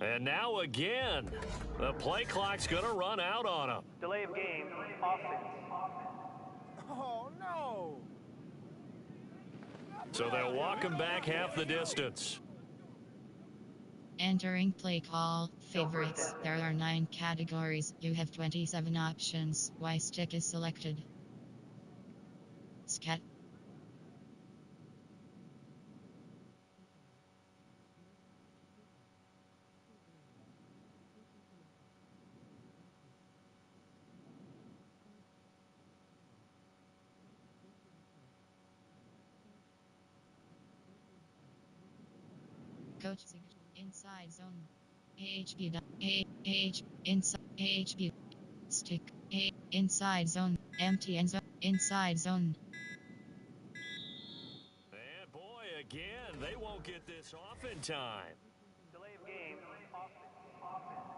And now again, the play clock's going to run out on them. Delay of game, offense. Oh, no. So they'll walk them back half the distance. Entering play call, favorites. There are 9 categories. You have 27 options. Y stick is selected. Scat. Coach inside zone. AHB. Inside AHB. Stick. Inside zone. Empty end zone. Inside zone. And boy, again, they won't get this off in time. Delay of game, offense.